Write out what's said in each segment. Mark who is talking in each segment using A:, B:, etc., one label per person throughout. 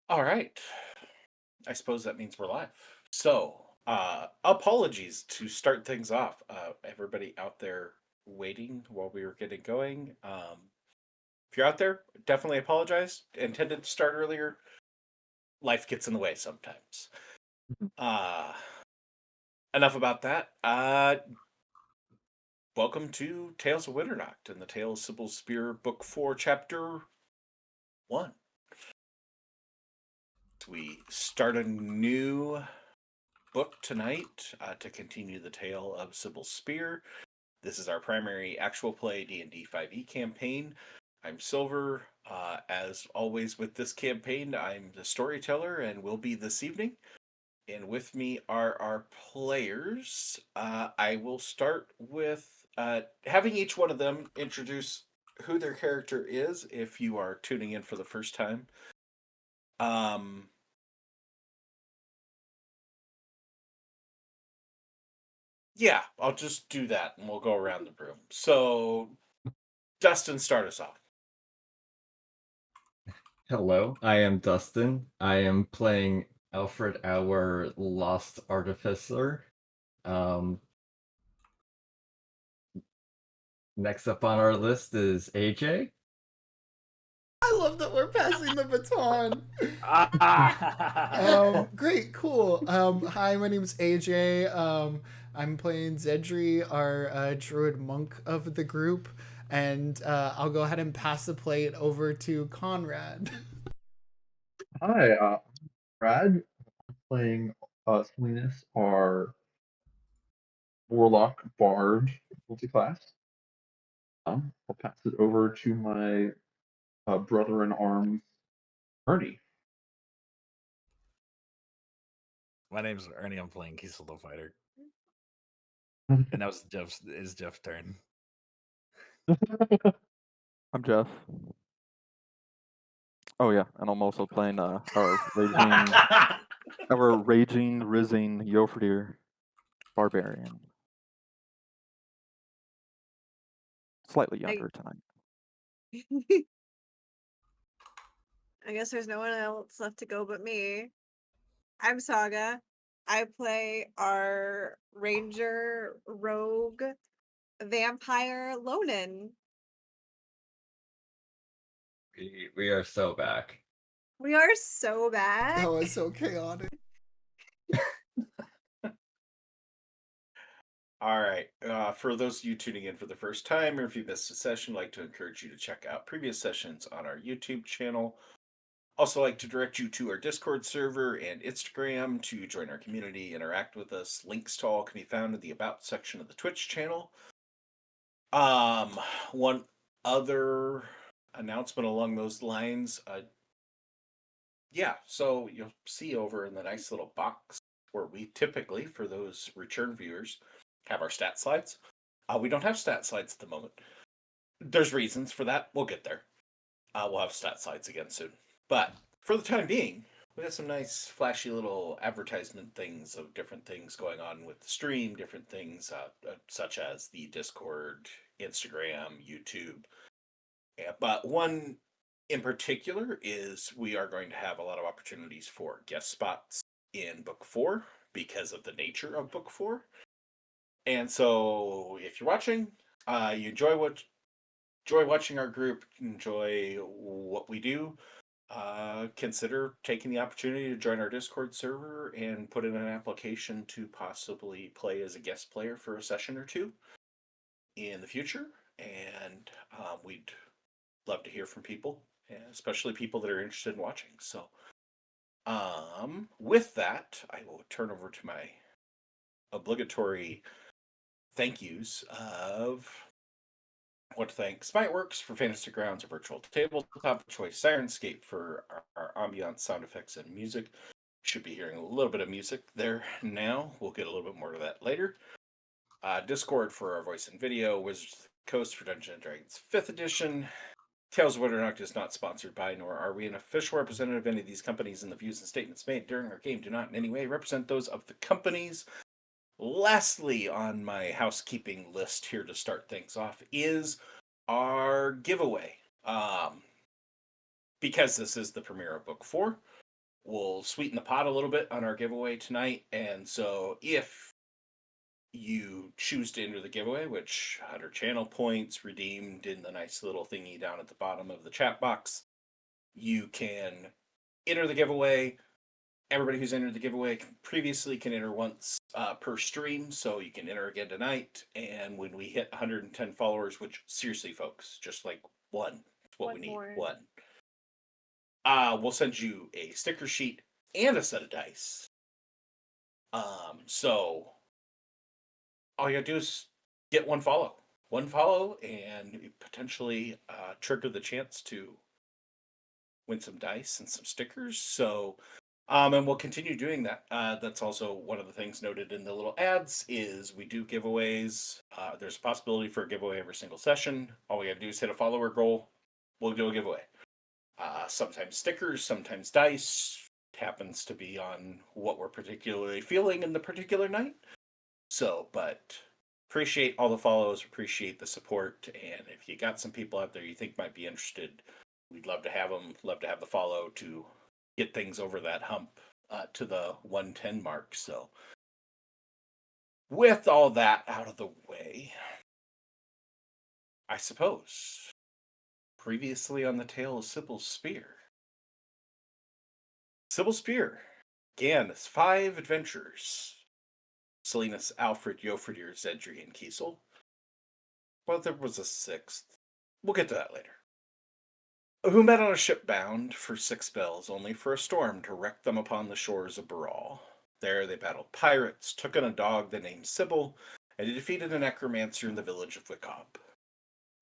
A: All right. I suppose that means we're live. So, apologies to start things off. Everybody out there waiting while we were getting going. If you're out there, definitely apologize. Intended to start earlier. Life gets in the way sometimes. Uh, enough about that. Welcome to Tales of Winternacht and the Tales of Cybil Spear, Book 4, Chapter 1. We start a new book tonight to continue the tale of Cybil's Spear. This is our primary actual play D&D 5e campaign. I'm Silver. As always with this campaign, I'm the storyteller and will be this evening. And with me are our players. I will start with having each one of them introduce who their character is if you are tuning in for the first time. Yeah, I'll just do that and we'll go around the room. So, Dustin, start us off.
B: Hello, I am Dustin. I am playing Alfred, our lost artificer. Next up on our list is AJ.
C: I love that we're passing the baton. Great, cool. Hi, my name's AJ. I'm playing Zedri, our druid monk of the group, and I'll go ahead and pass the plate over to Conrad.
D: Hi, Brad. Playing Salinas, our Warlock Bard multi-class. I'll pass it over to my brother-in-arms, Ernie.
E: My name's Ernie. I'm playing Kiesel the Fighter, and that was Jeff's turn.
F: I'm Jeff. Oh yeah, and I'm also playing our raging Rizzing Yofredir Barbarian. Slightly younger tonight.
G: I guess there's no one else left to go but me. I'm Saga. I play our ranger rogue vampire Lonan.
B: We are so back.
G: We are so bad.
C: That was so chaotic.
A: All right. For those of you tuning in for the first time, or if you missed a session, I'd like to encourage you to check out previous sessions on our YouTube channel. Also, like to direct you to our Discord server and Instagram to join our community, interact with us. Links to all can be found in the About section of the Twitch channel. One other announcement along those lines. Yeah, so you'll see over in the nice little box where we typically, for those return viewers, have our stat slides. We don't have stat slides at the moment. There's reasons for that. We'll get there. We'll have stat slides again soon. But for the time being, we got some nice flashy little advertisement things of different things going on with the stream, different things such as the Discord, Instagram, YouTube. Yeah, but one in particular is we are going to have a lot of opportunities for guest spots in Book 4 because of the nature of Book 4. And so if you're watching, you enjoy watching our group, enjoy what we do, consider taking the opportunity to join our Discord server and put in an application to possibly play as a guest player for a session or two in the future. And we'd love to hear from people, especially people that are interested in watching. So with that, I will turn over to my obligatory thank yous of I want to thank Smiteworks for Fantasy Grounds, a virtual tabletop choice, Sirenscape for our ambiance, sound effects, and music. Should be hearing a little bit of music there now. We'll get a little bit more to that later. Discord for our voice and video, Wizards of the Coast for Dungeons & Dragons 5th edition. Tales of Winternacht is not sponsored by, nor are we an official representative of any of these companies, and the views and statements made during our game do not in any way represent those of the companies. Lastly, on my housekeeping list here to start things off is our giveaway. Because this is the premiere of Book 4, we'll sweeten the pot a little bit on our giveaway tonight. And so if you choose to enter the giveaway, which 100 channel points redeemed in the nice little thingy down at the bottom of the chat box, you can enter the giveaway. Everybody who's entered the giveaway previously can enter once per stream, so you can enter again tonight. And when we hit 110 followers, which seriously, folks, just like one, it's what
G: One
A: we need.
G: more.
A: One. We'll send you a sticker sheet and a set of dice. So all you gotta do is get one follow, and potentially trigger the chance to win some dice and some stickers. So, and we'll continue doing that. That's also one of the things noted in the little ads is we do giveaways. There's a possibility for a giveaway every single session. All we gotta do is hit a follower goal. We'll do a giveaway. Sometimes stickers, sometimes dice. It happens to be on what we're particularly feeling in the particular night. So, but appreciate all the follows, appreciate the support, and if you got some people out there you think might be interested, we'd love to have them, love to have the follow to get things over that hump to the 110 mark. So, with all that out of the way, I suppose, previously on the tale of Cybil's Spear. Cybil's Spear began as 5 adventurers. Salinas, Alfred, Jofridir, Zedri, and Kiesel. Well, there was a 6th. We'll get to that later. Who met on a ship bound for 6 bells, only for a storm to wreck them upon the shores of Baral. There they battled pirates, took in a dog they named Cybil, and defeated a necromancer in the village of Wickob.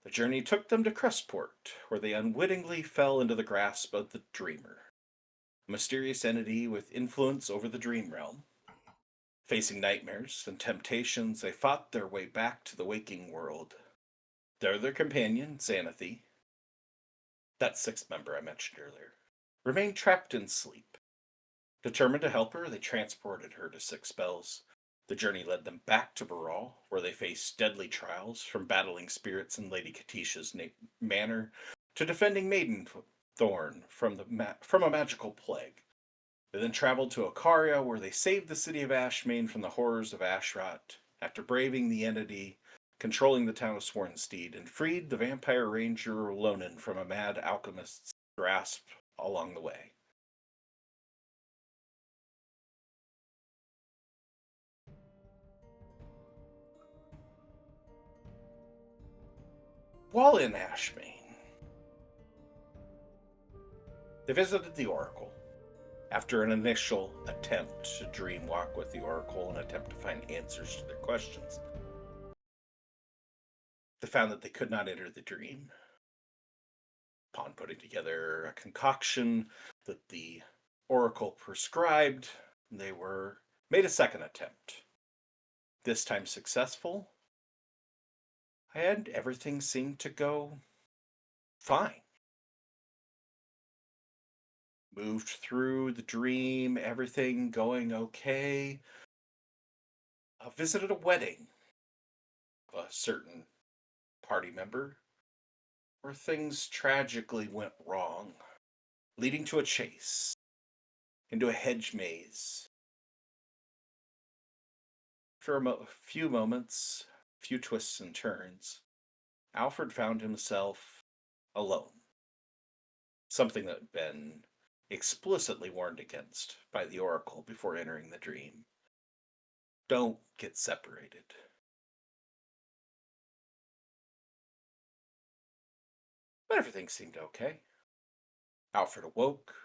A: The journey took them to Crestport, where they unwittingly fell into the grasp of the Dreamer, a mysterious entity with influence over the dream realm. Facing nightmares and temptations, they fought their way back to the waking world. There their companion, Xanathe, that 6th member I mentioned earlier, remained trapped in sleep. Determined to help her, they transported her to 6 bells. The journey led them back to Baral, where they faced deadly trials, from battling spirits in Lady Katisha's manor to defending Maiden Thorn from a magical plague. They then traveled to Okaria, where they saved the city of Ashmane from the horrors of Ashrot, after braving the entity, controlling the town of Swornsteed, and freed the vampire ranger Lonan from a mad alchemist's grasp along the way. While in Ashmane, they visited the Oracle. After an initial attempt to dream walk with the Oracle and attempt to find answers to their questions, they found that they could not enter the dream. Upon putting together a concoction that the Oracle prescribed, they were made a second attempt. This time successful, and everything seemed to go fine. Moved through the dream, everything going okay. Visited a wedding of a certain party member where things tragically went wrong, leading to a chase into a hedge maze. After a few moments, a few twists and turns, Alfred found himself alone. Something that had been explicitly warned against by the Oracle before entering the dream. Don't get separated. But everything seemed okay. Alfred awoke.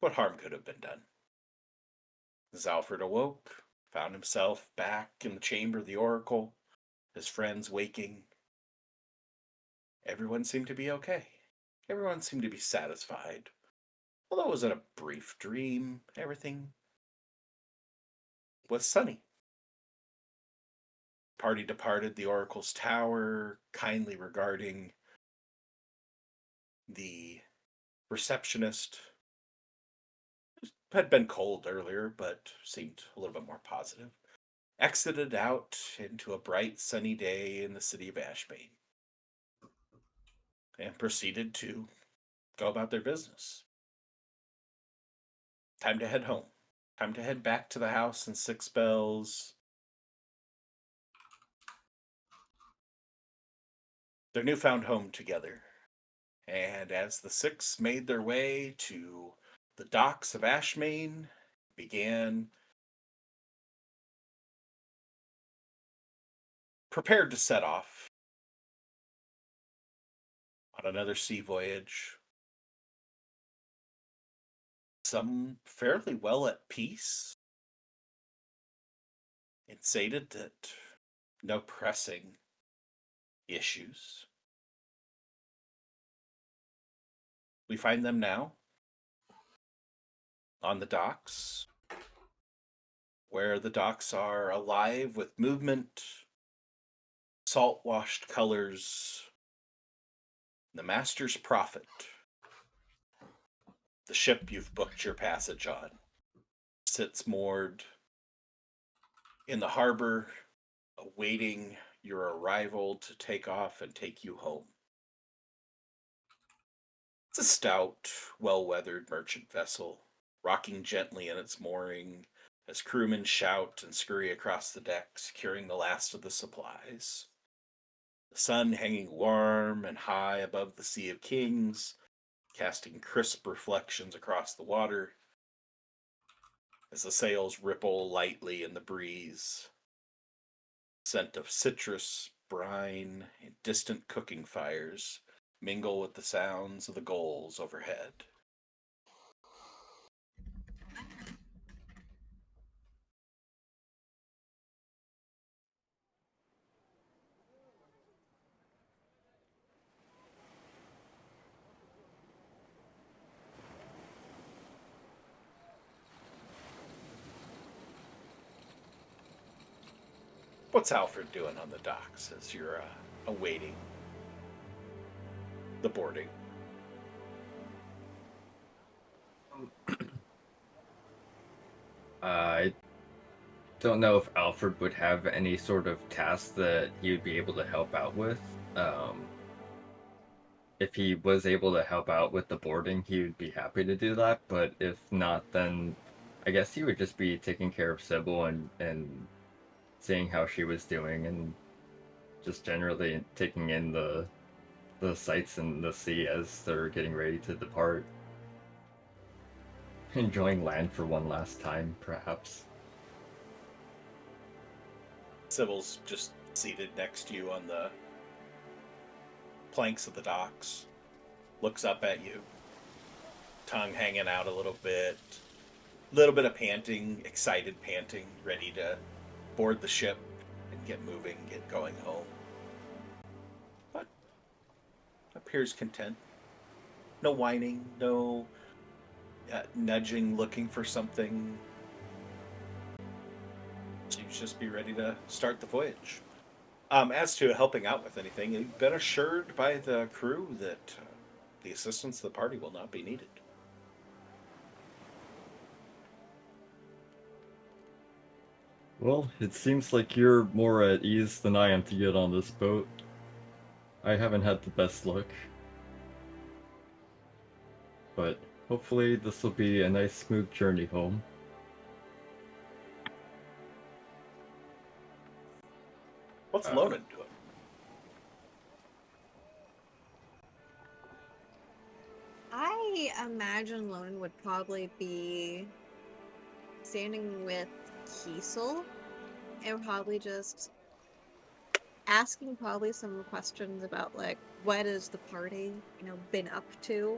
A: What harm could have been done? As Alfred awoke, found himself back in the chamber of the Oracle, his friends waking. Everyone seemed to be okay. Everyone seemed to be satisfied. Although it was in a brief dream, everything was sunny. Party departed the Oracle's tower, kindly regarding the receptionist. Had been cold earlier, but seemed a little bit more positive. Exited out into a bright sunny day in the city of Ashmane, and proceeded to go about their business. time to head home. Time to head back to the house in Six Bells. Their newfound home together. And as the six made their way to the docks of Ashmane, began prepared to set off on another sea voyage. Some fairly well at peace, and sated that no pressing issues. We find them now on the docks, where the docks are alive with movement, salt-washed colors, the Master's Prophet, the ship you've booked your passage on, sits moored in the harbor, awaiting your arrival to take off and take you home. It's a stout, well-weathered merchant vessel, rocking gently in its mooring as crewmen shout and scurry across the deck, securing the last of the supplies. The sun hanging warm and high above the Sea of Kings, casting crisp reflections across the water as the sails ripple lightly in the breeze. Scent of citrus, brine, and distant cooking fires mingle with the sounds of the gulls overhead. What's Alfred doing on the docks as you're awaiting the boarding?
B: I don't know if Alfred would have any sort of task that he would be able to help out with. If he was able to help out with the boarding, he would be happy to do that. But if not, then I guess he would just be taking care of Cybil and seeing how she was doing and just generally taking in the sights in the sea as they're getting ready to depart. Enjoying land for one last time, perhaps.
A: Sybil's just seated next to you on the planks of the docks, looks up at you, tongue hanging out a little bit of panting, excited panting, ready to board the ship and get moving, get going home. But appears content. No whining, no nudging, looking for something. Seems just be ready to start the voyage. As to helping out with anything, you've been assured by the crew that the assistance of the party will not be needed.
B: Well, it seems like you're more at ease than I am to get on this boat. I haven't had the best luck. But hopefully this will be a nice smooth journey home.
A: What's Lonan doing?
G: I imagine Lonan would probably be standing with Kiesel and probably just asking probably some questions about like what is the party, been up to,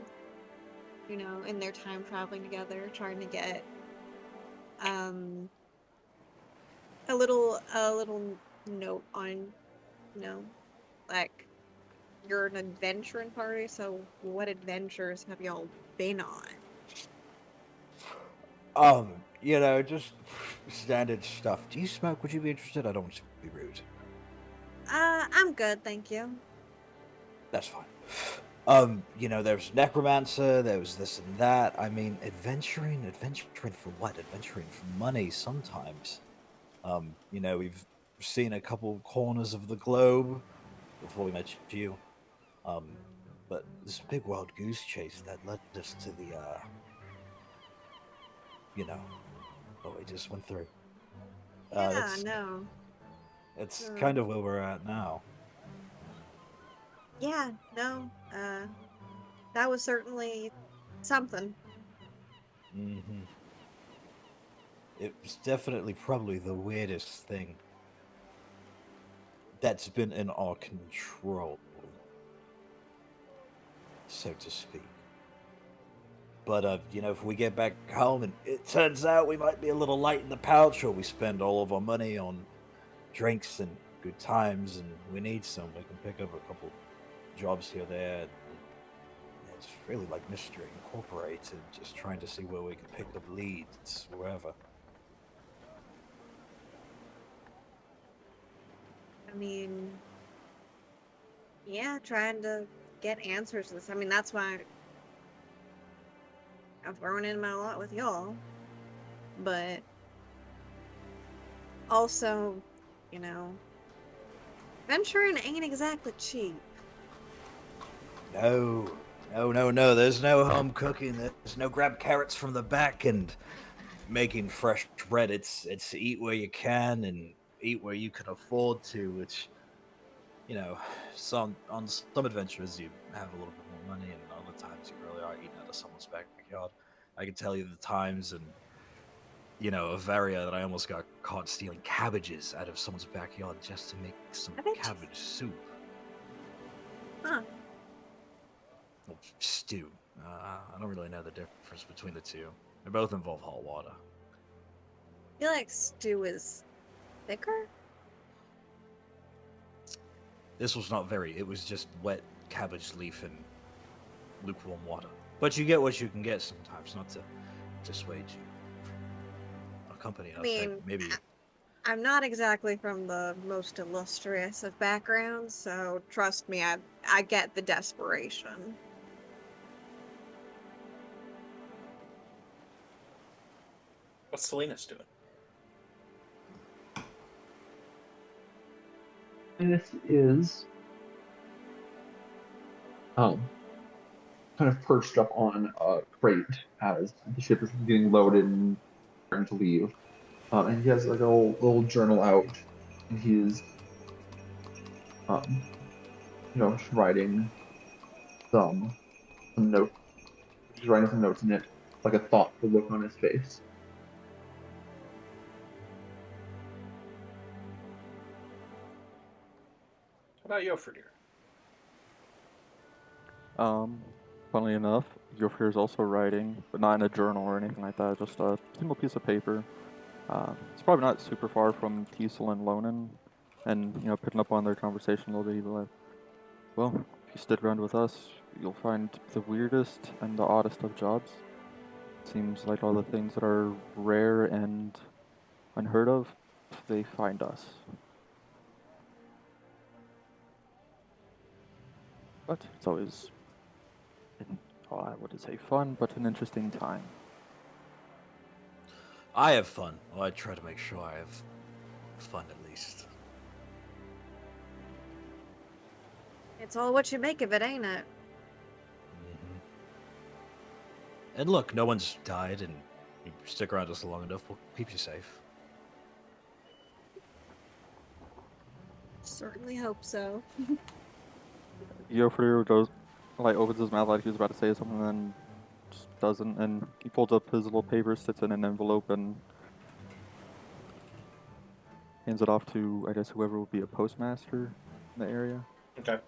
G: in their time traveling together, trying to get a little note on, like you're an adventuring party, so what adventures have y'all been on?
E: Just standard stuff. Do you smoke? Would you be interested? I don't want to be rude.
G: I'm good, thank you.
E: That's fine. There was necromancer, there was this and that. I mean, adventuring for what? Adventuring for money sometimes. We've seen a couple corners of the globe before we met you. But this big wild goose chase that led us to what we just went through.
G: Yeah, no.
E: It's
G: Hmm.
E: kind of where we're at now.
G: Yeah, no. That was certainly something.
E: Mm-hmm. It was definitely probably the weirdest thing that's been in our control, so to speak. But, if we get back home and it turns out we might be a little light in the pouch, or we spend all of our money on drinks and good times and we need some, we can pick up a couple jobs here or there. And it's really like Mystery Incorporated, just trying to see where we can pick up leads, wherever.
G: I mean, yeah, trying to get answers to this. I mean, that's why I've thrown in my lot with y'all. But also, venturing ain't exactly cheap.
E: No. There's no home cooking. There's no grab carrots from the back and making fresh bread. It's eat where you can and eat where you can afford to, which, on some adventures you have a little bit more money, and other times you really are eating out of someone's backyard. I can tell you the times and of area that I almost got caught stealing cabbages out of someone's backyard just to make some cabbage soup.
G: Huh.
E: Well, stew. I don't really know the difference between the two. They both involve hot water.
G: I feel like stew is thicker?
E: This was not it was just wet cabbage leaf and lukewarm water. But you get what you can get sometimes, not to dissuade you. A company,
G: I mean,
E: maybe.
G: I'm not exactly from the most illustrious of backgrounds, so trust me, I get the desperation.
A: What's Selena's doing?
D: This is kind of perched up on a crate as the ship is getting loaded and starting to leave. And he has like a little journal out, and he's writing some notes. He's writing some notes in it, like a thoughtful look on his face.
A: How about Alfred here?
F: Funnily enough, Yofir is also writing, but not in a journal or anything like that, just a single piece of paper. It's probably not super far from Teasel and Lonan, and, picking up on their conversation a little bit, he'd be like, well, if you stick around with us, you'll find the weirdest and the oddest of jobs. Seems like all the things that are rare and unheard of, they find us. But it's always, I wouldn't say fun, but an interesting time.
E: I have fun. Well, I try to make sure I have fun at least.
G: It's all what you make of it, ain't it?
E: Mm-hmm. And look, no one's died, and you stick around us long enough, we'll keep you safe.
G: Certainly hope so.
F: Yofir goes, opens his mouth like he was about to say something, and then just doesn't, and he folds up his little paper, sits in an envelope, and hands it off to, I guess, whoever will be a postmaster in the area.
A: Okay.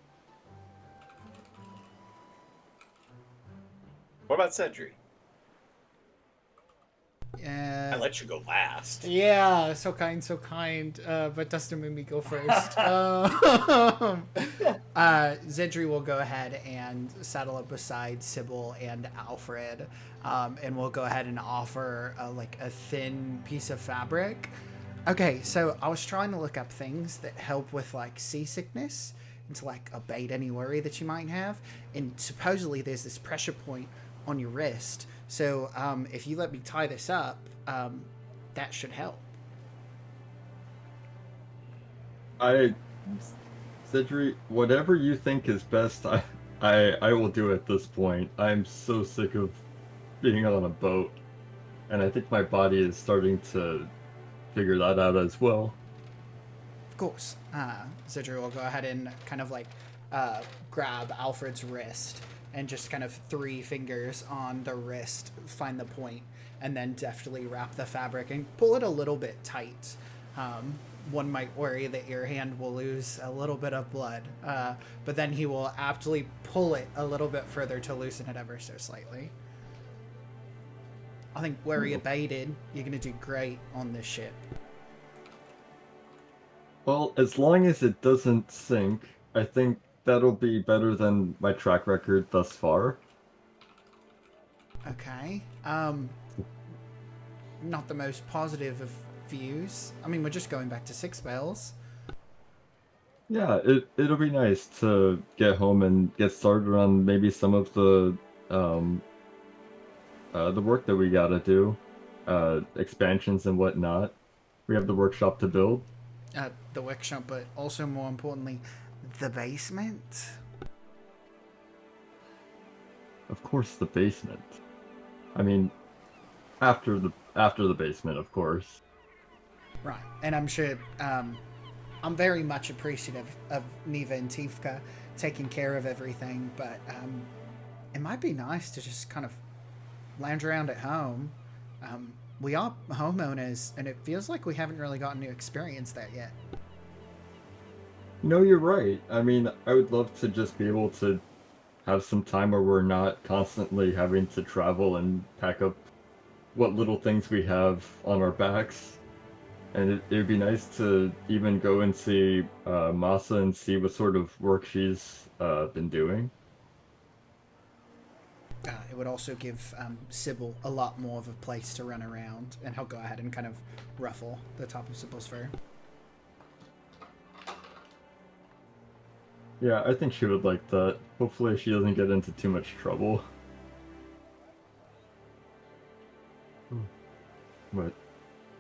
A: What about Cedric? I let you go last.
C: Yeah, so kind, so kind. But Dustin made me go first. Zedri will go ahead and saddle up beside Cybil and Alfred, and we'll go ahead and offer a thin piece of fabric. Okay, so I was trying to look up things that help with seasickness and to abate any worry that you might have, and supposedly there's this pressure point on your wrist. So if you let me tie this up, that should help.
B: Cedric, whatever you think is best, I will do at this point. I'm so sick of being on a boat. And I think my body is starting to figure that out as well.
C: Of course. Zidru will go ahead and kind of like grab Alfred's wrist and just kind of 3 fingers on the wrist, find the point, and then deftly wrap the fabric and pull it a little bit tight. One might worry that your hand will lose a little bit of blood, but then he will aptly pull it a little bit further to loosen it ever so slightly. I think worry abated. You're going to do great on this ship.
B: Well, as long as it doesn't sink, I think that'll be better than my track record thus far.
C: Okay. Not the most positive of views. I mean, we're just going back to 6 bells.
B: Yeah, it'll be nice to get home and get started on maybe some of the work that we gotta do, expansions and whatnot. We have the workshop to build.
C: The workshop, but also more importantly, the basement.
B: Of course, the basement. I mean, after the basement, of course.
C: Right, and I'm sure I'm very much appreciative of Neva and Tifka taking care of everything, but it might be nice to just kind of lounge around at home. We are homeowners, and it feels like we haven't really gotten to experience that yet.
B: No, you're right. I mean, I would love to just be able to have some time where we're not constantly having to travel and pack up what little things we have on our backs. And it'd be nice to even go and see Masa and see what sort of work she's been doing.
C: It would also give Cybil a lot more of a place to run around, and he'll go ahead and kind of ruffle the top of Sybil's fur.
B: Yeah, I think she would like that. Hopefully she doesn't get into too much trouble. But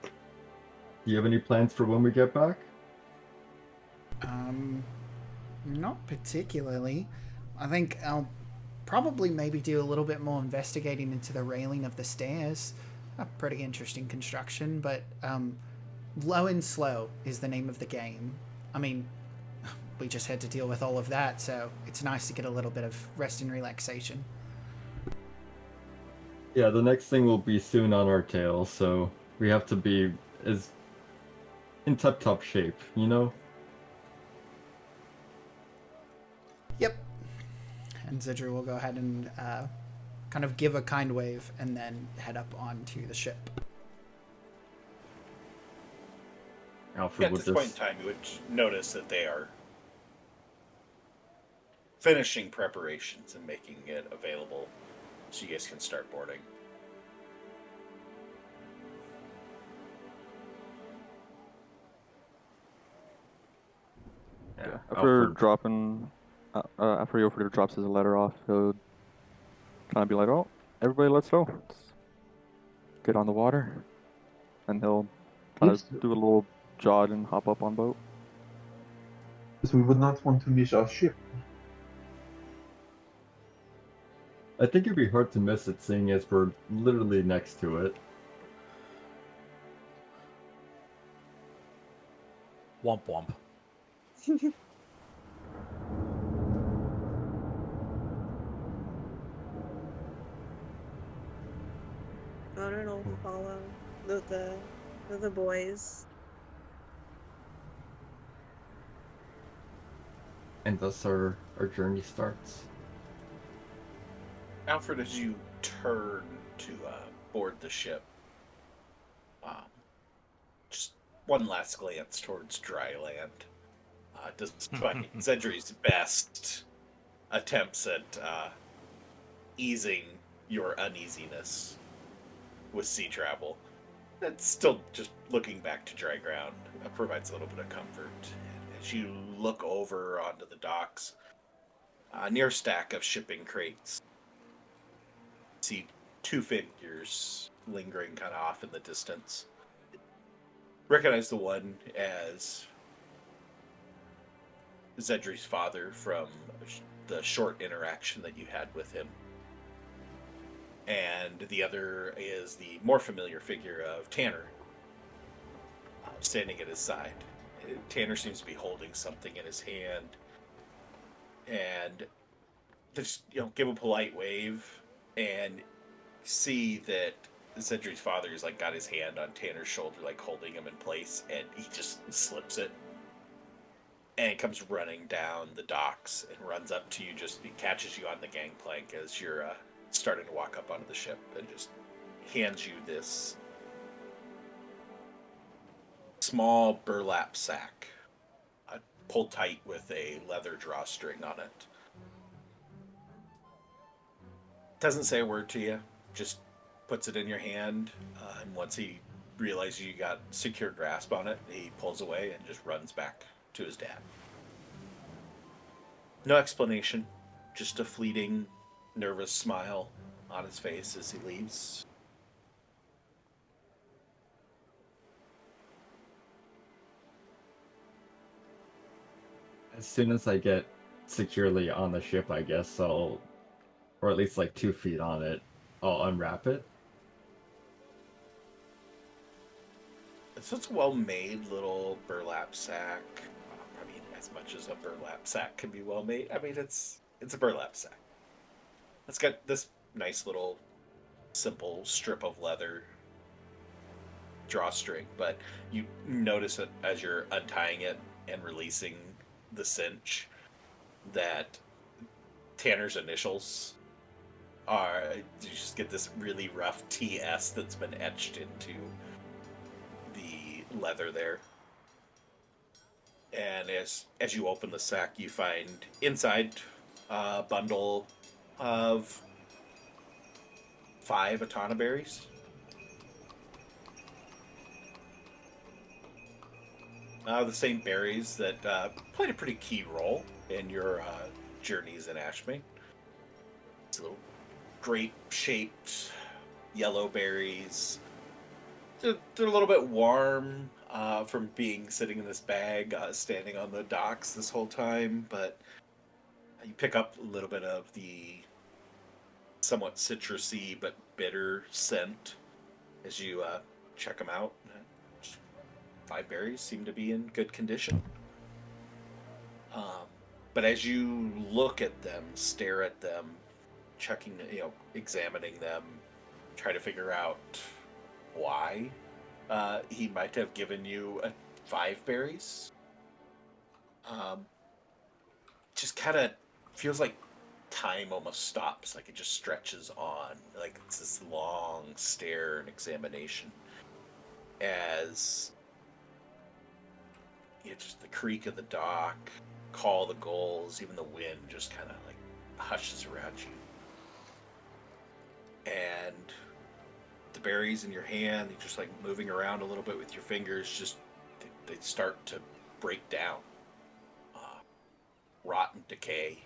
B: do you have any plans for when we get back?
C: Not particularly. I think I'll probably maybe do a little bit more investigating into the railing of the stairs. A pretty interesting construction, but low and slow is the name of the game. I mean, we just had to deal with all of that, so it's nice to get a little bit of rest and relaxation.
B: Yeah, the next thing will be soon on our tail, so we have to be as in tip-top shape, you know?
C: Yep. And Zidru will go ahead and kind of give a kind wave and then head up onto the ship.
B: Alfred,
A: At
B: with
A: this point in time, you would notice that they are finishing preparations and making it available so you guys can start boarding.
B: Yeah,
F: After
B: Alfred.
F: dropping, after Alfred drops his letter off, he'll kind of be like, "Oh, everybody, let's go. Let's get on the water," and he'll kind
D: Yes.
F: of do a little jog and hop up on boat.
D: So we would not want to miss our ship.
B: I think it'd be hard to miss it, seeing as we're literally next to it.
E: Womp womp.
G: Honor will follow the boys.
B: And thus our journey starts.
A: Alfred, as you turn to board the ship, just one last glance towards dry land. Despite Zedri's best attempts at easing your uneasiness with sea travel, it's still just looking back to dry ground provides a little bit of comfort. As you look over onto the docks, near a stack of shipping crates, see 2 figures lingering kind of off in the distance. Recognize the one as Zedri's father from the short interaction that you had with him. and the other is the more familiar figure of Tanner, standing at his side. Tanner seems to be holding something in his hand, and just give a polite wave, and see that Zedri's father is like got his hand on Tanner's shoulder, like holding him in place, and he just slips it, and he comes running down the docks and runs up to you. Just he catches you on the gangplank as you're starting to walk up onto the ship, and just hands you this small burlap sack, pulled tight with a leather drawstring on it. Doesn't say a word to you, just puts it in your hand, and once he realizes you got secure grasp on it, he pulls away and just runs back to his dad. No explanation, just a fleeting, nervous smile on his face as he leaves.
B: As soon as I get securely on the ship, I guess I'll, or at least like 2 feet on it, I'll unwrap it.
A: It's such a well-made little burlap sack. I mean, as much as a burlap sack can be well-made. I mean, it's a burlap sack. It's got this nice little simple strip of leather drawstring, but you notice it as you're untying it and releasing the cinch that Tanner's initials are, you just get this really rough TS that's been etched into the leather there. And as you open the sack, you find inside a bundle of 5 Atana berries. The same berries that played a pretty key role in your journeys in Ashmane. It's little grape-shaped yellow berries. They're a little bit warm from being sitting in this bag, standing on the docks this whole time, but you pick up a little bit of the somewhat citrusy but bitter scent as you check them out. 5 berries seem to be in good condition. But as you look at them, stare at them, checking, examining them, try to figure out why he might have given you 5 berries, just kind of feels like time almost stops, like it just stretches on, like it's this long stare and examination as just the creak of the dock, call the gulls, even the wind just kind of like hushes around you. And the berries in your hand, you're just like moving around a little bit with your fingers, just they start to break down, rot and decay,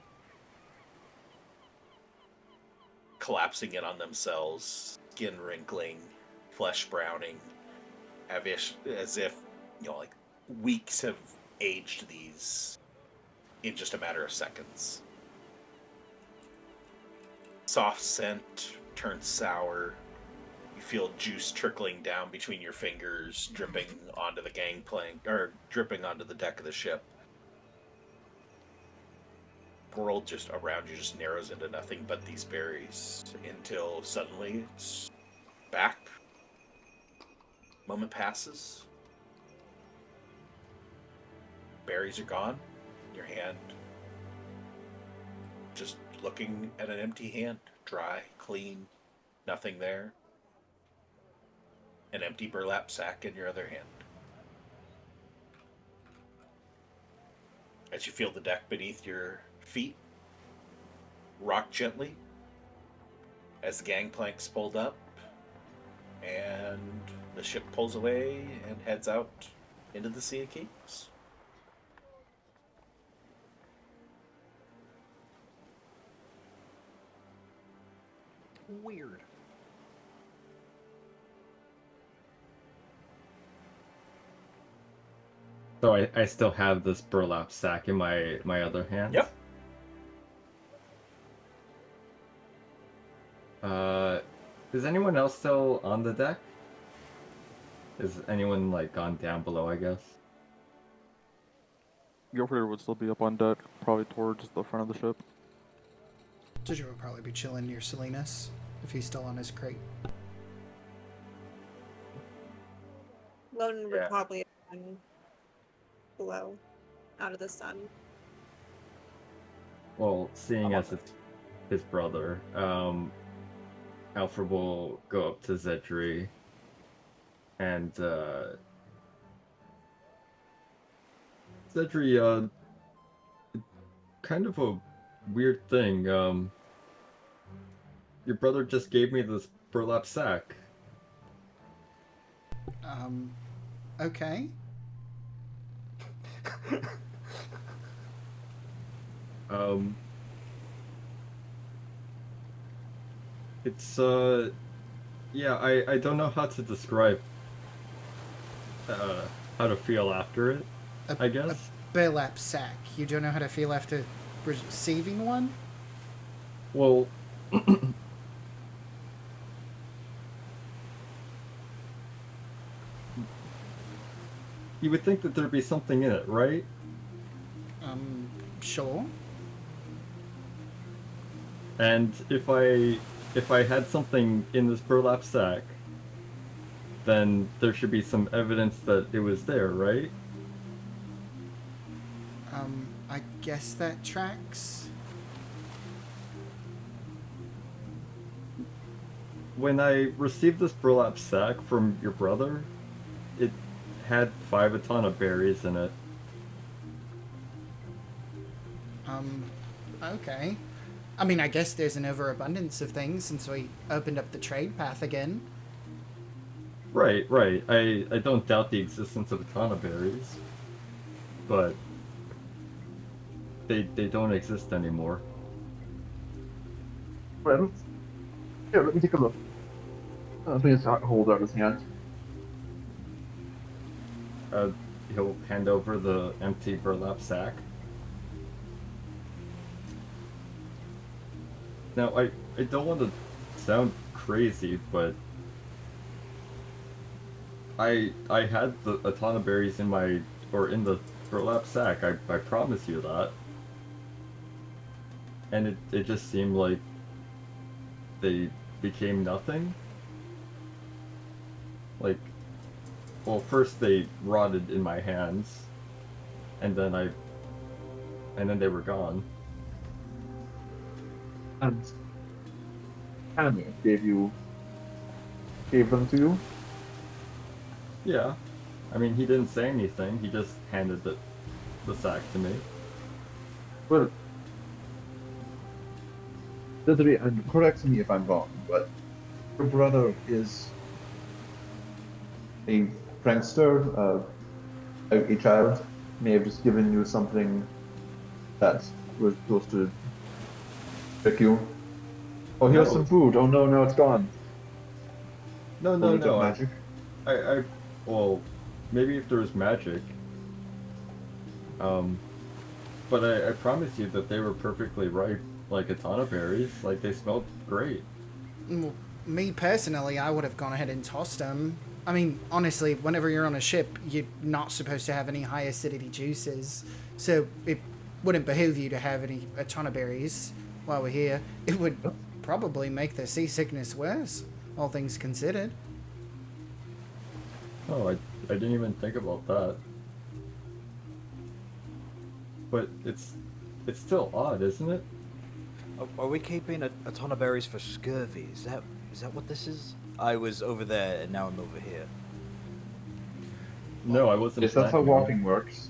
A: collapsing in on themselves, skin wrinkling, flesh browning, as if like weeks have aged these in just a matter of seconds. Soft scent turns sour. You feel juice trickling down between your fingers, dripping onto the gangplank, or dripping onto the deck of the ship. The world just around you just narrows into nothing but these berries until suddenly it's back. Moment passes. Berries are gone. Your hand, just looking at an empty hand, dry, clean, nothing there. An empty burlap sack in your other hand. As you feel the deck beneath your feet rock gently, as the gangplank's pulled up, and the ship pulls away and heads out into the Sea of Kings.
E: Weird.
B: So I still have this burlap sack in my other hand.
A: Yep.
B: Is anyone else still on the deck? Is anyone like gone down below, I guess?
F: Your operator would still be up on deck, probably towards the front of the ship.
C: Ginger will probably be chilling near Salinas if he's still on his crate.
G: Lone would
B: Yeah.
G: probably have been below, out of the sun.
B: Well, seeing
E: I'm
B: as
E: on
B: it's his brother, Alfred will go up to Zedri and Zedri, kind of a weird thing. Your brother just gave me this burlap sack.
C: Okay.
B: It's yeah, I don't know how to describe how to feel after it, I
C: A
B: guess.
C: burlap sack. You don't know how to feel after receiving one?
B: Well, you would think that there'd be something in it, right?
C: Sure.
B: And if I had something in this burlap sack, then there should be some evidence that it was there, right?
C: I guess that tracks.
B: When I received this burlap sack from your brother, it had 5 Atana berries in it.
C: Okay. I mean, I guess there's an overabundance of things since we opened up the trade path again.
B: Right, right. I don't doubt the existence of Atana berries, but they don't exist anymore.
D: Well, here, let me take a look. Please hold out his hand.
B: He'll hand over the empty burlap sack. Now, I don't want to sound crazy, but I had the Atana berries in the burlap sack. I promise you that. And it just seemed like they became nothing. Like, well, first they rotted in my hands, and then they were gone.
D: And Canva gave them to you?
B: Yeah. I mean, he didn't say anything. He just handed the sack to me.
D: Well, Desiree, and correct me if I'm wrong, but your brother is a prankster, a child, may have just given you something that was supposed to trick you. Oh, here's
B: No.
D: some food. Oh no, no, it's gone.
B: No,
D: Oh,
B: no,
D: is that
B: no.
D: magic?
B: Well, maybe if there was magic. But I promise you that they were perfectly ripe, like Atana berries. Like, they smelled great.
C: Well, me personally, I would have gone ahead and tossed them. I mean, honestly, whenever you're on a ship, you're not supposed to have any high acidity juices, so it wouldn't behoove you to have any Atana berries while we're here. It would probably make the seasickness worse, all things considered.
B: Oh, I didn't even think about that. But it's still odd, isn't it?
E: Are we keeping a ton of berries for scurvy? Is that what this is? I was over there and now I'm over here.
B: No, I wasn't.
D: Yes, that's how
B: planning on it.
D: walking works.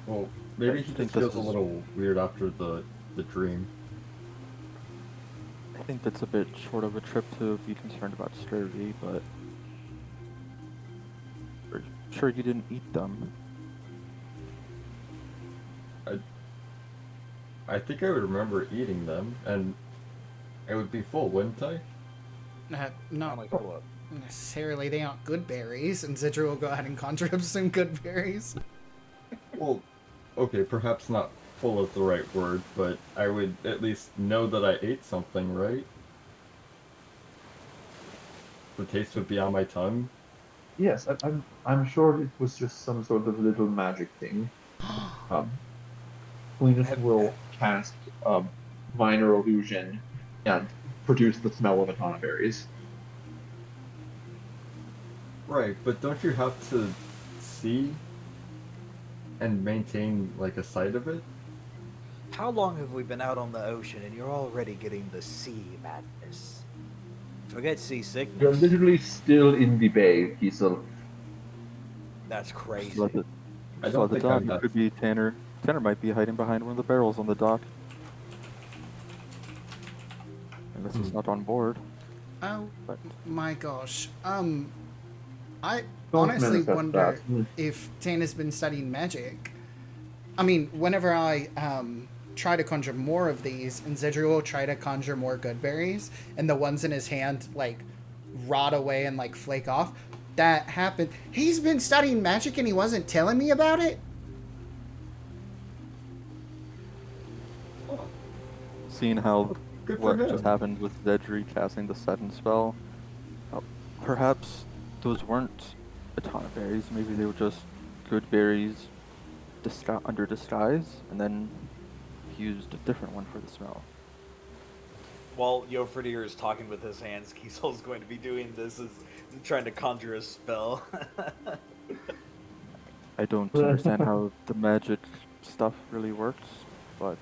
B: Well, maybe
F: I
B: he
F: think
B: just
F: this
B: feels a
F: is-
B: little weird after the dream.
F: I think that's a bit short of a trip to be concerned about scurvy, but are you sure you didn't eat them?
B: I think I would remember eating them, and I would be full, wouldn't I?
C: Not
E: like what?
C: necessarily. They aren't good berries, and Zidra will go ahead and conjure up some good berries.
B: Well, okay, perhaps not grateful is the right word, but I would at least know that I ate something, right? The taste would be on my tongue.
D: Yes, I'm sure it was just some sort of little magic thing. Linus
E: Have-
D: will cast minor illusion and produce the smell of Atana berries.
B: Right, but don't you have to see and maintain like a sight of it?
E: How long have we been out on the ocean and you're already getting the sea madness? Forget
D: You're
E: seasickness.
D: literally still in the bay, Kiesel.
E: That's crazy.
F: Still at the,
B: I
F: still
B: don't
F: at the
B: think
F: dock.
B: I'm
F: It
B: that.
F: could be Tanner. Tanner might be hiding behind one of the barrels on the dock. And this is not on board.
C: Oh
F: But
C: my gosh. I
D: Don't
C: honestly
D: manifest that.
C: wonder if Tana's been studying magic. I mean, whenever I try to conjure more of these, and Zedri will try to conjure more good berries, and the ones in his hand like rot away and like flake off. That happened. He's been studying magic and he wasn't telling me about it.
F: seeing how
B: Good for
F: what just
B: him.
F: happened with Zedri casting the sudden spell, perhaps those weren't Atana berries. Maybe they were just good berries under disguise, and then he used a different one for the smell.
E: While Yofridir is talking with his hands, Kiesel's going to be doing this, is trying to conjure a spell.
F: I don't understand how the magic stuff really works, but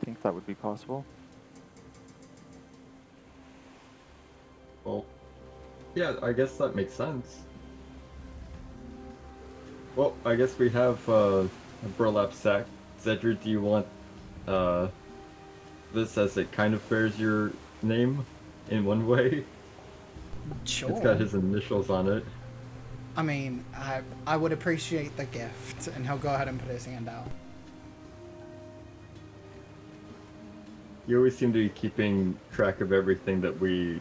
F: I think that would be possible.
B: Well, yeah, I guess that makes sense. Well, I guess we have a burlap sack. Zedri, do you want this as it kind of bears your name in one way?
C: Sure.
B: It's got his initials on it.
C: I mean, I would appreciate the gift, and he'll go ahead and put his hand out.
B: You always seem to be keeping track of everything that we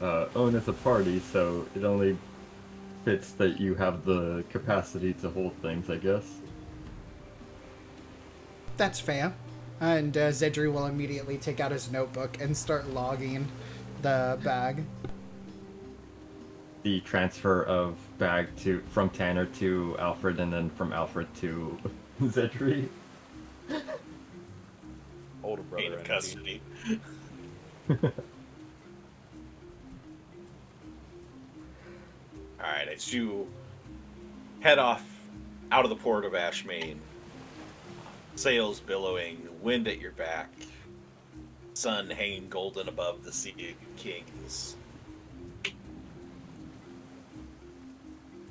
B: own as a party, so it only fits that you have the capacity to hold things, I guess.
C: That's fair. And Zedri will immediately take out his notebook and start logging the bag.
B: The transfer of bag from Tanner to Alfred, and then from Alfred to Zedri.
E: Older brother
A: Chain of
E: energy.
A: custody. Alright, as you head off out of the port of Ashmane, sails billowing, wind at your back, sun hanging golden above the Sea of Kings.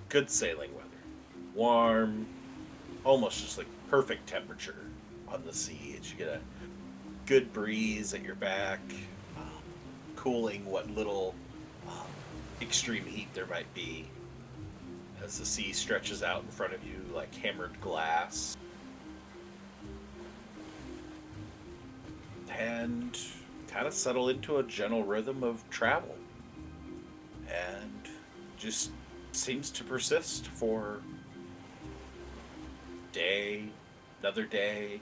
A: Good sailing weather. Warm, almost just like perfect temperature on the sea as you get a good breeze at your back, cooling what little extreme heat there might be as the sea stretches out in front of you like hammered glass. And kind of settle into a gentle rhythm of travel. And just seems to persist for another day.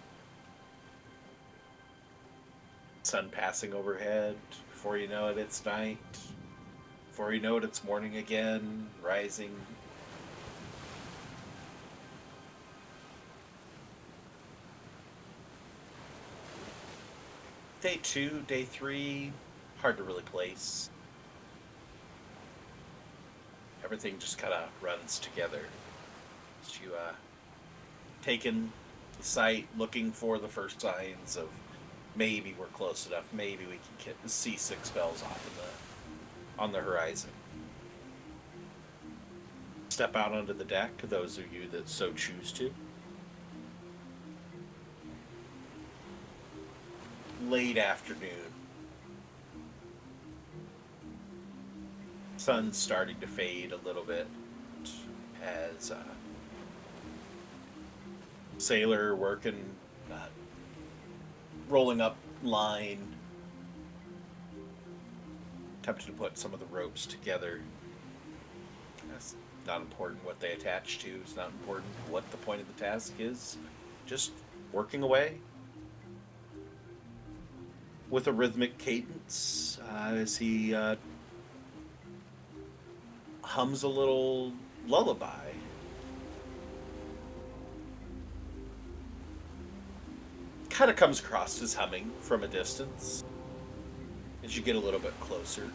A: Sun passing overhead. Before you know it, it's night. Before you know it, it's morning again, rising. Day 2, day 3, hard to really place. Everything just kind of runs together. As you taking the site, looking for the first signs of maybe we're close enough, maybe we can see 6 bells off on the horizon. Step out onto the deck, those of you that so choose to. Late afternoon. Sun's starting to fade a little bit as sailor working, rolling up line, attempting to put some of the ropes together. That's not important what they attach to. It's not important what the point of the task is. just working away with a rhythmic cadence as he hums a little lullaby. Kind of comes across as humming from a distance as you get a little bit closer.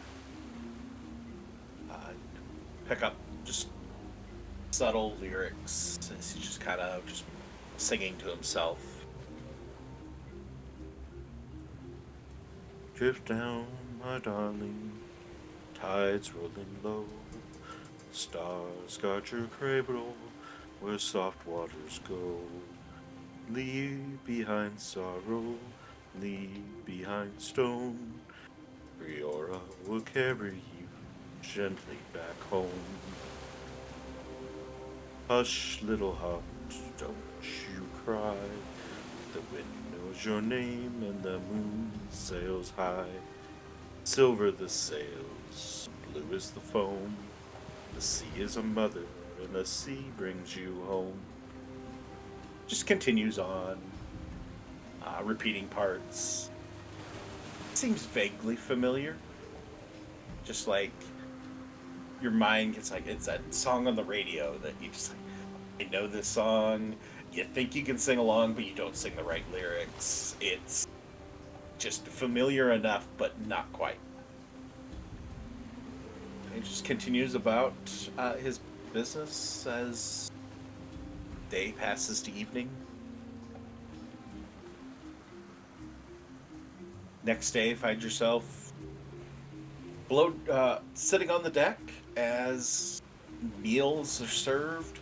A: Pick up just subtle lyrics as he's just kind of just singing to himself. Drift down, my darling, tides rolling low. Stars guard your cradle where soft waters go. Leave behind sorrow, leave behind stone. Riora will carry you gently back home. Hush, little heart, don't you cry. The wind knows your name and the moon sails high. Silver the sails, blue is the foam. The sea is a mother and the sea brings you home. Just continues on, repeating parts. Seems vaguely familiar. Just like your mind gets like, it's that song on the radio that you just like, I know this song. You think you can sing along, but you don't sing the right lyrics. It's just familiar enough, but not quite. He just continues about his business as day passes to evening. Next day, find yourself below, sitting on the deck as meals are served.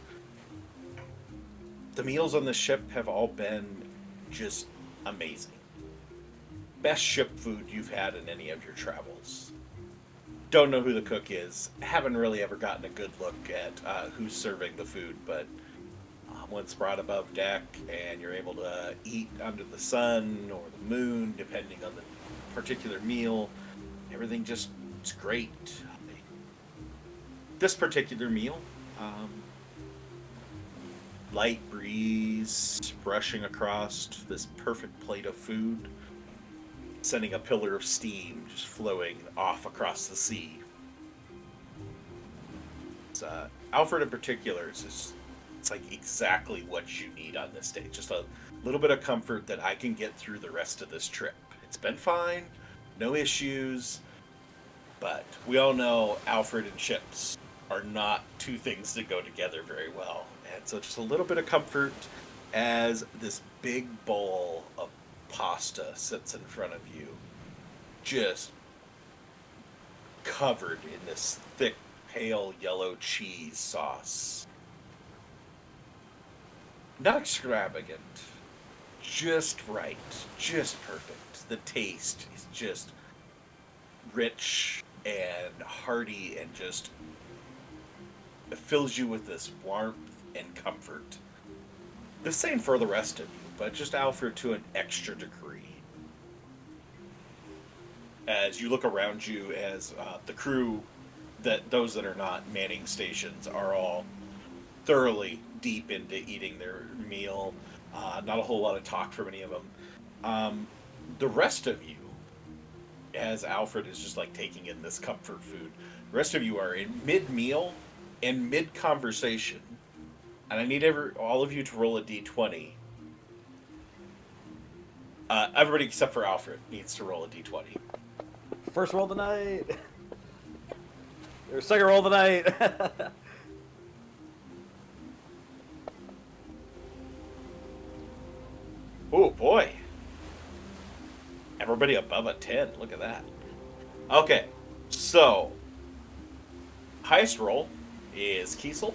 A: The meals on the ship have all been just amazing. Best ship food you've had in any of your travels. Don't know who the cook is. Haven't really ever gotten a good look at who's serving the food, but once brought above deck and you're able to eat under the sun or the moon, depending on the particular meal, everything just is great. This particular meal, light breeze brushing across this perfect plate of food, sending a pillar of steam just flowing off across the sea. It's, Alfred in particular is just, it's like exactly what you need on this day. Just a little bit of comfort that I can get through the rest of this trip. It's been fine, no issues, but we all know Alfred and chips are not two things that go together very well. And so just a little bit of comfort as this big bowl of pasta sits in front of you, just covered in this thick, pale yellow cheese sauce. Not extravagant, just right, just perfect. The taste is just rich and hearty and just it fills you with this warmth and comfort. The same for the rest of you, but just Alfred to an extra degree. As you look around you, as the crew, those that are not manning stations, are all thoroughly deep into eating their meal. Not a whole lot of talk from any of them. The rest of you, as Alfred is just like taking in this comfort food, the rest of you are in mid-meal and mid-conversation. And I need all of you to roll a d20. Everybody except for Alfred needs to roll a d20.
E: First roll of the night. Or second roll of the night.
A: Oh boy. Everybody above a 10. Look at that. Okay. So, highest roll is Kiesel.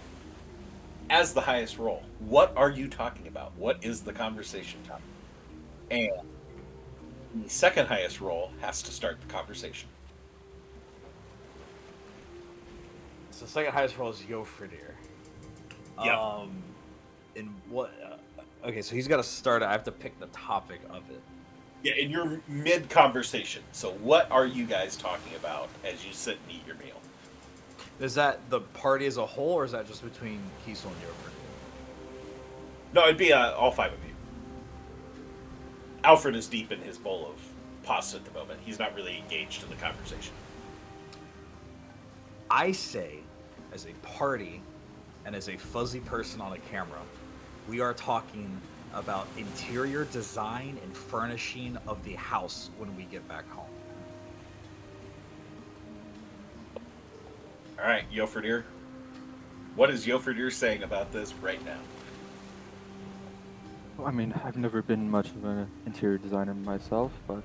A: As the highest roll, what are you talking about? What is the conversation topic? And the second highest roll has to start the conversation.
E: So second highest roll is Yofridir.
A: Yep.
E: And what? Okay, so he's got to start. I have to pick the topic of it.
A: Yeah, in your mid-conversation. So what are you guys talking about as you sit and eat your meal?
E: Is that the party as a whole, or is that just between Kiesel and Yofridir?
A: No, it'd be all five of you. Alfred is deep in his bowl of pasta at the moment. He's not really engaged in the conversation.
E: I say, as a party and as a fuzzy person on a camera, we are talking about interior design and furnishing of the house when we get back home.
A: All right, Yoferdir. What is Yoferdir saying about this right now?
F: I mean, I've never been much of an interior designer myself, but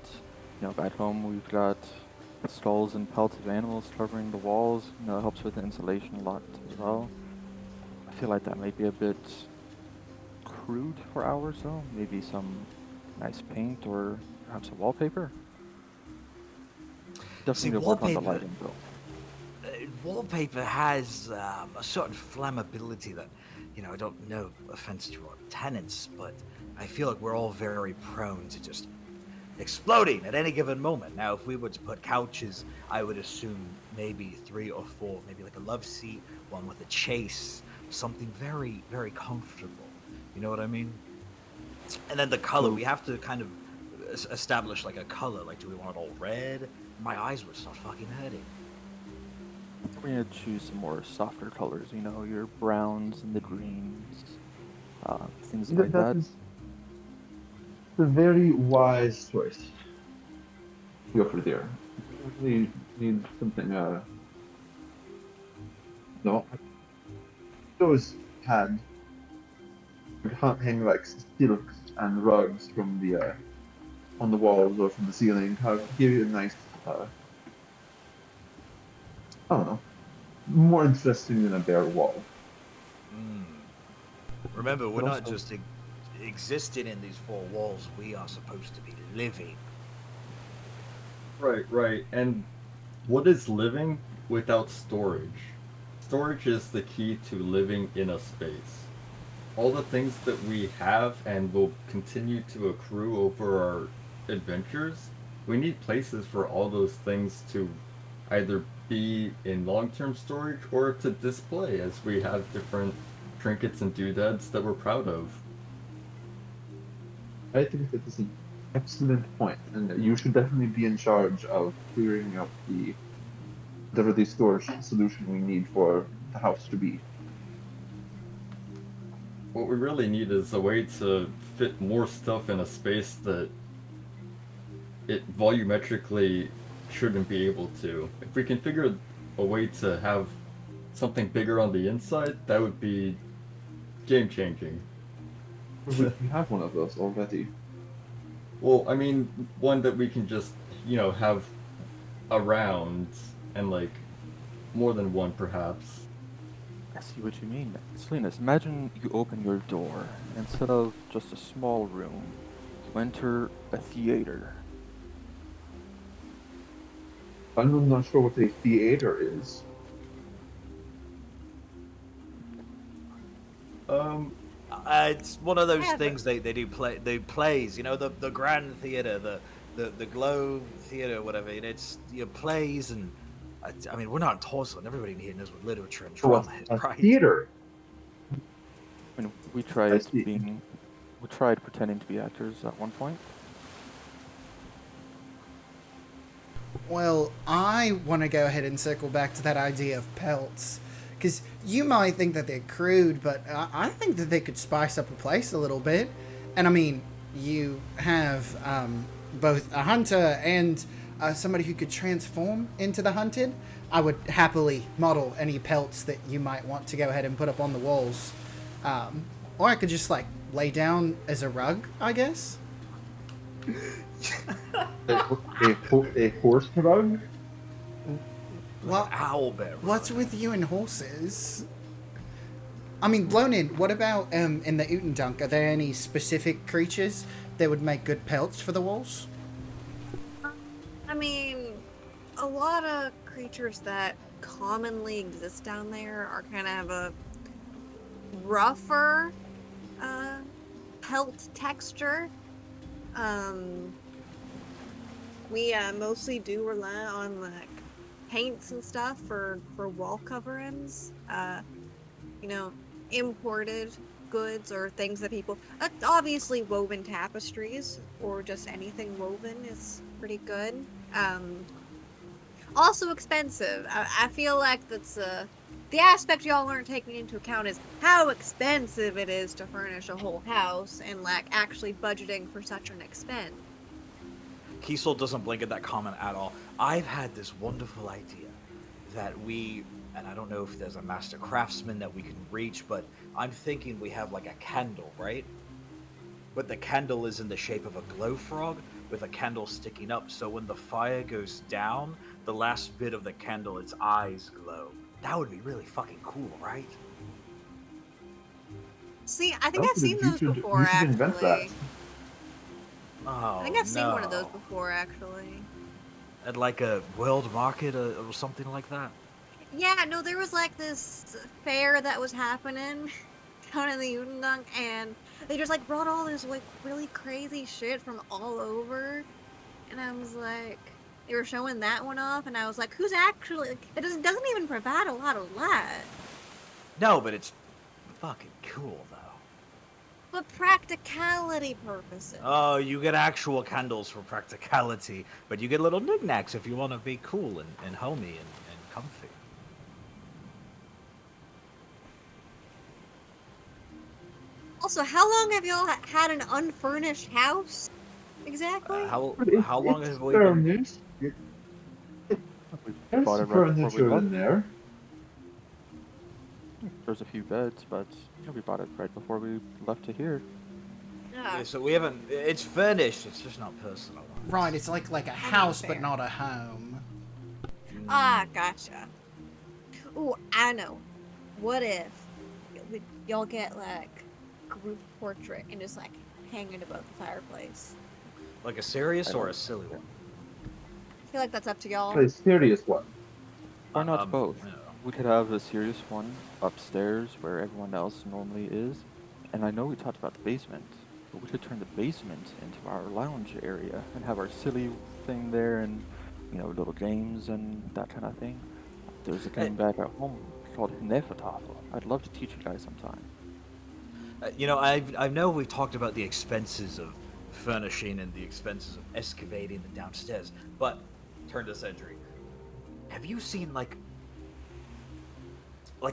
F: back home we've got skulls and pelts of animals covering the walls. It helps with the insulation a lot as well. I feel like that might be a bit crude for ours, though. Maybe some nice paint or perhaps a wallpaper. Definitely work on the lighting, though.
E: Wallpaper has a certain flammability that, I don't know, offense to our tenants, but I feel like we're all very prone to just exploding at any given moment. Now, if we were to put couches, I would assume maybe 3 or 4, maybe like a love seat, one with a chase, something very, very comfortable. You know what I mean? And then the color, we have to kind of establish like a color. Like, do we want it all red? My eyes would start fucking hurting.
F: We're gonna choose some more softer colors, your browns and the greens, things like that.
D: It's a very wise choice. Go for there. We need something. No, those had hang like silks and rugs from the on the walls or from the ceiling. Give you a nice. I don't know. More interesting than a bare wall.
E: Remember, we're not just existing in these 4 walls. We are supposed to be living.
B: Right. And what is living without storage? Storage is the key to living in a space. All the things that we have and will continue to accrue over our adventures, we need places for all those things to either be in long-term storage or to display as we have different trinkets and doodads that we're proud of.
D: I think that is an excellent point, and you should definitely be in charge of figuring out whatever the storage solution we need for the house to be.
B: What we really need is a way to fit more stuff in a space that it volumetrically shouldn't be able to. If we can figure a way to have something bigger on the inside, that would be game-changing.
D: We have one of those already.
B: Well, I mean, one that we can just, have around, and more than one perhaps.
F: I see what you mean. Salinas, imagine you open your door. Instead of just a small room, you enter a theater.
D: I'm not sure what a theater is.
E: It's one of those things they do plays, the Grand Theater, the Globe Theater, whatever. And it's plays, and I mean, we're not in Tulsa, and everybody here knows what literature and drama is, right?
D: Theater.
F: I mean, we tried pretending to be actors at one point.
C: Well, I want to go ahead and circle back to that idea of pelts. Because you might think that they're crude, but I think that they could spice up a place a little bit. And I mean, you have both a hunter and somebody who could transform into the hunted. I would happily model any pelts that you might want to go ahead and put up on the walls. Or I could just lay down as a rug, I guess.
D: A horse rug?
C: What?
E: Owlbear.
C: What's with you and horses? I mean, Blonin, what about in the Utendunk? Are there any specific creatures that would make good pelts for the walls?
G: I mean, a lot of creatures that commonly exist down there are kind of a rougher pelt texture. We mostly do rely on paints and stuff for wall coverings. Imported goods or things that people, obviously woven tapestries or just anything woven is pretty good. Also expensive. I feel like that's the aspect y'all aren't taking into account is how expensive it is to furnish a whole house and like actually budgeting for such an expense.
E: Kiesel doesn't blink at that comment at all. I've had this wonderful idea that and I don't know if there's a master craftsman that we can reach, but I'm thinking we have like a candle, right? But the candle is in the shape of a glow frog with a candle sticking up, so when the fire goes down, the last bit of the candle, its eyes glow. That would be really fucking cool, right?
G: See, I think I've seen those before,
D: You should invent that.
G: actually.
E: Oh,
G: I think I've seen one of those
E: no.
G: before, actually.
E: At like a world market or something like that?
G: Yeah, no, there was like this fair that was happening down in the Udendunk, and they just like brought all this like really crazy shit from all over, and I was like, they were showing that one off, and I was like, who's actually? It doesn't even provide a lot of light.
E: No, but it's fucking cool though.
G: But practicality purposes.
E: Oh, you get actual candles for practicality, but you get little knickknacks if you want to be cool and homey and comfy.
G: Also, how long have y'all had an unfurnished house? Exactly.
E: How
D: It's
E: long have we been?
D: furnished.
F: We
D: There's
F: bought it right before we
D: furniture
F: left.
D: in there.
F: There's a few beds, but we bought it right before we left to here.
G: Yeah.
E: So we haven't. It's furnished. It's just not personal.
C: Right, it's like a house, but not a home.
G: Ah, gotcha. Ooh, I know. What if y'all get like group portrait and just like hang it above the fireplace?
E: Like a serious or a silly one?
G: I feel like that's up to y'all.
D: A serious one.
F: Why not both?
E: No.
F: We could have a serious one upstairs where everyone else normally is. And I know we talked about the basement, but we could turn the basement into our lounge area and have our silly thing there and, little games and that kind of thing. There's a game back at home called Nefertafel. I'd love to teach you guys sometime.
E: I know we've talked about the expenses of furnishing and the expenses of excavating the downstairs, but turn to Cedric. Have you seen like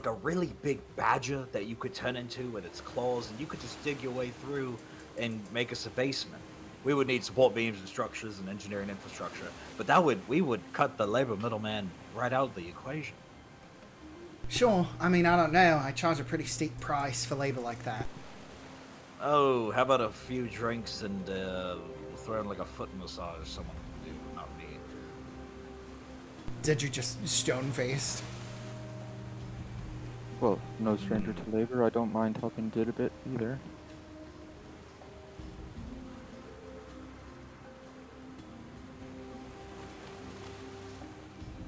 E: a really big badger that you could turn into with its claws, and you could just dig your way through and make us a basement? We would need support beams and structures and engineering infrastructure, but we would cut the labor middleman right out of the equation.
C: Sure, I mean, I don't know. I charge a pretty steep price for labor like that.
E: Oh, how about a few drinks and throw in like a foot massage? Someone can do, not me.
C: Did you just stone-faced?
F: Well, no stranger to labor. I don't mind helping Did a bit either.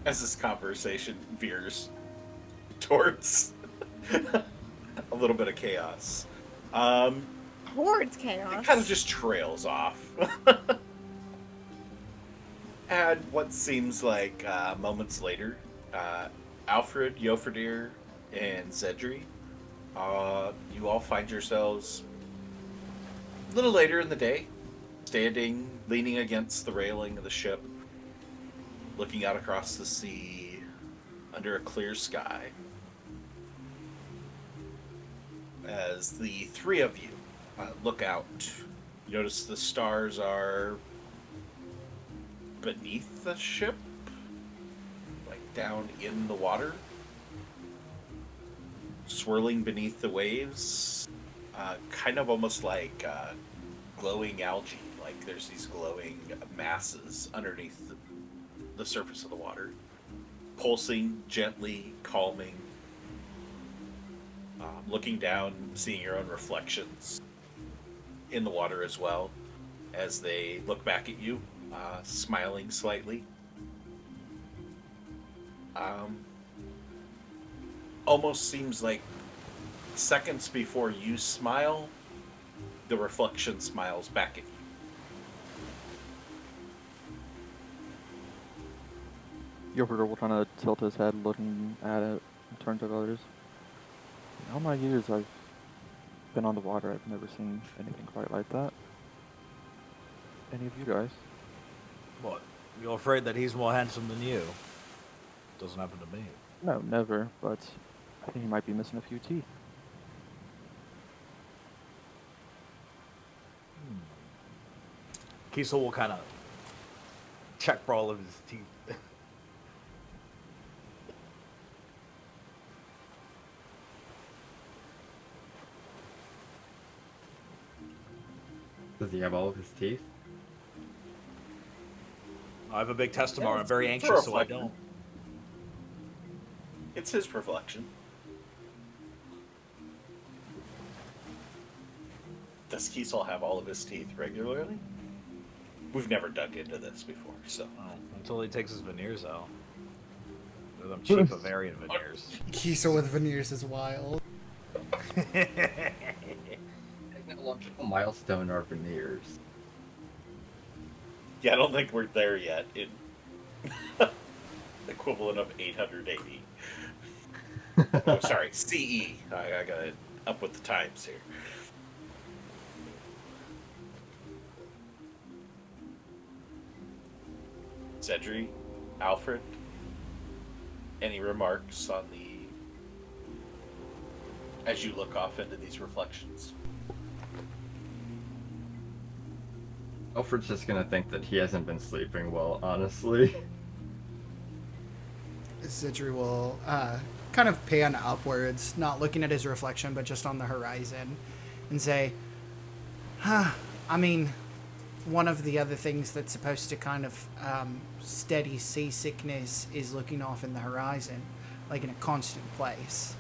A: As this conversation veers towards a little bit of chaos,
G: Towards chaos.
A: it kind of just trails off. And what seems like moments later, Alfred, Jofredir, and Zedri, you all find yourselves a little later in the day, standing, leaning against the railing of the ship, looking out across the sea under a clear sky, as the three of you look out. You notice the stars are beneath the ship, like down in the water, swirling beneath the waves, kind of almost like glowing algae. Like there's these glowing masses underneath the surface of the water, pulsing gently, calming. Looking down, seeing your own reflections in the water as well, as they look back at you, smiling slightly. Almost seems like seconds before you smile, the reflection smiles back at you.
F: Jofredir will kind of tilt his head, looking at it, and turn to the others. In all my years, I've been on the water, I've never seen anything quite like that. Any of you guys?
E: What? You're afraid that he's more handsome than you? Doesn't happen to me.
F: No, never, but I think he might be missing a few teeth.
E: Kiesel will kind of check for all of his teeth.
B: Does he have all of his teeth?
E: I have a big test tomorrow.
A: Yeah,
E: I'm very
A: it's
E: anxious, so I
A: reflective.
E: don't.
A: It's his reflection. Does Kiesel have all of his teeth regularly? We've never dug into this before, so.
E: Until he takes his veneers out. They're them cheap Bavarian veneers.
C: Kiesel with veneers is wild.
B: Technological milestone are veneers.
A: Yeah, I don't think we're there yet in equivalent of 880. Oh, sorry, CE. I got it up with the times here. Cedric, Alfred, any remarks on as you look off into these reflections?
B: Alfred's just gonna think that he hasn't been sleeping well, honestly.
C: Zidri will kind of pan upwards, not looking at his reflection, but just on the horizon, and say, I mean, one of the other things that's supposed to kind of steady seasickness is looking off in the horizon, like in a constant place.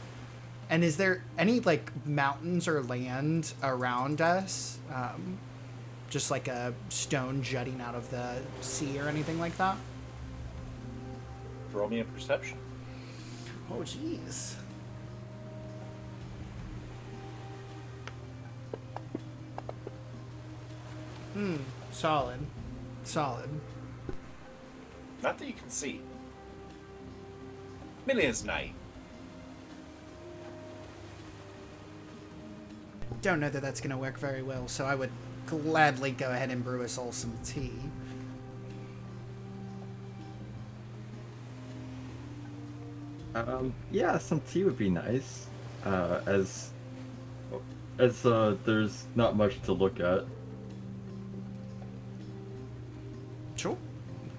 C: And is there any, like, mountains or land around us? Just like a stone jutting out of the sea or anything like that?
A: Roll me a perception.
C: Oh, jeez. Solid. Solid.
A: Not that you can see. I mean, it is night.
C: Don't know that that's going to work very well, so I would gladly go ahead and brew us all some tea.
B: Yeah, some tea would be nice. As there's not much to look at.
C: Sure.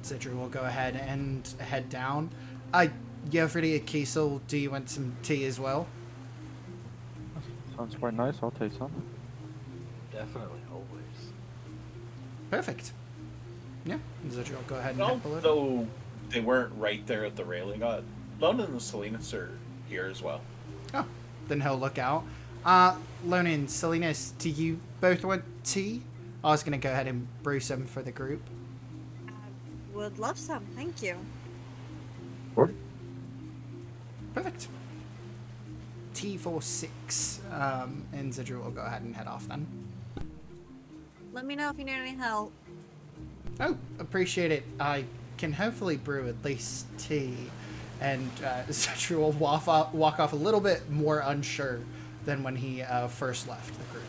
C: Zidri will go ahead and head down. Alfred, Kiesel, do you want some tea as well?
F: Sounds quite nice. I'll take some.
E: Definitely, always.
C: Perfect. Yeah, Zidri will go ahead and
A: And
C: head below.
A: although they weren't right there at the railing, London and Salinas are here as well.
C: Oh, then he'll look out. Lona and Salinas, do you both want tea? I was going to go ahead and brew some for the group.
G: Would love some, thank you.
D: Sure.
C: Perfect. Tea for 6. And Zidri will go ahead and head off then.
G: Let me know if you need any help.
C: Oh, appreciate it. I can hopefully brew at least tea. And Zidri will walk off a little bit more unsure than when he first left the group.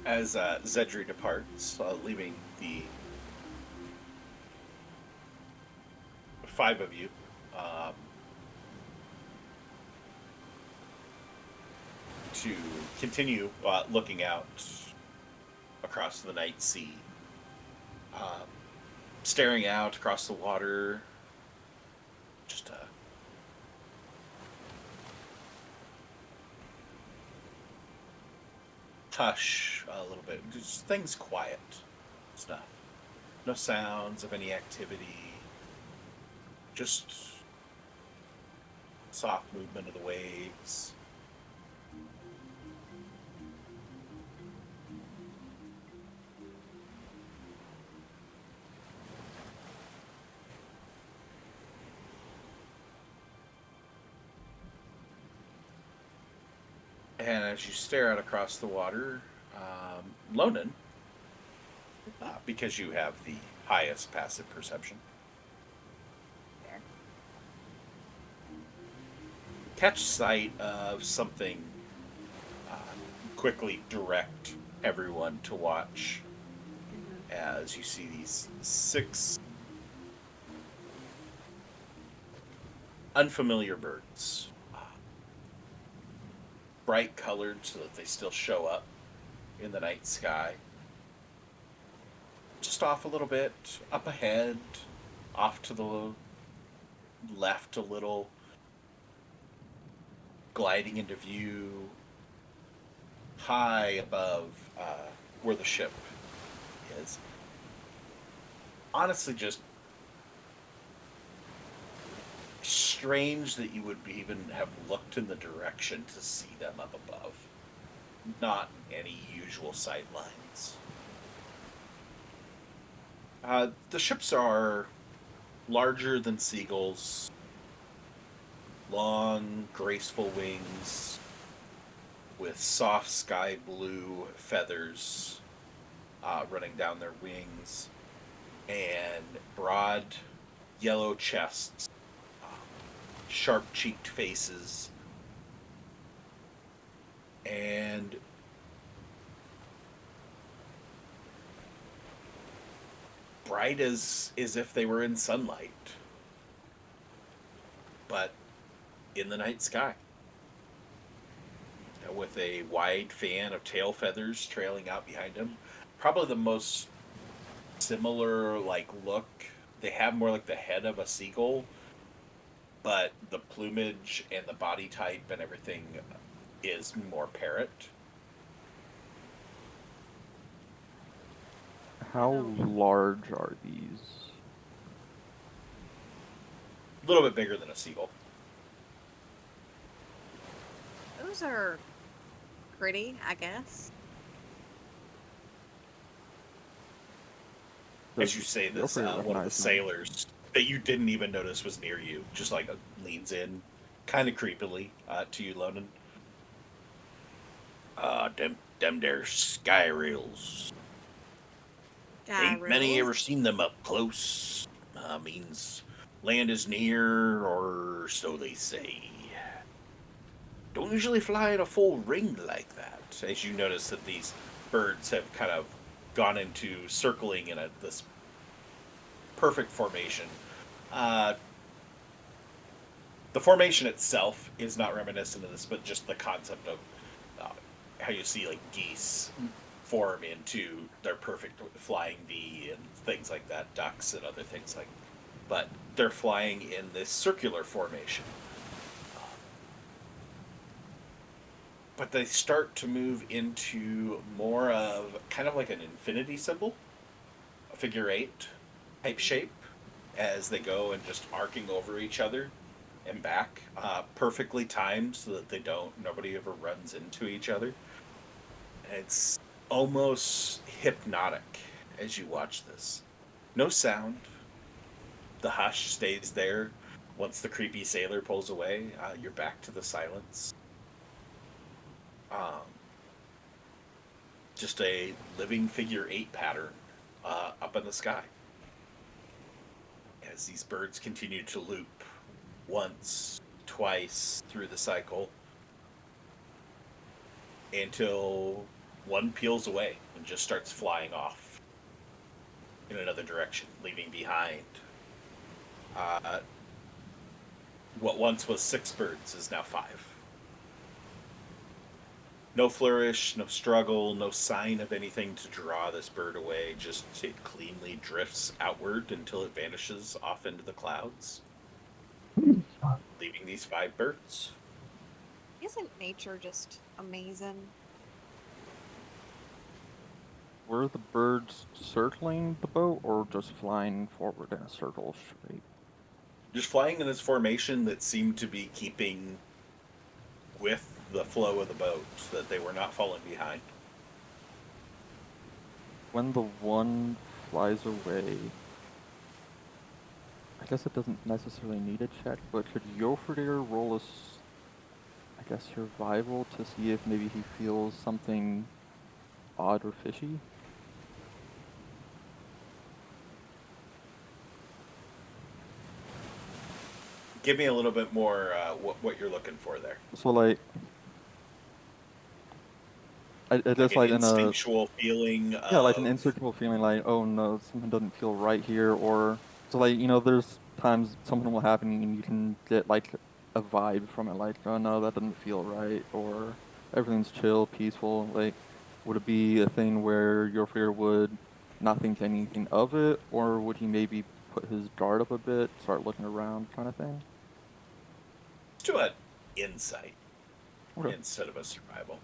A: As Zedri departs, leaving the 5 of you, to continue looking out across the night sea, staring out across the water, just hush a little bit. Just things quiet stuff. No sounds of any activity. Just soft movement of the waves. And as you stare out across the water, Lonan, because you have the highest passive perception, catch sight of something quickly direct everyone to watch as you see these 6 unfamiliar birds. Bright colored so that they still show up in the night sky. Just off a little bit, up ahead, off to the left a little, gliding into view, high above where the ship is. Honestly, just strange that you would even have looked in the direction to see them up above. Not any usual sight lines. The ships are larger than seagulls, long, graceful wings with soft sky blue feathers running down their wings, and broad yellow chests, sharp-cheeked faces, and bright as if they were in sunlight, but in the night sky, with a wide fan of tail feathers trailing out behind them. Probably the most similar look. They have more like the head of a seagull, but the plumage and the body type and everything is more parrot.
F: How large are these?
A: A little bit bigger than a seagull.
G: Those are pretty, I guess.
A: As you say this, one of the sailors that you didn't even notice was near you, just leans in, kind of creepily, to you, Lonan. Them there sky rails. Ain't many ever seen them up close. Means land is near, or so they say. Don't usually fly in a full ring like that. As you notice that these birds have kind of gone into circling in this perfect formation. The formation itself is not reminiscent of this, but just the concept of how you see geese form into their perfect flying V and things like that, ducks and other things but they're flying in this circular formation. But they start to move into more of kind of like an infinity symbol, a figure 8 type shape, as they go and just arcing over each other and back, perfectly timed so that nobody ever runs into each other. And it's almost hypnotic as you watch this. No sound. The hush stays there. Once the creepy sailor pulls away, you're back to the silence. Just a living figure 8 pattern up in the sky. As these birds continue to loop once, twice through the cycle until one peels away and just starts flying off in another direction, leaving behind what once was 6 birds is now 5. No flourish, no struggle, no sign of anything to draw this bird away. Just it cleanly drifts outward until it vanishes off into the clouds, leaving these 5 birds.
G: Isn't nature just amazing?
F: Were the birds circling the boat or just flying forward in a circle straight?
A: Just flying in this formation that seemed to be keeping with the flow of the boat, so that they were not falling behind.
F: When the one flies away, I guess it doesn't necessarily need a check, but should Yofredir roll survival to see if maybe he feels something odd or fishy?
A: Give me a little bit more what you're looking for there.
F: So like, I
A: Like
F: just
A: an
F: like in a
A: instinctual feeling
F: yeah, like an
A: of
F: insecure feeling like, oh no, something doesn't feel right here, or so like there's times something will happen and you can get like a vibe from it, like oh no, that doesn't feel right, or everything's chill, peaceful. Like, would it be a thing where your fear would not think anything of it, or would he maybe put his guard up a bit, start looking around, kind of thing?
A: to an insight
F: Okay.
A: instead of a survival.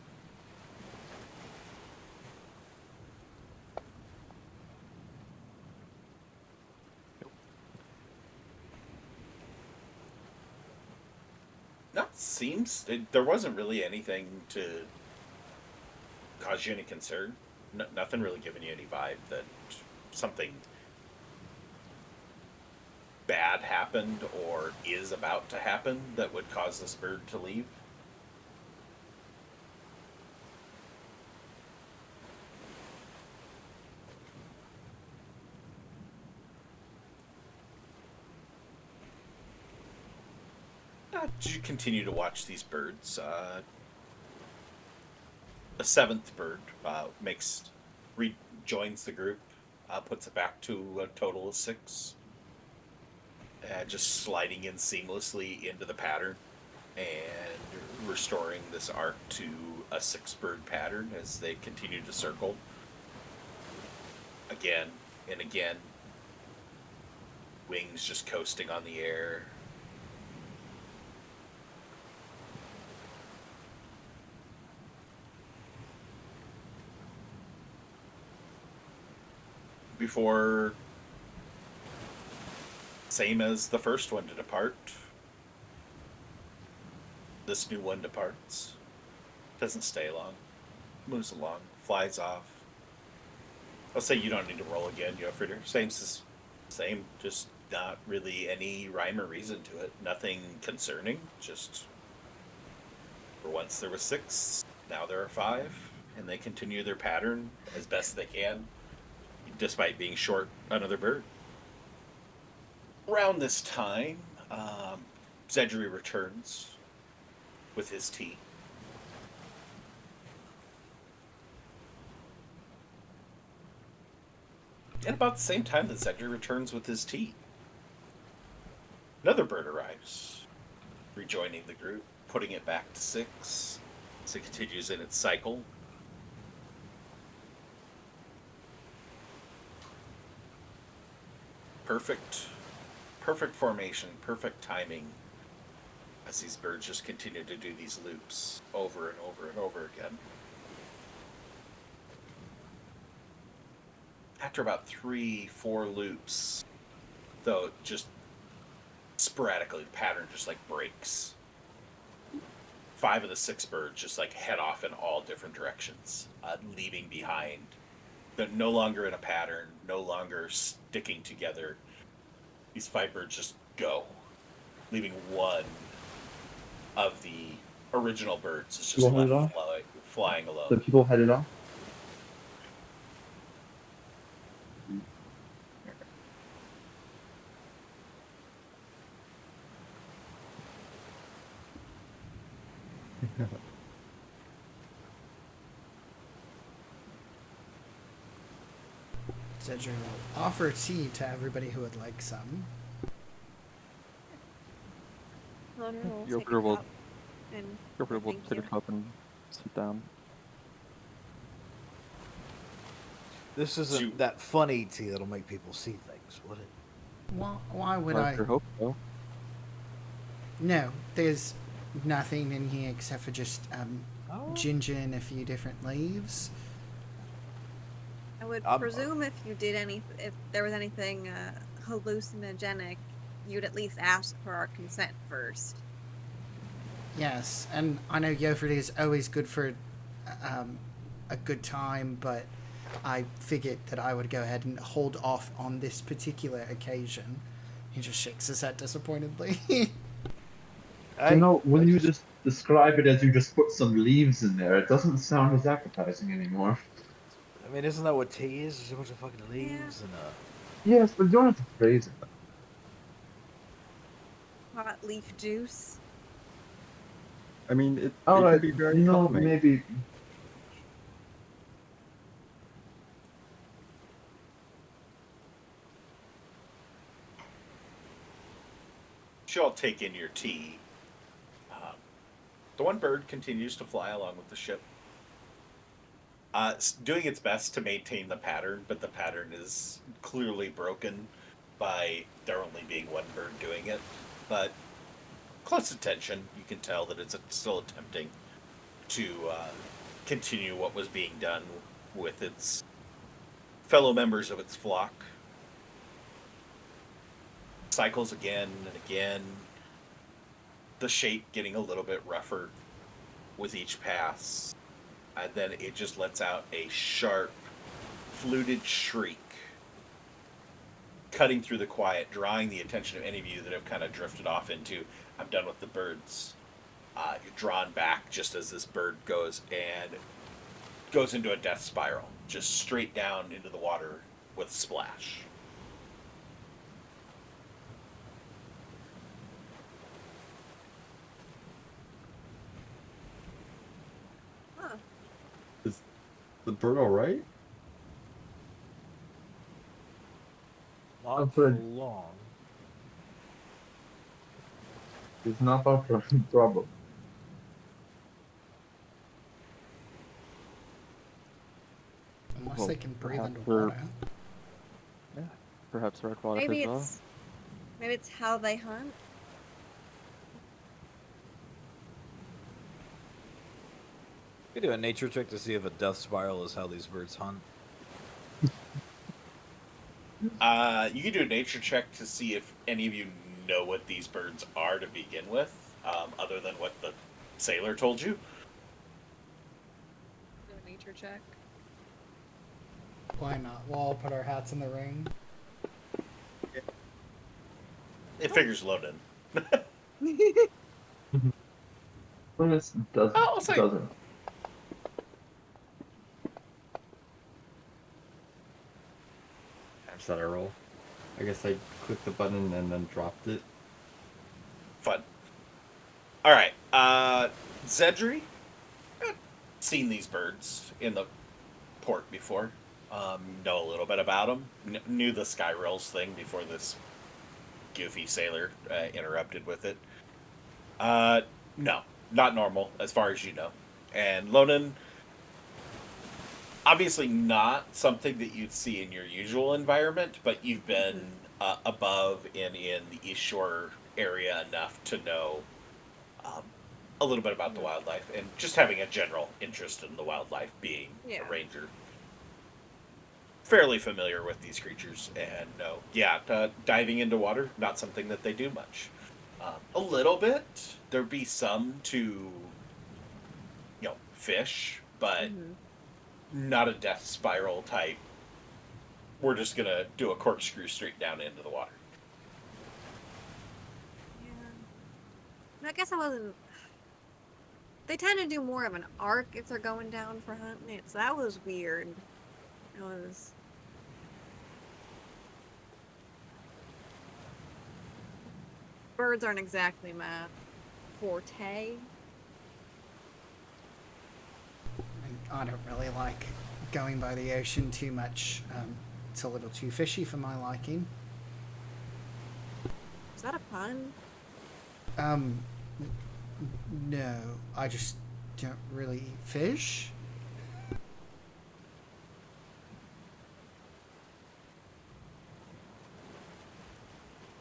A: No, there wasn't really anything to cause you any concern. Nothing really giving you any vibe that something bad happened or is about to happen that would cause this bird to leave. You continue to watch these birds. The seventh bird rejoins the group, puts it back to a total of 6, just sliding in seamlessly into the pattern and restoring this arc to a 6-bird pattern as they continue to circle again and again. Wings just coasting on the air. Before, same as the first one to depart, this new one departs. Doesn't stay long. Moves along. Flies off. I'll say you don't need to roll again, Alfred. Same. Just not really any rhyme or reason to it. Nothing concerning. Just for once there were 6, now there are 5, and they continue their pattern as best they can, despite being short another bird. Around this time, Zedri returns with his tea. And about the same time that Zedri returns with his tea, another bird arrives, rejoining the group, putting it back to 6, as it continues in its cycle. Perfect formation, perfect timing, as these birds just continue to do these loops over and over and over again. After about 3-4 loops, though, just sporadically, the pattern just like breaks. 5 of the 6 birds just like head off in all different directions, leaving behind. They're no longer in a pattern, no longer sticking together. These 5 birds just go, leaving one of the original birds is just left flying alone.
D: The people headed off.
C: Zedri will offer tea to everybody who would like some.
F: Your
G: Take a
F: girl will
G: cup and thank
F: take a
G: you.
F: cup and sit down.
E: This isn't that funny tea that'll make people see things, would it?
C: Why would
F: I
C: I?
F: sure hope so.
C: No, there's nothing in here except for just
E: Oh.
C: ginger and a few different leaves.
G: I would
E: I'm-
G: presume if there was anything hallucinogenic, you'd at least ask for our consent first.
C: Yes, and I know Yofred is always good for a good time, but I figured that I would go ahead and hold off on this particular occasion. He just shakes his head disappointedly.
D: When you just describe it as you just put some leaves in there, it doesn't sound as appetizing anymore.
E: I mean, isn't that what tea is? Just a bunch of fucking leaves and
D: Yes, but you don't have to phrase it.
G: hot leaf juice?
B: I mean, it
D: All
B: can
D: right,
B: be very
D: no,
B: calming.
D: maybe.
A: She'll take in your tea. The one bird continues to fly along with the ship, doing its best to maintain the pattern, but the pattern is clearly broken by there only being one bird doing it. But close attention, you can tell that it's still attempting to continue what was being done with its fellow members of its flock. Cycles again and again, the shape getting a little bit rougher with each pass, and then it just lets out a sharp, fluted shriek, cutting through the quiet, drawing the attention of any of you that have kind of drifted off into, I'm done with the birds. You're drawn back just as this bird goes into a death spiral, just straight down into the water with splash.
G: Huh.
B: Is the bird all right?
E: Not for
D: Alfred.
E: long.
D: It's not our problem.
C: Unless
F: Well,
C: they can breathe
F: perhaps
C: underwater.
F: Yeah, perhaps they're aquatic
G: Maybe
F: as well.
G: it's how they hunt.
E: We do a nature check to see if a death spiral is how these birds hunt.
A: You can do a nature check to see if any of you know what these birds are to begin with, other than what the sailor told you.
G: Do a nature check.
C: Why not? We'll all put our hats in the ring.
A: It figures load in.
D: Linus
A: I'll say-
D: doesn't.
B: Is that a roll? I guess I clicked the button and then dropped it.
A: Fun. Alright, Zedri? Seen these birds in the port before. Know a little bit about them. Knew the sky rolls thing before this goofy sailor interrupted with it. No, not normal as far as you know. And Lonan, obviously not something that you'd see in your usual environment, but you've been above and in the East Shore area enough to know a little bit about the wildlife and just having a general interest in the wildlife, being a ranger. Fairly familiar with these creatures, and no, diving into water, not something that they do much. A little bit, there'd be some to, fish, but not a death spiral type. We're just gonna do a corkscrew straight down into the water.
G: Yeah. I guess I wasn't. They tend to do more of an arc if they're going down for hunting. So that was weird. It was. Birds aren't exactly my forte.
C: And I don't really like going by the ocean too much. It's a little too fishy for my liking.
G: Is that a pun?
C: No, I just don't really eat fish.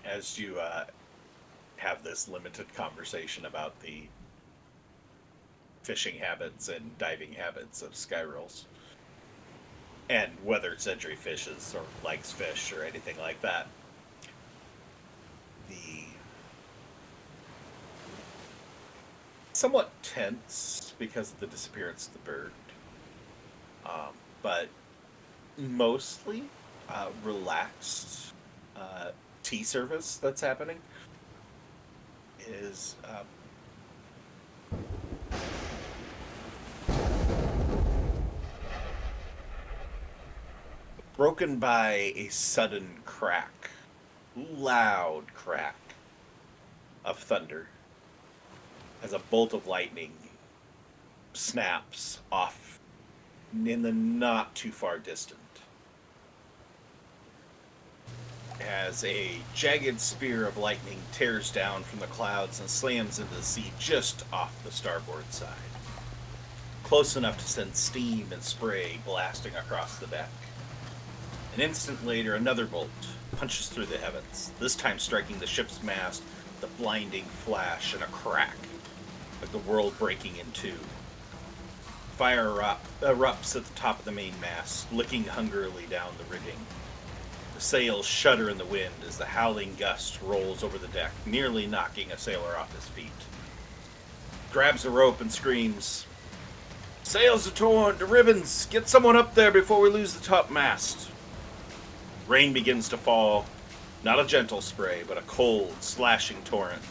A: As you have this limited conversation about the fishing habits and diving habits of Skyrolls, and whether Zedri fishes or likes fish or anything like that, the somewhat tense because of the disappearance of the bird, but mostly relaxed tea service that's happening is broken by a sudden crack, loud crack, of thunder as a bolt of lightning snaps off in the not too far distant. As a jagged spear of lightning tears down from the clouds and slams into the sea just off the starboard side, close enough to send steam and spray blasting across the deck. An instant later, another bolt punches through the heavens, this time striking the ship's mast with a blinding flash and a crack, like the world breaking in two. Fire erupts at the top of the main mast, licking hungrily down the rigging. The sails shudder in the wind as the howling gust rolls over the deck, nearly knocking a sailor off his feet. Grabs a rope and screams, "Sails are torn to ribbons! Get someone up there before we lose the topmast!" Rain begins to fall, not a gentle spray, but a cold, slashing torrent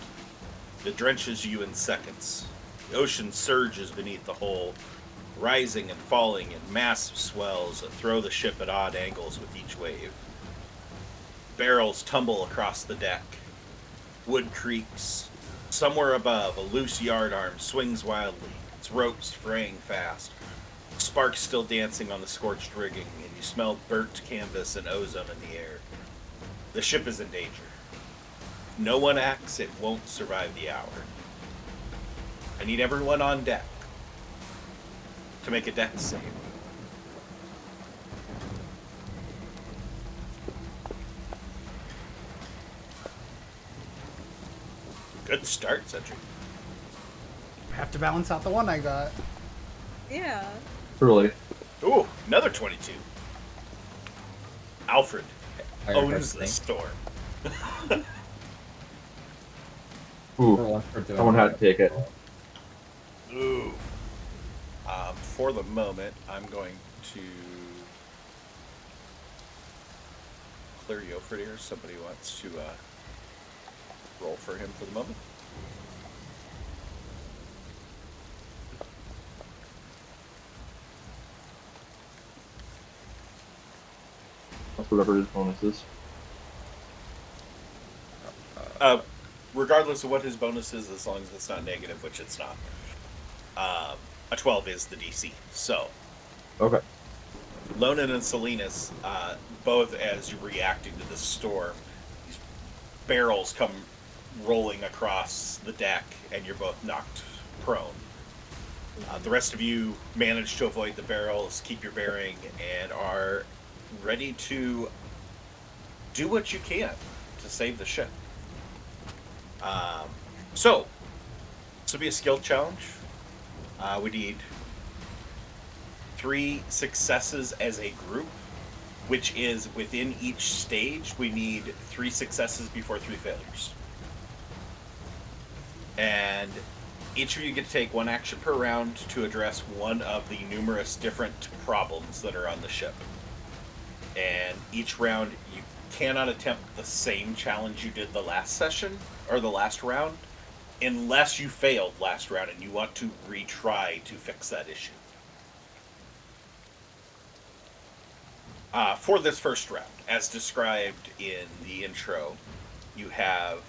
A: that drenches you in seconds. The ocean surges beneath the hull, rising and falling in massive swells that throw the ship at odd angles with each wave. Barrels tumble across the deck. Wood creaks. Somewhere above, a loose yardarm swings wildly, its ropes fraying fast. Sparks still dancing on the scorched rigging, and you smell burnt canvas and ozone in the air. The ship is in danger. If no one acts, it won't survive the hour. I need everyone on deck to make a deck save. Good start, Cedric.
C: Have to balance out the one I got.
G: Yeah.
D: Truly.
A: Ooh, another 22. Alfred
B: I
A: owns the
B: think.
A: storm.
D: Ooh, someone had to take it.
A: Ooh. For the moment, I'm going to clear Alfred here. Somebody wants to roll for him for the moment.
D: That's whatever his bonus is.
A: Regardless of what his bonus is, as long as it's not negative, which it's not. A 12 is the DC. So,
D: Okay.
A: Lonan and Salinas, both as you're reacting to the storm, these barrels come rolling across the deck, and you're both knocked prone. The rest of you manage to avoid the barrels, keep your bearing, and are ready to do what you can to save the ship. So, this will be a skill challenge. We need 3 successes as a group, which is within each stage, we need 3 successes before 3 failures. And each of you get to take 1 action per round to address one of the numerous different problems that are on the ship. And each round, you cannot attempt the same challenge you did the last session, or the last round, unless you failed last round and you want to retry to fix that issue. For this first round, as described in the intro, you have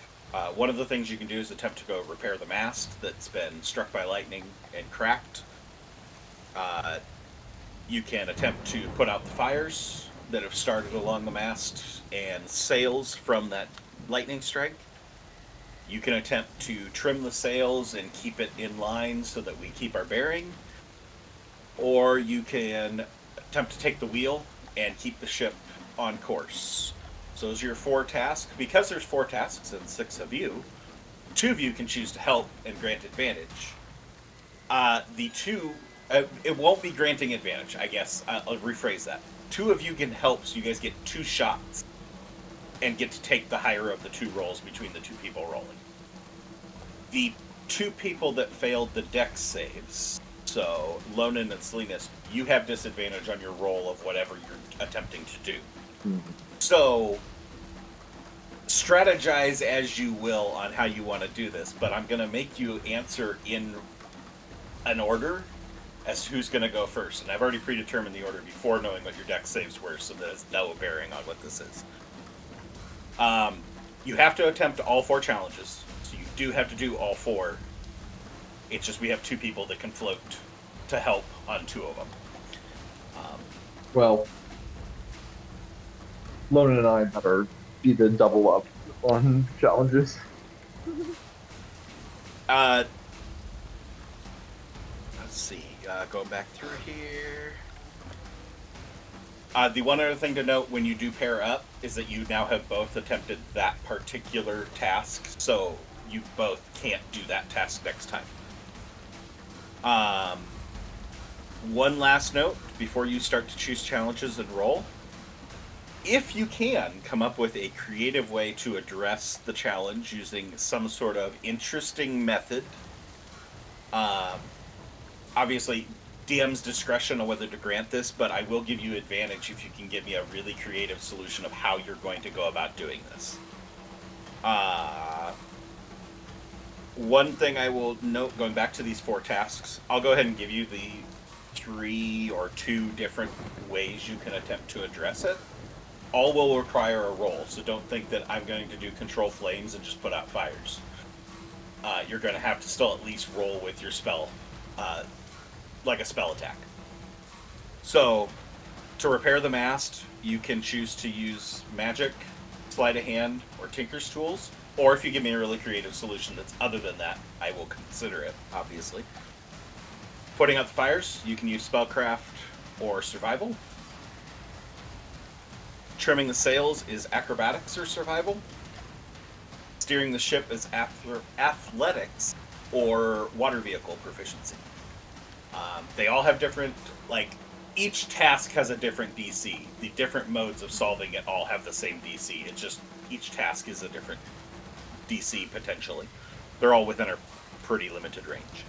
A: one of the things you can do is attempt to go repair the mast that's been struck by lightning and cracked. You can attempt to put out the fires that have started along the mast and sails from that lightning strike. You can attempt to trim the sails and keep it in line so that we keep our bearing. Or you can attempt to take the wheel and keep the ship on course. So those are your 4 tasks. Because there's 4 tasks and 6 of you, 2 of you can choose to help and grant advantage. It won't be granting advantage, I guess. I'll rephrase that. 2 of you can help, so you guys get 2 shots and get to take the higher of the 2 rolls between the 2 people rolling. The 2 people that failed the dex saves, so Lonan and Salinas, you have disadvantage on your roll of whatever you're attempting to do.
D: Mm-hmm.
A: So, strategize as you will on how you want to do this, but I'm going to make you answer in an order as to who's going to go first. And I've already predetermined the order before knowing what your dex saves were, so there's no bearing on what this is. You have to attempt all 4 challenges, so you do have to do all 4. It's just we have 2 people that can float to help on 2 of them.
D: Well, Lona and I better either double up on challenges.
A: Let's see. Going back through here. The one other thing to note when you do pair up is that you now have both attempted that particular task, so you both can't do that task next time. One last note before you start to choose challenges and roll. If you can, come up with a creative way to address the challenge using some sort of interesting method. Obviously, DM's discretion on whether to grant this, but I will give you advantage if you can give me a really creative solution of how you're going to go about doing this. One thing I will note, going back to these 4 tasks, I'll go ahead and give you the 3 or 2 different ways you can attempt to address it. All will require a roll, so don't think that I'm going to do control flames and just put out fires. You're going to have to still at least roll with your spell, like a spell attack. So, to repair the mast, you can choose to use magic, sleight of hand, or tinker's tools. Or if you give me a really creative solution that's other than that, I will consider it, obviously. Putting out the fires, you can use spellcraft or survival. Trimming the sails is acrobatics or survival. Steering the ship is athletics or water vehicle proficiency. They all have different, each task has a different DC. The different modes of solving it all have the same DC. It's just each task is a different DC potentially. They're all within a pretty limited range.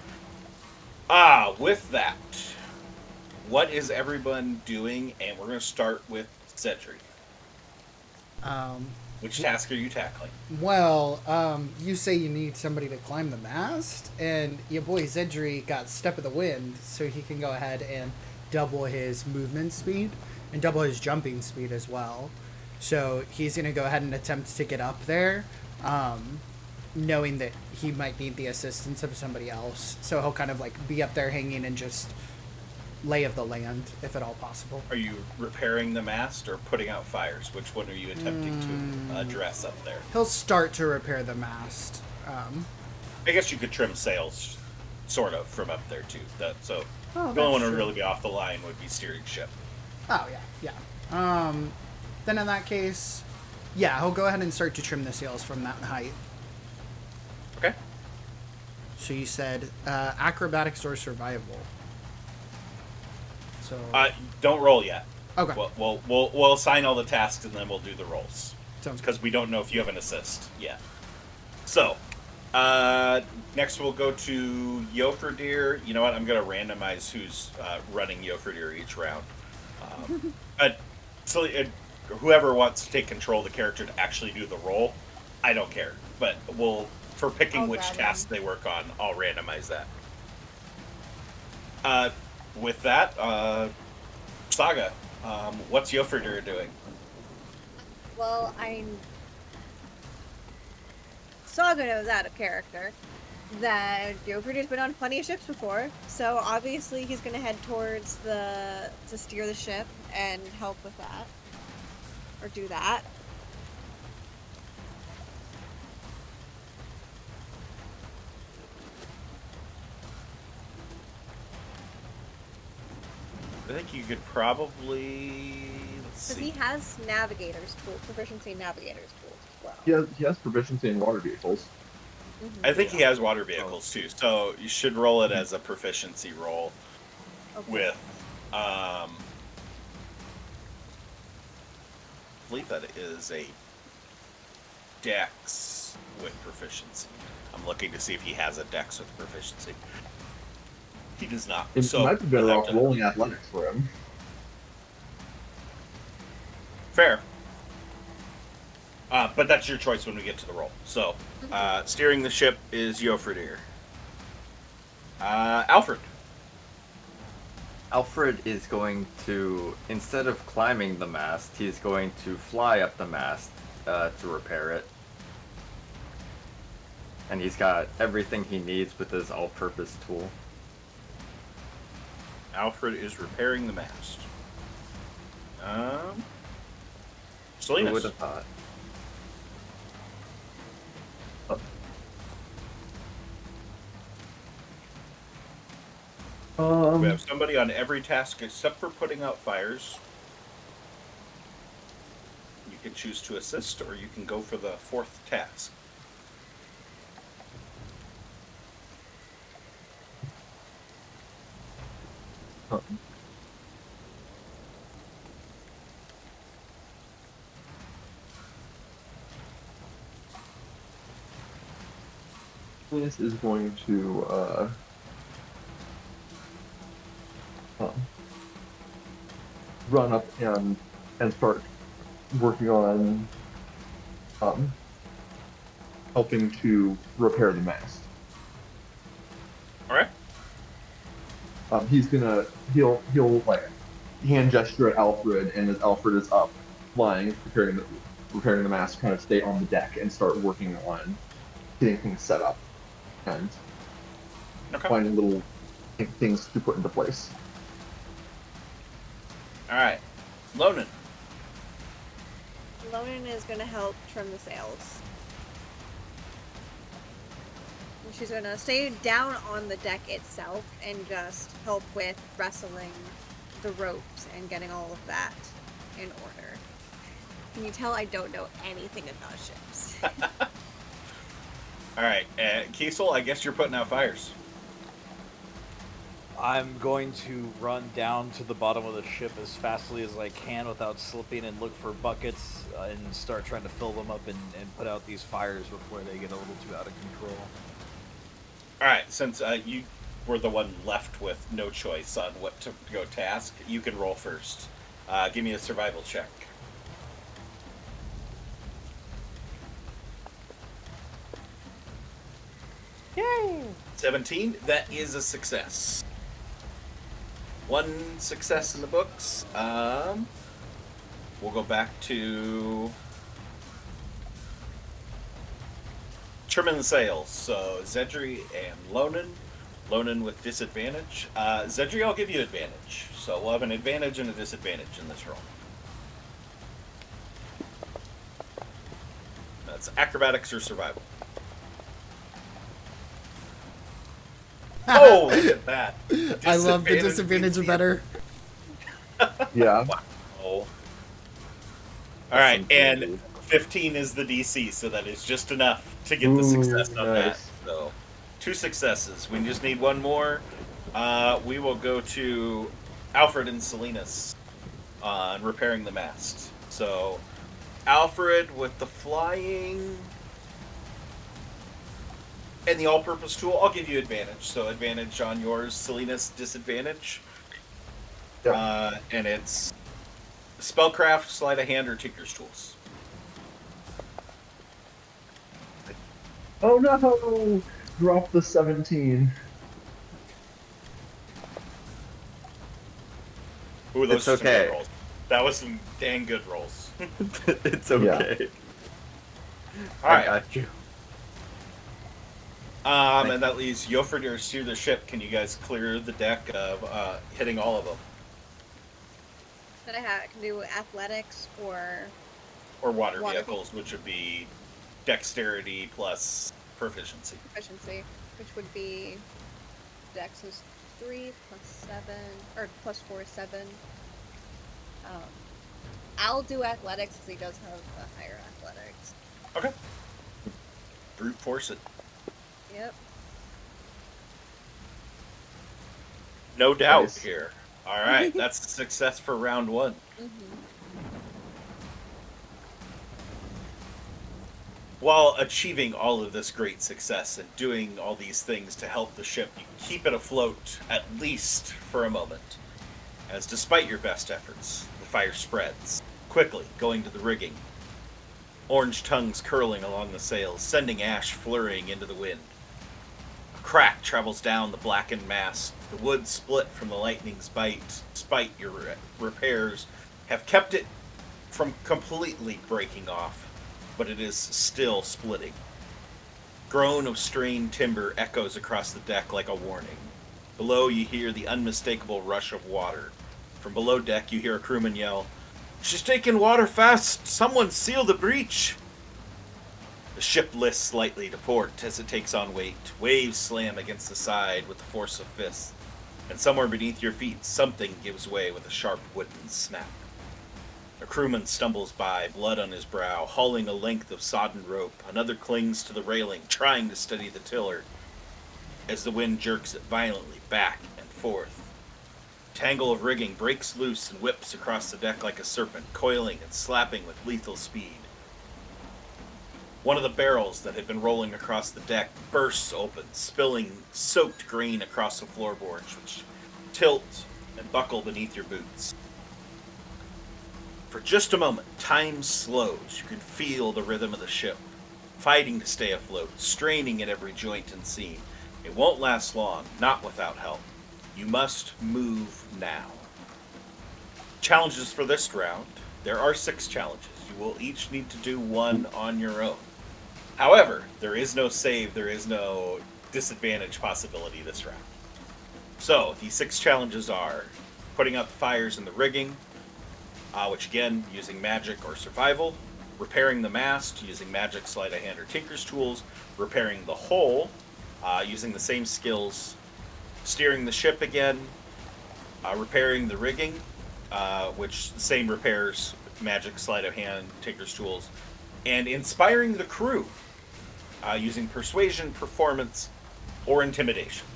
A: With that, what is everyone doing? And we're going to start with Cedric. Which task are you tackling?
C: Well, you say you need somebody to climb the mast, and your boy Zedri got Step of the Wind, so he can go ahead and double his movement speed and double his jumping speed as well. So he's going to go ahead and attempt to get up there, knowing that he might need the assistance of somebody else. So he'll kind of be up there hanging and just lay of the land, if at all possible.
A: Are you repairing the mast or putting out fires? Which one are you attempting to address up there?
C: He'll start to repair the mast.
A: I guess you could trim sails, sort of, from up there too. The only one who would really be off the line would be steering ship.
C: Oh, yeah. Then in that case, yeah, he'll go ahead and start to trim the sails from that height.
A: Okay.
C: So you said acrobatics or survival. So
A: don't roll yet.
C: Okay.
A: We'll assign all the tasks and then we'll do the rolls.
C: Sounds good.
A: Because we don't know if you have an assist yet. So, next we'll go to Yofradir. You know what? I'm going to randomize who's running Yofradir each round. Whoever wants to take control of the character to actually do the roll, I don't care. But for picking which task they work on, I'll randomize that. With that, Saga, what's Yofradir doing?
G: Well, Saga knows out of character that Yofradir's been on plenty of ships before, so obviously he's going to head towards to steer the ship and help with that. Or do that.
A: I think you could probably...
G: Because he has navigator's tools, proficiency in navigator's tools as well.
D: He has proficiency in water vehicles.
A: I think he has water vehicles too, so you should roll it as a proficiency roll with, I believe that is a dex with proficiency. I'm looking to see if he has a dex with proficiency. He does not.
D: It might be better off rolling athletics for him.
A: Fair. But that's your choice when we get to the roll. So, steering the ship is Yofradir. Alfred.
B: Alfred is going to, instead of climbing the mast, he's going to fly up the mast to repair it. and he's got everything he needs with his all-purpose tool.
A: Alfred is repairing the mast.
B: Who
A: Salinas.
B: would have thought?
A: We have somebody on every task except for putting out fires. You can choose to assist, or you can go for the fourth task.
D: This is going to run up and start working on helping to repair the mast.
A: All right.
D: He'll like hand gesture at Alfred, and as Alfred is up, flying, repairing the mast, kind of stay on the deck and start working on getting things set up and finding little things to put into place.
A: All right. Lonan.
G: Lonan is going to help trim the sails. And she's going to stay down on the deck itself and just help with wrestling the ropes and getting all of that in order. Can you tell I don't know anything about ships?
A: All right. Kiesel, I guess you're putting out fires.
E: I'm going to run down to the bottom of the ship as fastly as I can without slipping and look for buckets and start trying to fill them up and put out these fires before they get a little too out of control.
A: All right. Since you were the one left with no choice on what to go task, you can roll first. Give me a survival check.
G: Yay!
A: 17. That is a success. One success in the books. We'll go back to trimming the sails. So Zedri and Lonan. Lonan with disadvantage. Zedri, I'll give you advantage. So we'll have an advantage and a disadvantage in this roll. That's acrobatics or survival. Oh, look at that.
C: I love the disadvantage better.
D: Yeah.
A: Wow. All right, and 15 is the DC, so that is just enough to get the success on that. So, 2 successes. We just need one more. We will go to Alfred and Salinas on repairing the mast. So, Alfred with the flying and the all-purpose tool. I'll give you advantage. So, advantage on yours. Salinas, disadvantage.
D: Yep.
A: And it's spellcraft, sleight of hand, or tinker's tools.
D: Oh no! Drop the 17.
A: Ooh, those
B: It's
A: are some good
B: okay.
A: rolls. That was some dang good rolls.
B: It's okay.
A: All right.
B: I got you.
A: And that leaves Yofrid to steer the ship. Can you guys clear the deck of hitting all of them?
G: Then I can do athletics or
A: Water
G: Water.
A: vehicles, which would be dexterity plus proficiency.
G: proficiency, which would be dex is 3 plus 7, or plus 4 is 7. I'll do athletics because he does have a higher athletics.
A: Okay. Brute force it.
G: Yep.
A: No doubt
D: Nice.
A: here. All right, that's a success for round 1.
G: Mm-hmm.
A: While achieving all of this great success and doing all these things to help the ship, you keep it afloat at least for a moment. As despite your best efforts, the fire spreads, quickly going to the rigging. Orange tongues curling along the sails, sending ash flurrying into the wind. A crack travels down the blackened mast. The wood split from the lightning's bite, despite your repairs, have kept it from completely breaking off, but it is still splitting. Groan of strained timber echoes across the deck like a warning. Below, you hear the unmistakable rush of water. From below deck, you hear a crewman yell, "She's taking water fast! Someone seal the breach!" The ship lifts slightly to port as it takes on weight. Waves slam against the side with the force of fists. And somewhere beneath your feet, something gives way with a sharp wooden snap. A crewman stumbles by, blood on his brow, hauling a length of sodden rope. Another clings to the railing, trying to steady the tiller, as the wind jerks it violently back and forth. A tangle of rigging breaks loose and whips across the deck like a serpent, coiling and slapping with lethal speed. One of the barrels that had been rolling across the deck bursts open, spilling soaked grain across the floorboards, which tilt and buckle beneath your boots. For just a moment, time slows. You can feel the rhythm of the ship, fighting to stay afloat, straining at every joint and seam. It won't last long, not without help. You must move now. Challenges for this round. There are 6 challenges. You will each need to do one on your own. However, there is no save, there is no disadvantage possibility this round. So, the 6 challenges are putting out the fires in the rigging, which again, using magic or survival, repairing the mast, using magic, sleight of hand, or tinker's tools, repairing the hull, using the same skills, steering the ship again, repairing the rigging, which the same repairs, magic, sleight of hand, tinker's tools, and inspiring the crew, using persuasion, performance, or intimidation.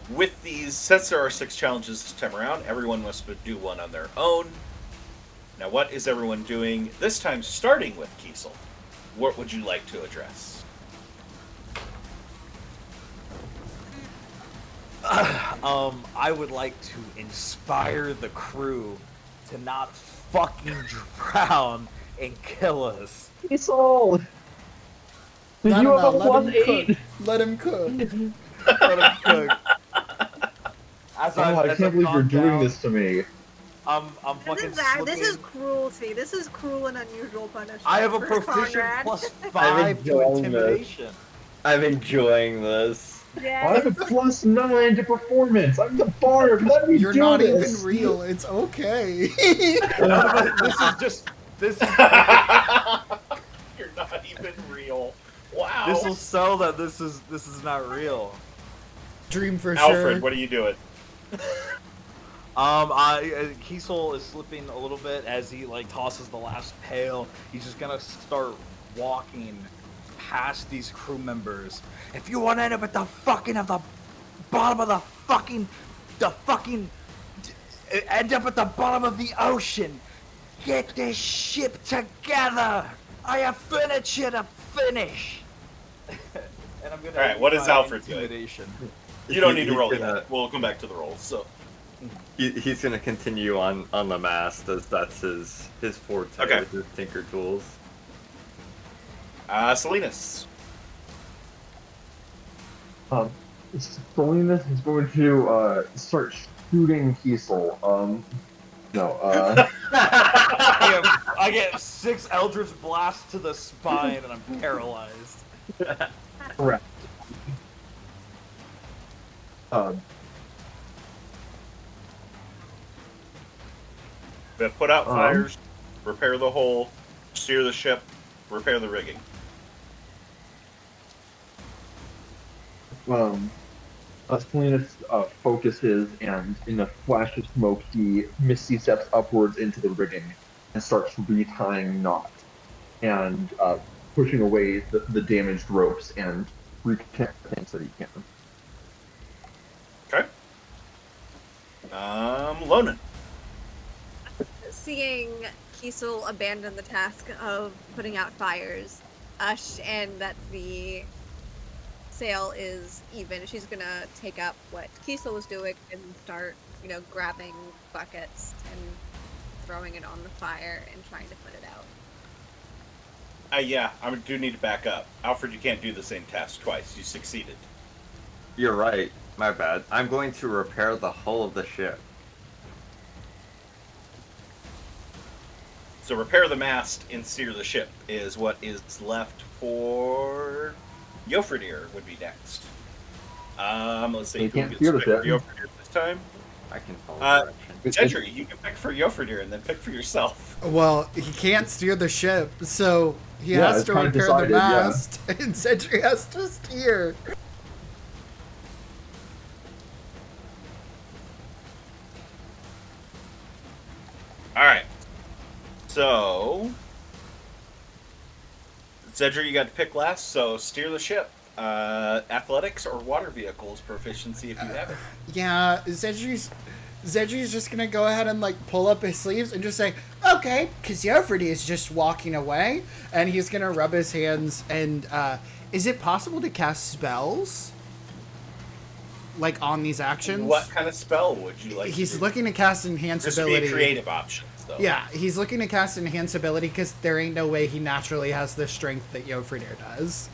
A: With these, since there are 6 challenges this time around, everyone must do one on their own. Now, what is everyone doing this time, starting with Kiesel? What would you like to address?
E: I would like to inspire the crew to not fucking drown and kill us.
D: Kiesel! Did
C: No,
D: you
C: no,
D: have
C: no,
D: a
C: let him
D: +8?
C: cook. Let him cook.
E: Let 'em cook. As
D: Oh, I
E: as
D: can't believe you're
E: calm
D: doing
E: down,
D: this to me.
E: I'm fucking
G: This is
E: slipping.
G: cruelty. This is cruel and unusual punishment.
E: I have a
G: for
E: proficient
G: Conrad.
E: +5 to
B: enjoying this.
E: intimidation.
B: I'm enjoying this.
D: I
G: Yes.
D: have a +9 to performance. I'm the bard. Let me
C: You're
D: do
C: not
D: this.
C: even real. It's okay.
E: This is
A: You're not even real. Wow.
E: this will sell that this is not real.
C: Dream for
A: Alfred,
C: sure.
A: what are you doing?
E: Kiesel is slipping a little bit as he tosses the last pail. He's just gonna start walking past these crew members. If you want to end up at the bottom of end up at the bottom of the ocean, get this ship together. I have furniture to finish. And I'm gonna.
A: All right, what is
E: my
A: Alfred doing?
E: intimidation.
A: You don't need to
B: He's
A: roll
B: gonna-
A: yet. We'll come back to the rolls. So,
B: He's gonna continue on the mast as that's his forte
A: Okay.
B: with his tinker tools.
A: Salinas.
D: Salinas is going to start shooting Kiesel. No.
E: I get 6 Eldritch blasts to the spine and I'm paralyzed.
D: Correct.
A: But put out fires, repair the hull, steer the ship, repair the rigging.
D: Salinas focuses, and in a flash of smoke, he misty steps upwards into the rigging and starts retying knots and pushing away the damaged ropes and reconnect things that he can.
A: Okay. Lonan.
G: Seeing Kiesel abandon the task of putting out fires, and that the sail is even, she's gonna take up what Kiesel was doing and start, grabbing buckets and throwing it on the fire and trying to put it out.
A: Yeah, I do need to back up. Alfred, you can't do the same task twice. You succeeded.
B: You're right. My bad. I'm going to repair the hull of the ship.
A: So repair the mast and steer the ship is what is left for Jofredir would be next. Let's see
D: You
A: who
D: can't
A: gets
D: steer the
A: picked for
D: ship.
A: Jofredir this time.
B: I can follow direction.
A: Cedric, you can pick for Jofredir and then pick for yourself.
C: Well, he can't steer the ship, so he
D: Yeah,
C: has
D: it's
C: to
D: kinda
C: repair
D: decided,
C: the
D: yeah.
C: mast, and Cedric has to steer.
A: Alright. So Cedric, you got to pick last, so steer the ship. Athletics or water vehicles proficiency if you have it.
C: Yeah, Zedri's just gonna go ahead and like pull up his sleeves and just say, okay, because Alfred is just walking away, and he's gonna rub his hands and is it possible to cast spells? Like on these actions?
A: What kind of spell would you like
C: He's
A: to do?
C: looking to cast enhance
A: This would
C: ability.
A: be creative options, though.
C: Yeah, he's looking to cast enhance ability because there ain't no way he naturally has the strength that Jofredir does.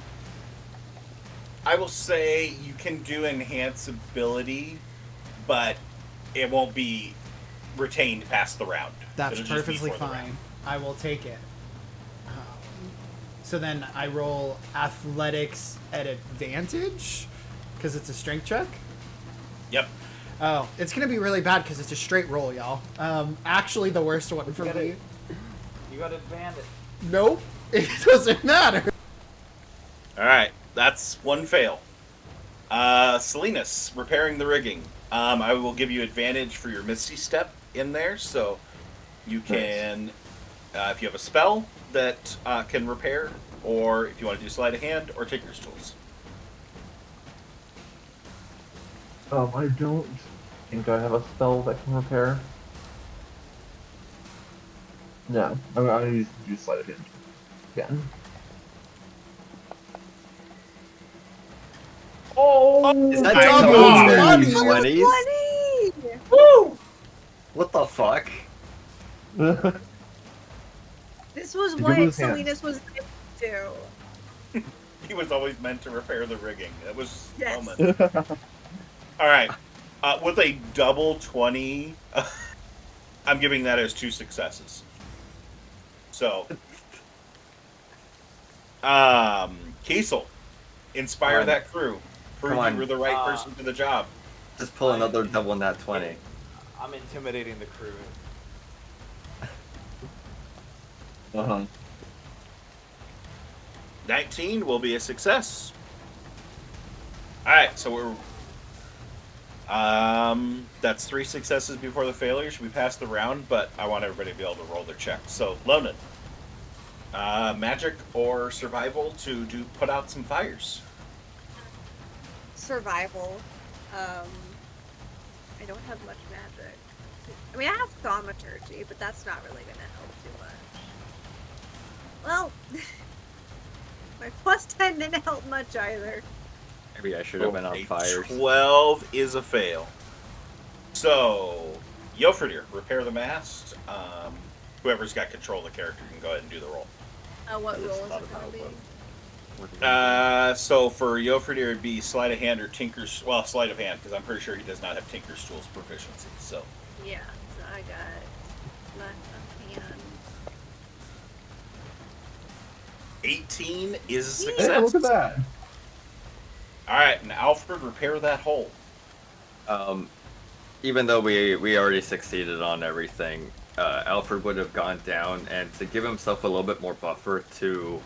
A: I will say you can do enhance ability, but it won't be retained past the round.
C: That's
A: It'll just be
C: perfectly
A: for the
C: fine.
A: round.
C: I will take it. So then I roll athletics at advantage because it's a strength check.
A: Yep.
C: Oh, it's gonna be really bad because it's a straight roll, y'all. Actually, the worst one for me.
E: You got advantage.
C: Nope, it doesn't matter.
A: All right, that's one fail. Salinas, repairing the rigging. I will give you advantage for your Misty Step in there, so you can, if you have a spell that can repair, or if you want to do sleight of hand or Tinker's Tools.
D: I don't think I have a spell that can repair. No, I'm gonna use sleight of hand again. Oh,
B: Is that
C: double
B: double
C: 20?
B: 20s?
G: 20!
A: Woo!
B: What the fuck?
G: This was
D: Did you
G: what
D: lose hands?
G: Salinas was going to do.
A: He was always meant to repair the rigging. That was
G: Yes.
A: moment. All right, with a double 20, I'm giving that as 2 successes. So, Kiesel, inspire
B: Come on.
A: that crew. Prove
B: Come on.
A: you were the right person for the job.
B: Just pull another double nat 20.
E: I'm intimidating the crew.
D: Uh-huh.
A: 19 will be a success. All right, so we're that's 3 successes before the failures. We passed the round, but I want everybody to be able to roll their checks. So, Lonan, magic or survival to put out some fires.
G: Survival. I don't have much magic. I mean, I have thaumaturgy, but that's not really going to help too much. Well, my plus 10 didn't help much either.
B: Maybe I should have been on
A: A
B: fire.
A: 12 is a fail. So, Jofredir, repair the mast. Whoever's got control of the character can go ahead and do the roll.
G: What
B: I just
G: roll is
B: thought
G: it going
B: about
G: to be?
A: So for Jofredir, it'd be sleight of hand or Tinker's. Well, sleight of hand, because I'm pretty sure he does not have Tinker's Tools proficiency. So
G: Yeah, so I got left of hand.
A: 18 is a
G: Yeah.
A: success.
D: Hey, look at that.
A: All right, and Alfred, repair that hole.
B: Even though we already succeeded on everything, Alfred would have gone down, and to give himself a little bit more buffer to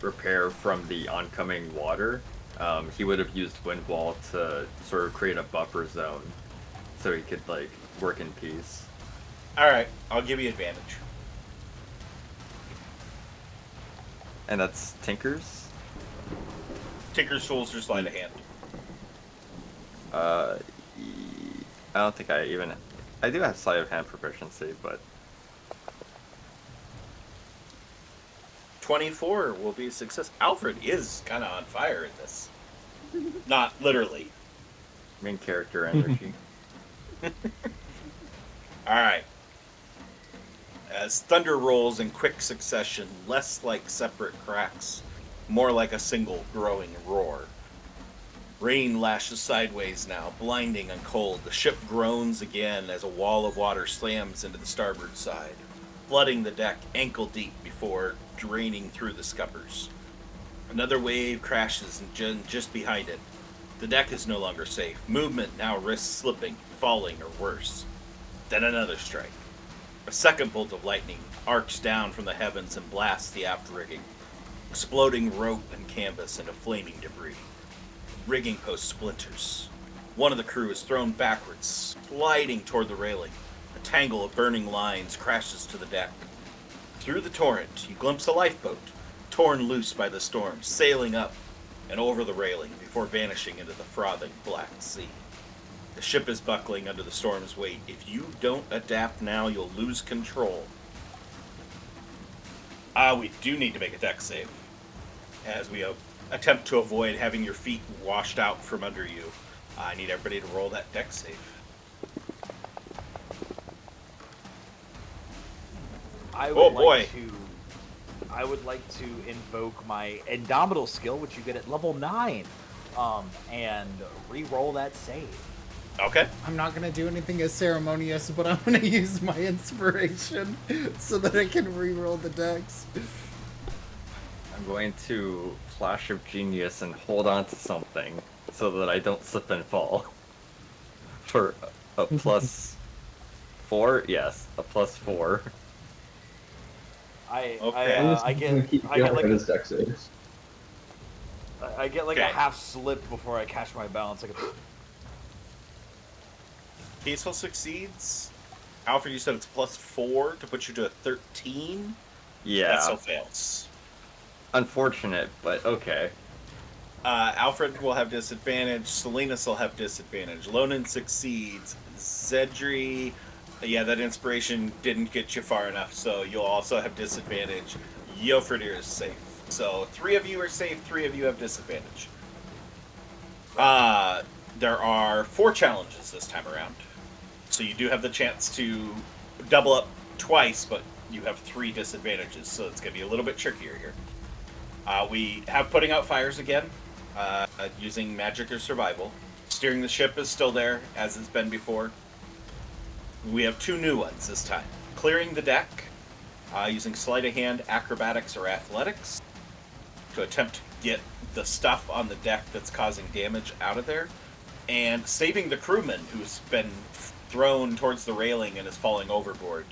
B: repair from the oncoming water, he would have used Wind Wall to sort of create a buffer zone, so he could like work in peace.
A: All right, I'll give you advantage.
B: And that's Tinker's.
A: Tinker's Tools or sleight of hand.
B: I don't think I do have sleight of hand proficiency, but
A: 24 will be a success. Alfred is kind of on fire in this. Not literally.
B: main character energy.
A: All right. As thunder rolls in quick succession, less like separate cracks, more like a single growing roar. Rain lashes sideways now, blinding and cold. The ship groans again as a wall of water slams into the starboard side. flooding the deck ankle deep before draining through the scuppers. Another wave crashes and just behind it. The deck is no longer safe. Movement now risks slipping, falling, or worse. Then another strike. A second bolt of lightning arcs down from the heavens and blasts the aft rigging, exploding rope and canvas into flaming debris. Rigging post splinters. One of the crew is thrown backwards, sliding toward the railing. A tangle of burning lines crashes to the deck. Through the torrent, you glimpse a lifeboat, torn loose by the storm, sailing up and over the railing before vanishing into the frothing Black Sea. The ship is buckling under the storm's weight. If you don't adapt now, you'll lose control. We do need to make a deck save, as we attempt to avoid having your feet washed out from under you. I need everybody to roll that deck save.
E: I would like to invoke my Indomitable skill, which you get at level 9, and re-roll that save.
A: Okay.
C: I'm not gonna do anything as ceremonious, but I'm gonna use my inspiration so that I can re-roll the decks.
B: I'm going to Flash of Genius and hold on to something so that I don't slip and fall. For a plus 4? Yes, a plus 4.
E: I get like a half slip before I catch my balance.
A: Peaceful succeeds. Alfred, you said it's plus 4 to put you to a 13?
B: Yeah.
A: That still fails.
B: Unfortunate, but okay.
A: Alfred will have disadvantage. Salinas will have disadvantage. Lonan succeeds. Zedri, yeah, that inspiration didn't get you far enough, so you'll also have disadvantage. Yofredir is safe. So 3 of you are safe, 3 of you have disadvantage. There are 4 challenges this time around. So you do have the chance to double up twice, but you have 3 disadvantages, so it's going to be a little bit trickier here. We have putting out fires again, using magic or survival. Steering the ship is still there, as it's been before. We have 2 new ones this time. Clearing the deck, using sleight of hand, acrobatics, or athletics to attempt to get the stuff on the deck that's causing damage out of there. And saving the crewman who's been thrown towards the railing and is falling overboard,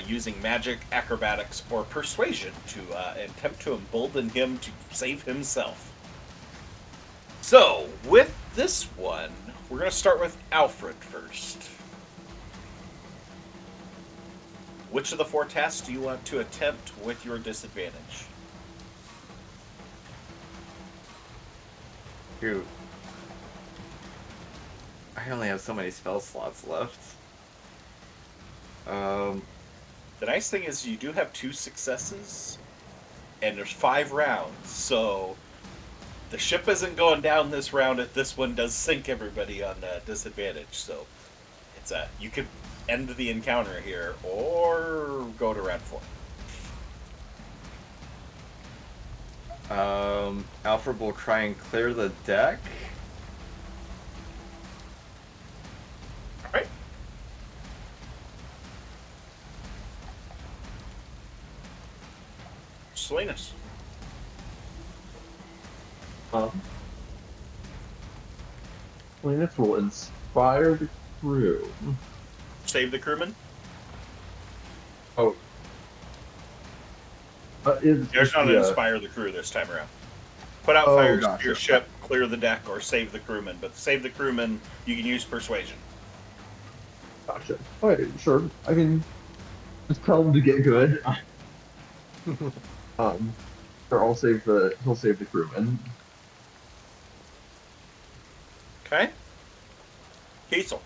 A: using magic, acrobatics, or persuasion to attempt to embolden him to save himself. So, with this one, we're going to start with Alfred first. Which of the 4 tasks do you want to attempt with your disadvantage?
B: Shoot. I only have so many spell slots left.
A: The nice thing is you do have 2 successes, and there's 5 rounds, so the ship isn't going down this round if this one does sink everybody on disadvantage, so it's you could end the encounter here, or go to round 4.
B: Alfred will try and clear the deck.
A: Alright. Salinas.
D: Salinas will inspire the crew.
A: Save the crewman?
D: Oh.
A: There's not an inspire the crew this time around. Put out fires to your ship, clear the deck, or save the crewman. But to save the crewman, you can use persuasion.
D: Gotcha. Alright, sure. I mean, just tell them to get good. Or he'll save the crewman.
A: Okay. Kiesel.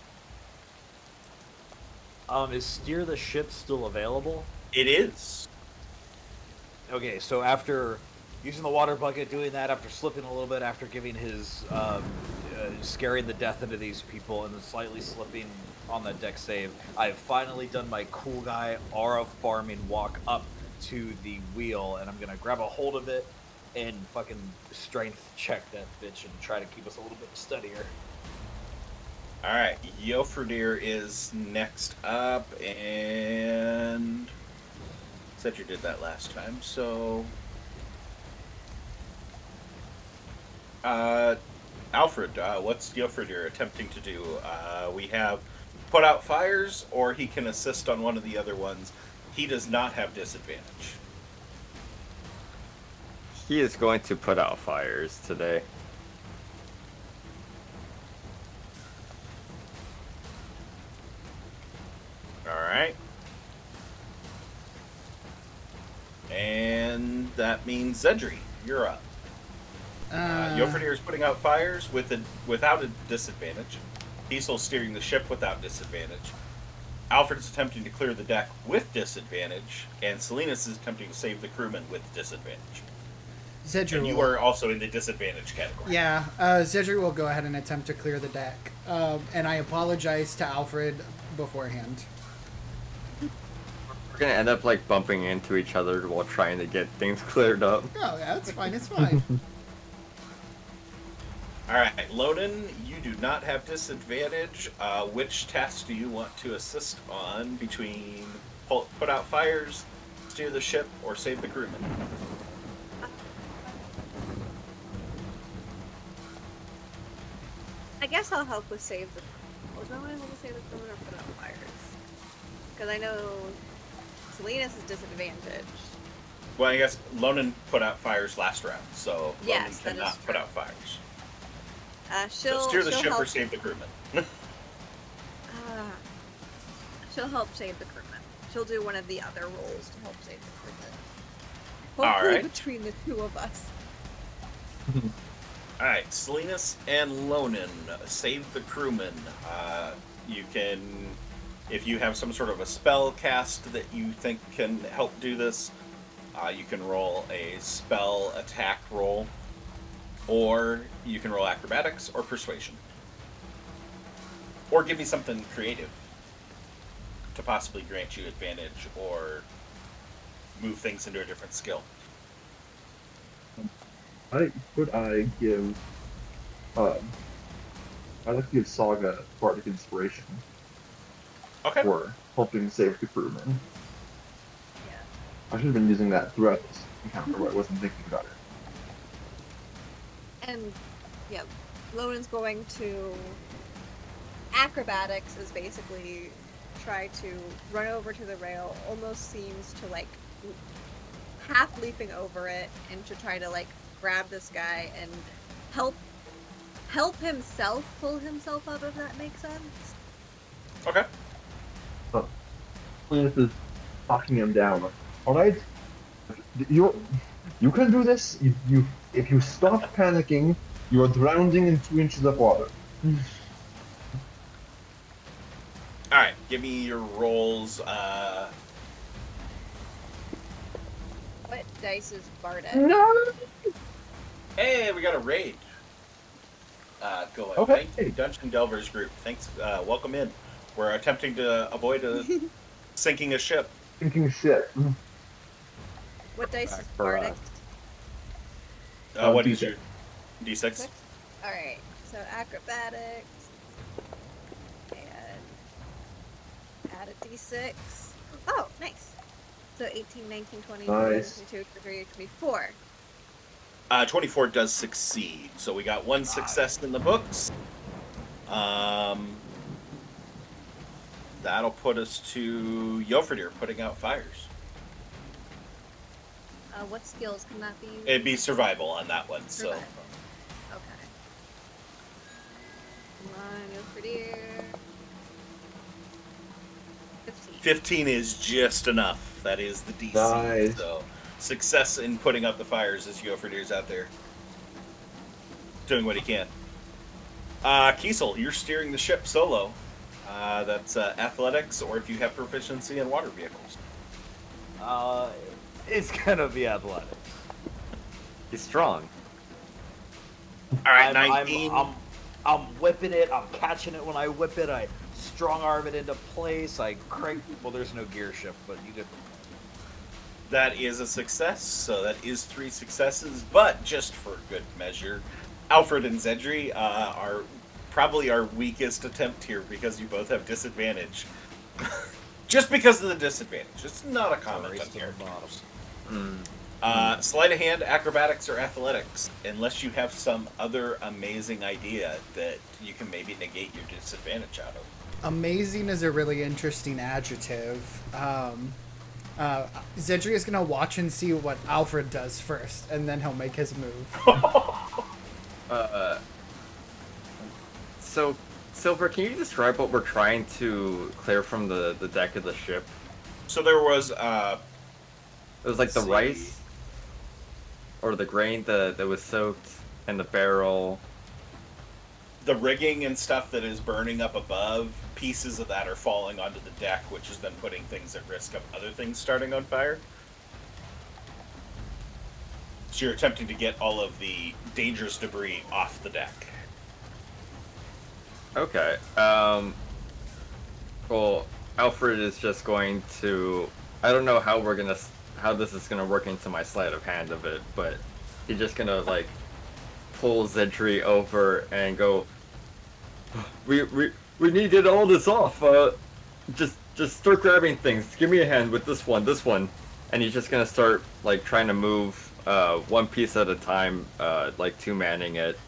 E: Is steer the ship still available?
A: It is.
E: Okay, so after using the water bucket, doing that, after slipping a little bit, after giving his scaring the death into these people, and then slightly slipping on that deck save, I've finally done my cool guy aura farming walk up to the wheel, and I'm gonna grab a hold of it and fucking strength check that bitch and try to keep us a little bit steadier.
A: Alright, Yofredir is next up, and Cedric did that last time, so... Alfred, what's Alfred attempting to do? We have put out fires, or he can assist on one of the other ones. He does not have disadvantage.
B: He is going to put out fires today.
A: Alright. And that means Zedri, you're up. Yofredir is putting out fires without a disadvantage. Diesel's steering the ship without disadvantage. Alfred is attempting to clear the deck with disadvantage, and Salinas is attempting to save the crewman with disadvantage.
C: Zedri
A: And you are also in the disadvantage category.
C: Yeah, Zedri will go ahead and attempt to clear the deck. And I apologize to Alfred beforehand.
B: We're gonna end up like bumping into each other while trying to get things cleared up.
C: Oh, yeah, it's fine, it's fine.
A: Alright, Loden, you do not have disadvantage. Which task do you want to assist on between put out fires, steer the ship, or save the crewman?
G: I guess I'll help with save the. Was I want to help with save the crewman or put out fires? Because I know Salinas is disadvantaged.
A: Well, I guess Loden put out fires last round, so
G: Yes,
A: Loden
G: that is
A: cannot put
G: true.
A: out fires.
G: She'll
A: So steer the
G: she'll
A: ship
G: help.
A: or save the crewman.
G: She'll help save the crewman. She'll do one of the other roles to help save the crewman.
A: All
G: Hopefully
A: right.
G: between the two of us.
A: Alright, Salinas and Lonen, save the crewman. You can, if you have some sort of a spell cast that you think can help do this, you can roll a spell attack roll, or you can roll acrobatics or persuasion. Or give me something creative to possibly grant you advantage or move things into a different skill.
D: I'd like to give Saga Bardic Inspiration
A: Okay.
D: for helping save the crewman.
G: Yeah.
D: I should have been using that throughout this encounter, but I wasn't thinking about it.
G: And yeah, Lonen's going to acrobatics is basically try to run over to the rail, almost seems to like half leaping over it and to try to like grab this guy and help himself pull himself up, if that makes sense.
A: Okay.
D: Salinas is knocking him down. Alright? You can do this. If you stop panicking, you are drowning in 2 inches of water.
A: Alright, give me your rolls.
G: What dice is Bardic?
D: No!
A: Hey, we got a raid going.
D: Okay.
A: Thank you, Dungeon Delvers group. Thanks. Welcome in. We're attempting to avoid sinking a ship.
D: Thinking shit.
G: What dice is
B: for,
G: Bardic?
A: What is
D: D6.
A: your D6?
G: 6? Alright, so acrobatics. And add a d6. Oh, nice. So 18, 19, 20, 21,
D: Nice.
G: 22, 23, 24.
A: 24 does succeed. So we got one success in the books. That'll put us to Yofredir putting out fires.
G: What skills can that be?
A: It'd be survival on that one.
G: Survival.
A: So
G: Okay. Come on, Alfred. 15.
A: 15 is just enough. That is the DC.
D: Nice.
A: So success in putting out the fires as Yofredir's out there doing what he can. Kiesel, you're steering the ship solo. That's athletics, or if you have proficiency in water vehicles.
E: It's gonna be athletics.
B: He's strong.
A: All right, 19.
E: I'm whipping it. I'm catching it when I whip it. I strong arm it into place. I crank. Well, there's no gear shift, but you could.
A: That is a success, so that is 3 successes, but just for good measure, Alfred and Zedri are probably our weakest attempt here because you both have disadvantage. Just because of the disadvantage. It's not a comment
E: Race
A: on
E: to the
A: character.
E: bottom.
A: Sleight of hand, acrobatics, or athletics, unless you have some other amazing idea that you can maybe negate your disadvantage out of.
C: Amazing is a really interesting adjective. Zedri is gonna watch and see what Alfred does first, and then he'll make his move.
B: So, Silver, can you describe what we're trying to clear from the deck of the ship?
A: So there was
B: It was like the
A: let's see.
B: rice or the grain that was soaked and the barrel.
A: The rigging and stuff that is burning up above, pieces of that are falling onto the deck, which is then putting things at risk of other things starting on fire. So you're attempting to get all of the dangerous debris off the deck.
B: Okay. Well, Alfred is just going to. I don't know how this is gonna work into my sleight of hand of it, but he's just gonna like pull Zedri over and go. We need to get all this off. Just start grabbing things. Give me a hand with this one, and he's just gonna start like trying to move one piece at a time, like two-manning it,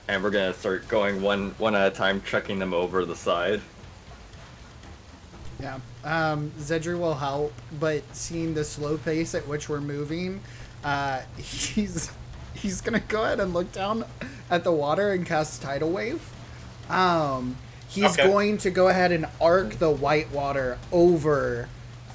B: and we're gonna start going one at a time, chucking them over the side.
C: Yeah. Zedri will help, but seeing the slow pace at which we're moving, he's gonna go ahead and look down at the water and cast Tidal Wave. He's
A: Okay.
C: going to go ahead and arc the white water over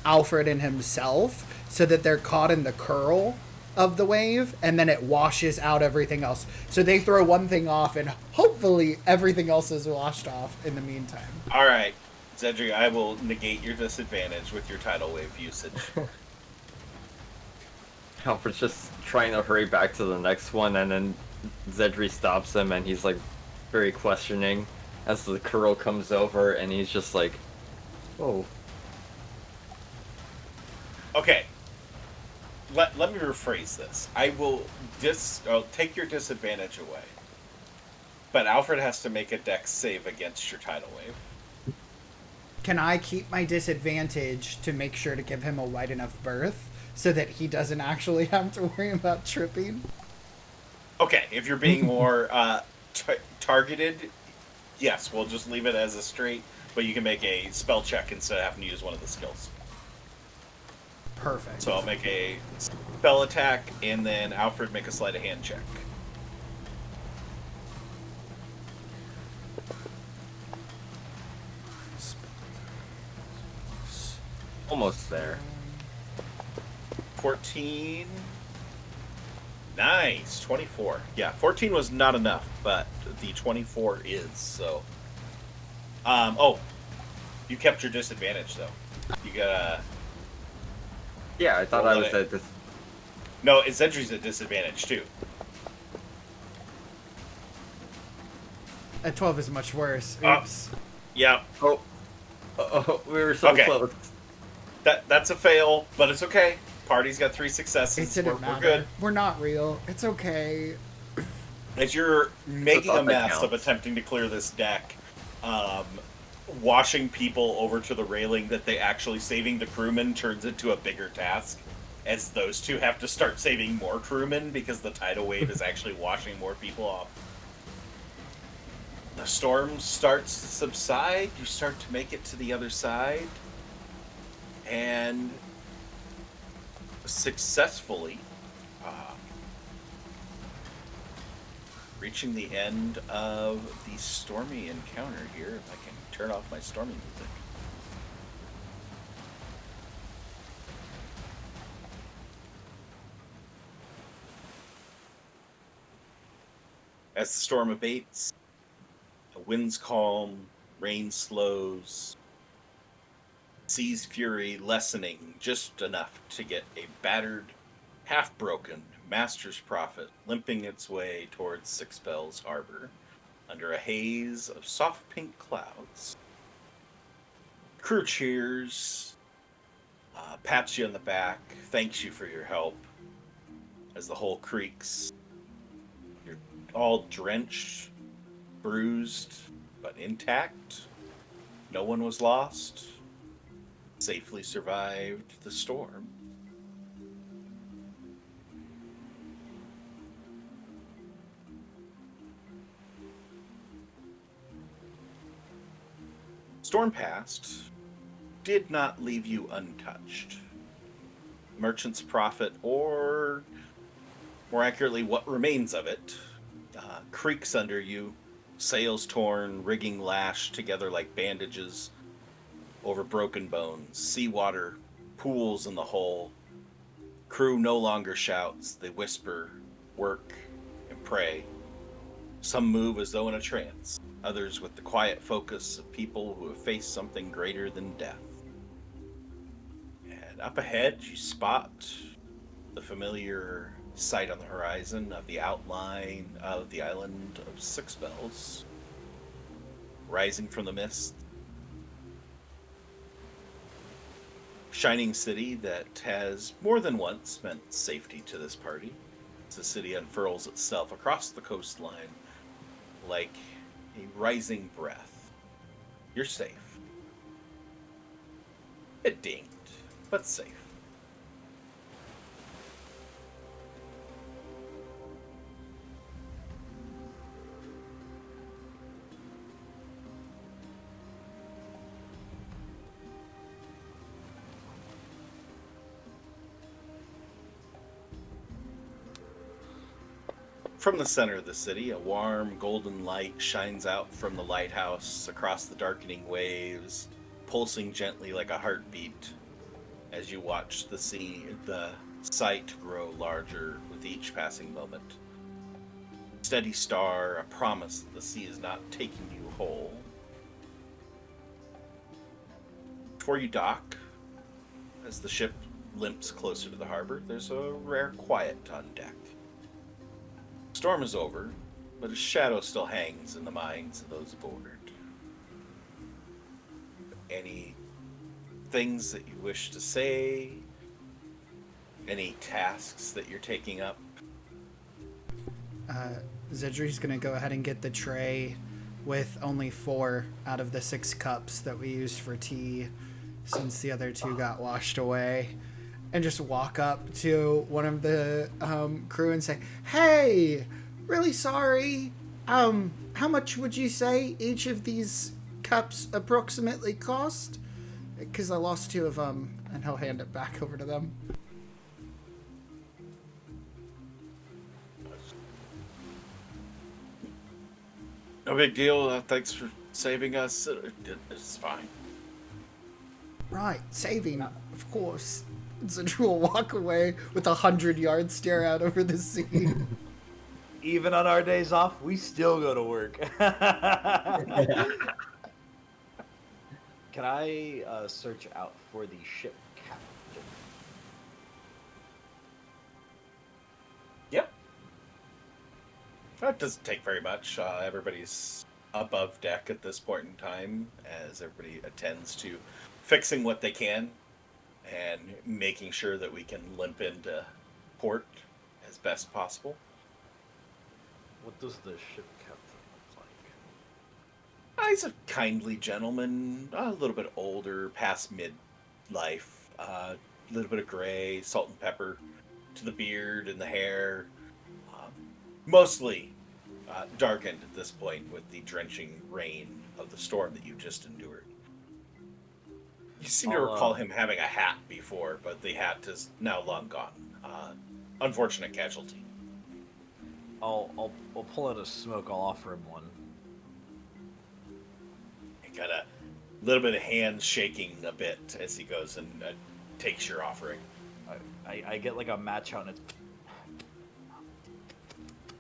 C: Alfred and himself so that they're caught in the curl of the wave, and then it washes out everything else. So they throw one thing off, and hopefully everything else is washed off in the meantime.
A: All right, Zedri, I will negate your disadvantage with your tidal wave usage.
B: Alfred's just trying to hurry back to the next one, and then Zedri stops him, and he's like very questioning as the curl comes over, and he's just like, "Oh,
A: Okay. Let me rephrase this. I'll take your disadvantage away. But Alfred has to make a dex save against your tidal wave.
C: Can I keep my disadvantage to make sure to give him a wide enough berth so that he doesn't actually have to worry about tripping?
A: Okay, if you're being more targeted, yes, we'll just leave it as a straight, but you can make a spell check instead of having to use one of the skills.
C: Perfect.
A: So I'll make a spell attack, and then Alfred make a sleight of hand check.
B: almost there."
A: 14. Nice. 24. Yeah, 14 was not enough, but the 24 is, so. Oh. You kept your disadvantage, though. You gotta.
B: Yeah, I thought
A: Well,
B: I was
A: it-
B: at this.
A: No, Zedri's at disadvantage, too.
C: At 12 is much worse.
A: Ah.
C: Oops.
A: Yeah.
B: Oh, we were so
A: Okay.
B: close.
A: That's a fail, but it's okay. Party's got 3 successes.
C: It didn't
A: We're
C: matter.
A: good.
C: We're not real. It's okay.
A: As you're making a
B: thought that
A: mess of
B: counts.
A: attempting to clear this deck, washing people over to the railing that they actually saving the crewmen turns into a bigger task, as those two have to start saving more crewmen because the tidal wave is actually washing more people off. The storm starts to subside. You start to make it to the other side, and successfully reaching the end of the stormy encounter here. If I can turn off my stormy music. As the storm abates, the winds calm, rain slows, sea's fury lessening just enough to get a battered, half-broken Master's Prophet limping its way towards Six Bells Harbor under a haze of soft pink clouds. Crew cheers, pats you on the back, thanks you for your help as the hull creaks. You're all drenched, bruised, but intact. No one was lost. safely survived the storm. Storm past did not leave you untouched. Merchant's profit, or more accurately, what remains of it, creaks under you, sails torn, rigging lashed together like bandages over broken bones, seawater pools in the hull. Crew no longer shouts, they whisper, work, and pray. Some move as though in a trance, others with the quiet focus of people who have faced something greater than death. And up ahead, you spot the familiar sight on the horizon of the outline of the island of Six Bells, rising from the mist. Shining city that has more than once meant safety to this party. The city unfurls itself across the coastline like a rising breath. You're safe. It dinged, but safe. From the center of the city, a warm golden light shines out from the lighthouse across the darkening waves, pulsing gently like a heartbeat as you watch the sight grow larger with each passing moment. Steady star, a promise that the sea is not taking you whole. Before you dock, as the ship limps closer to the harbor, there's a rare quiet on deck. Storm is over, but a shadow still hangs in the minds of those aboard. Any things that you wish to say? Any tasks that you're taking up?
C: Zedri's gonna go ahead and get the tray with only 4 out of the 6 cups that we used for tea, since the other 2 got washed away, and just walk up to one of the crew and say, "Hey, really sorry. How much would you say each of these cups approximately cost? Because I lost 2 of them," and he'll hand it back over to them.
A: No big deal. Thanks for saving us. It's fine.
C: Right, saving, of course. Zedri will walk away with a 100-yard stare out over the sea.
E: Even on our days off, we still go to work. Can I search out for the ship captain?
A: Yep. That doesn't take very much. Everybody's above deck at this point in time as everybody attends to fixing what they can and making sure that we can limp into port as best possible.
E: What does the ship captain look like?
A: He's a kindly gentleman, a little bit older, past midlife, a little bit of gray, salt and pepper to the beard and the hair, mostly darkened at this point with the drenching rain of the storm that you just endured. You seem to recall him having a hat before, but the hat is now long gone. Unfortunate casualty.
E: I'll pull out a smoke. I'll offer him one.
A: He got a little bit of hands shaking a bit as he goes and takes your offering.
E: I get like a match out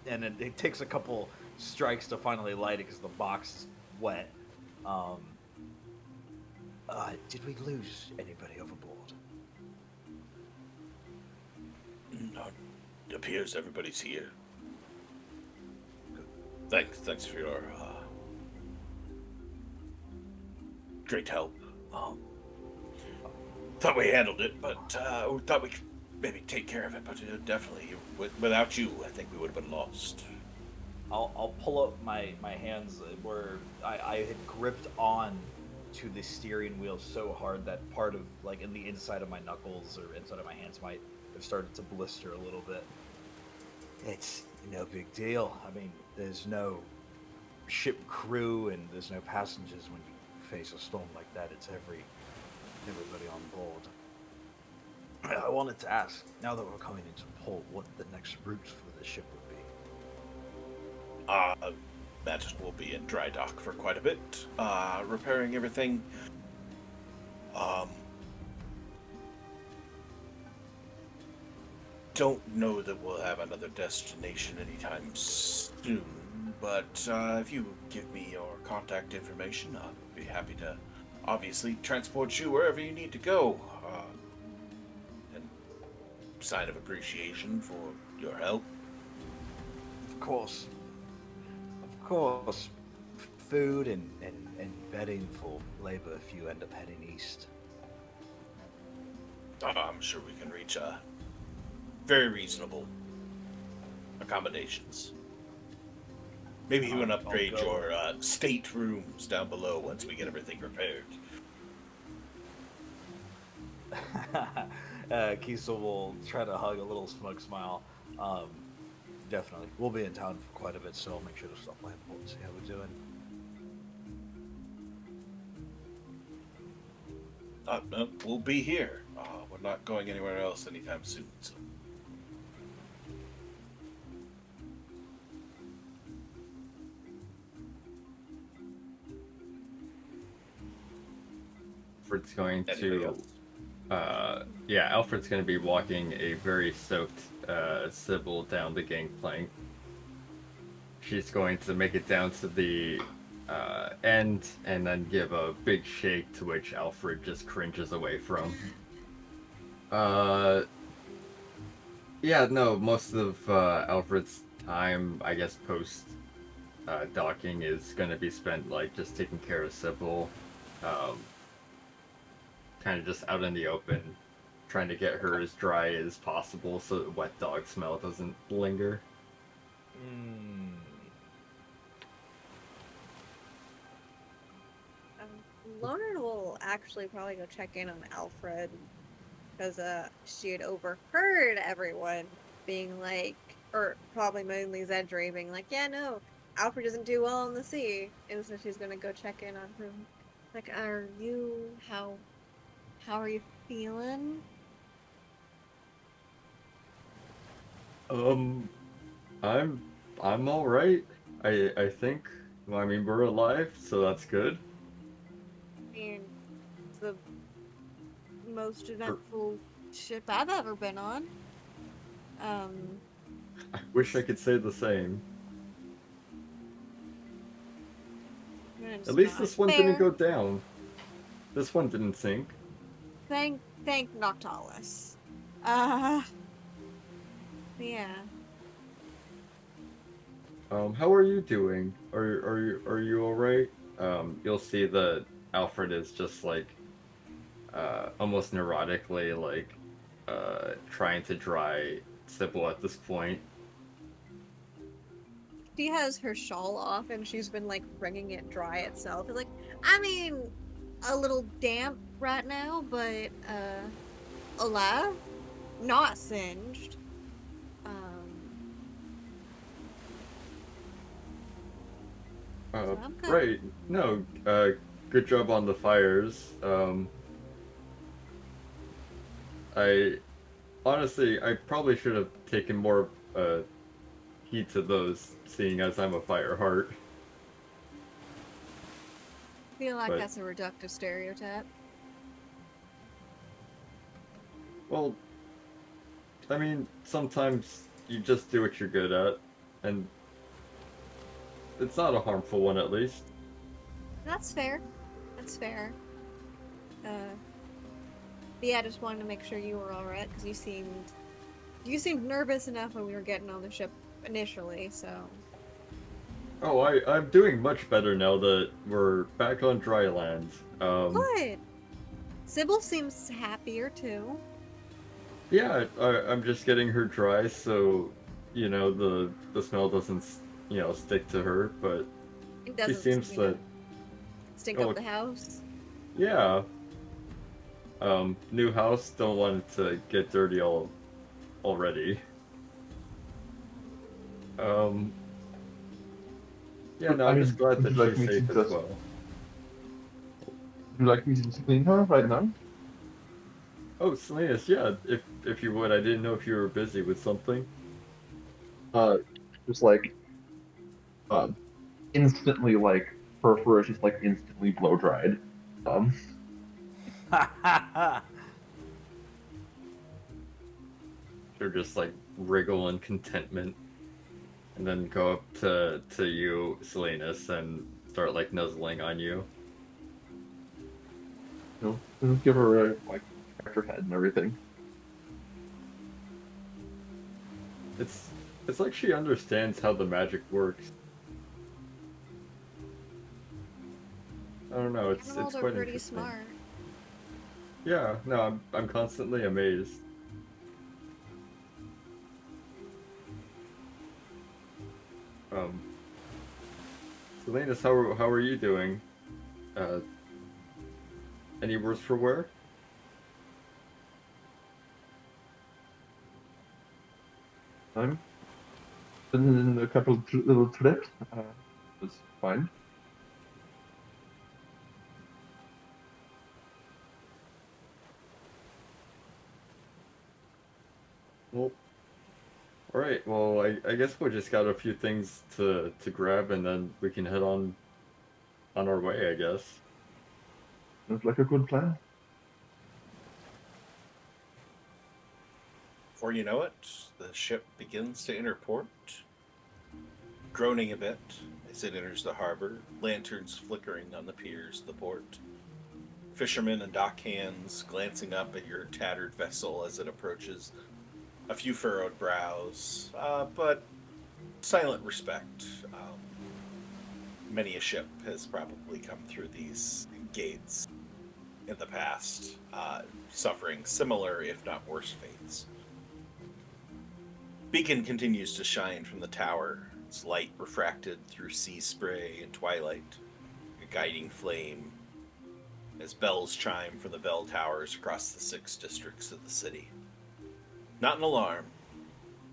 E: and it takes a couple strikes to finally light it because the box is wet. Did we lose anybody overboard?
A: No, it appears everybody's here. Thanks for your great help. Thought we handled it, but we thought we could maybe take care of it. But definitely, without you, I think we would have been lost.
E: I'll pull up my hands where I had gripped on to the steering wheel so hard that part of, like, in the inside of my knuckles or inside of my hands might have started to blister a little bit. It's no big deal. I mean, there's no ship crew and there's no passengers when you face a storm like that. It's everybody on board. I wanted to ask, now that we're coming into port, what the next route for the ship would be.
A: That will be in dry dock for quite a bit, repairing everything. Don't know that we'll have another destination anytime soon, but if you give me your contact information, I'll be happy to obviously transport you wherever you need to go. And sign of appreciation for your help.
E: Of course. Food and bedding for labor if you end up heading east.
A: I'm sure we can reach very reasonable accommodations. Maybe even upgrade your state rooms down below once we get everything repaired.
E: Kiesel will try to hug a little smug smile. Definitely. We'll be in town for quite a bit, so I'll make sure to stop by and see how we're doing.
A: No, we'll be here. We're not going anywhere else anytime soon. So.
B: Alfred's going
A: Anybody
B: to...
A: else?
B: Alfred's going to be walking a very soaked Cybil down the gangplank. She's going to make it down to the end and then give a big shake, to which Alfred just cringes away from. Most of Alfred's time, I guess, post docking is going to be spent like just taking care of Cybil, kind of just out in the open, trying to get her as dry as possible so the wet dog smell doesn't linger.
G: Loner will actually probably go check in on Alfred because she had overheard everyone being like, or probably mainly Zedri being like, yeah, no, Alfred doesn't do well on the sea, and so she's gonna go check in on him. Like, how are you feeling?
B: I'm all right. I think. I mean, we're alive, so that's good.
G: I mean, it's the most eventful ship I've ever been on.
B: I wish I could say the same. At least this one didn't go down. This one didn't sink.
G: Thank Noctalis. Yeah.
B: How are you doing? Are you all right? You'll see that Alfred is just like, almost neurotically like, trying to dry Cybil at this point.
G: She has her shawl off and she's been like wringing it dry itself. It's like, I mean, a little damp right now, but alive, not singed. So I'm good.
B: Right. No, good job on the fires. I probably should have taken more heed to those, seeing as I'm a fire heart.
G: I feel like that's a reductive stereotype.
B: Well, I mean, sometimes you just do what you're good at, and it's not a harmful one, at least.
G: That's fair. That's fair. Yeah, I just wanted to make sure you were alright, because you seemed nervous enough when we were getting on the ship initially, so...
B: Oh, I'm doing much better now that we're back on dry land.
G: Good! Cybil seems happier, too.
B: Yeah, I'm just getting her dry, so, the smell doesn't, stick to her, but
G: It
B: she
G: doesn't
B: seems that...
G: stink up the house.
B: Yeah. New house, don't want it to get dirty already. Yeah, no,
D: I
B: I'm
D: mean,
B: just glad
D: would
B: that
D: you like
B: she's
D: me to
B: safe as
D: just
B: well.
D: would you like me to just clean her right now?
B: Oh, Salinas, yeah, if you would, I didn't know if you were busy with something.
D: Just like instantly like her fur is just like instantly blow dried. Um,
B: She'll just like wriggle in contentment, and then go up to you, Salinas, and start like nuzzling on you.
D: give her a like check her head and everything.
B: It's it's like she understands how the magic works. I don't know, it's
G: Animals are
B: quite
G: pretty
B: interesting.
G: smart.
B: Yeah, no, I'm constantly amazed. Um, Salinas, how are you doing? Uh, any worse for wear?
D: I'm been in a couple of little trips. Was fine.
B: Well, all right. Well, I guess we just got a few things to grab, and then we can head on our way, I guess.
D: Looks like a good plan.
A: Before you know it, the ship begins to enter port, groaning a bit as it enters the harbor, lanterns flickering on the piers of the port. Fishermen and dockhands glancing up at your tattered vessel as it approaches, a few furrowed brows, but silent respect. Many a ship has probably come through these gates in the past, suffering similar, if not worse, fates. Beacon continues to shine from the tower, its light refracted through sea spray and twilight, a guiding flame, as bells chime from the bell towers across the 6 districts of the city. Not an alarm,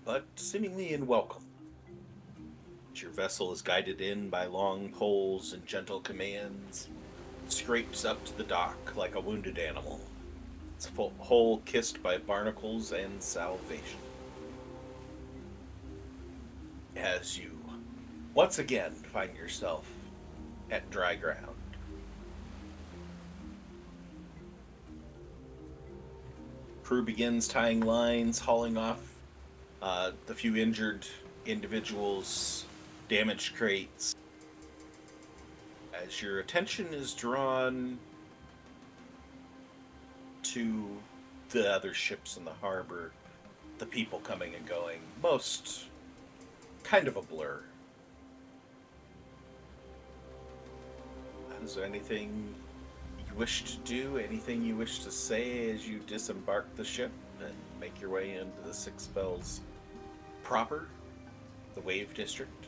A: but seemingly in welcome. Your vessel is guided in by long poles and gentle commands, scrapes up to the dock like a wounded animal, its hull kissed by barnacles and salvation. As you once again find yourself at dry ground. Crew begins tying lines, hauling off the few injured individuals, damaged crates. As your attention is drawn to the other ships in the harbor, the people coming and going, most kind of a blur. Is there anything you wish to do, anything you wish to say as you disembark the ship and make your way into the 6 Bells proper, the Wave District?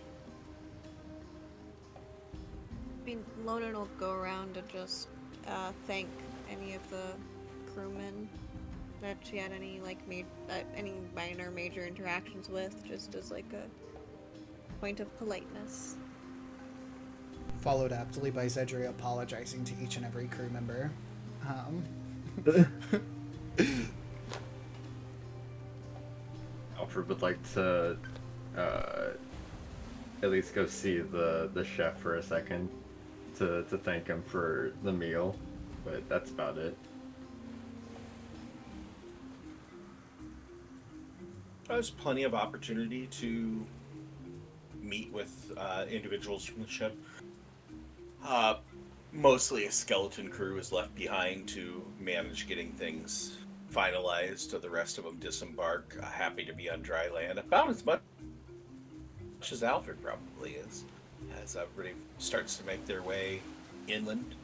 G: I mean, Lonan will go around and just thank any of the crewmen that she had any like any minor major interactions with, just as like a point of politeness.
C: Followed aptly by Zedri apologizing to each and every crew member.
B: Alfred would like to at least go see the chef for a second to thank him for the meal, but that's about it.
A: There's plenty of opportunity to meet with individuals from the ship. Mostly a skeleton crew is left behind to manage getting things finalized, so the rest of them disembark, happy to be on dry land, about as much as Alfred probably is, as everybody starts to make their way inland.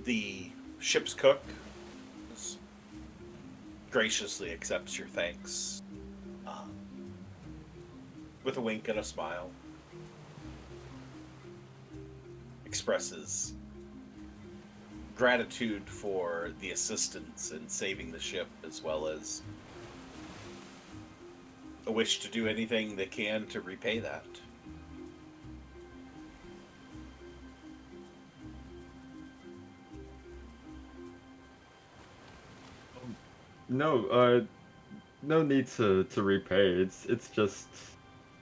A: The ship's cook graciously accepts your thanks with a wink and a smile. expresses gratitude for the assistance in saving the ship, as well as a wish to do anything they can to repay that.
B: No, no need to repay. It's just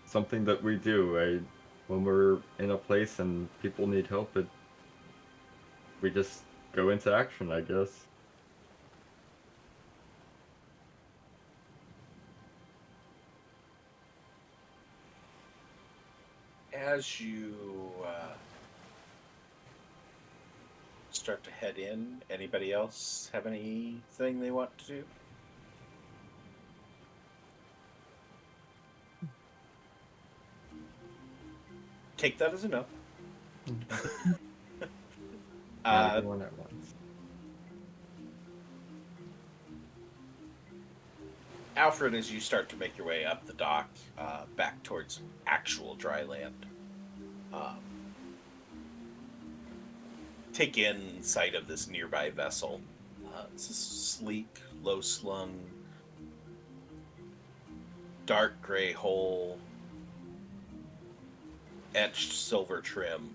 B: something that we do. When we're in a place and people need help, we just go into action, I guess.
A: As you start to head in, anybody else have anything they want to do? Take that as a no.
B: Not everyone at once.
A: Alfred, as you start to make your way up the dock, back towards actual dry land, take in sight of this nearby vessel. It's a sleek, low-slung, dark gray hull, etched silver trim,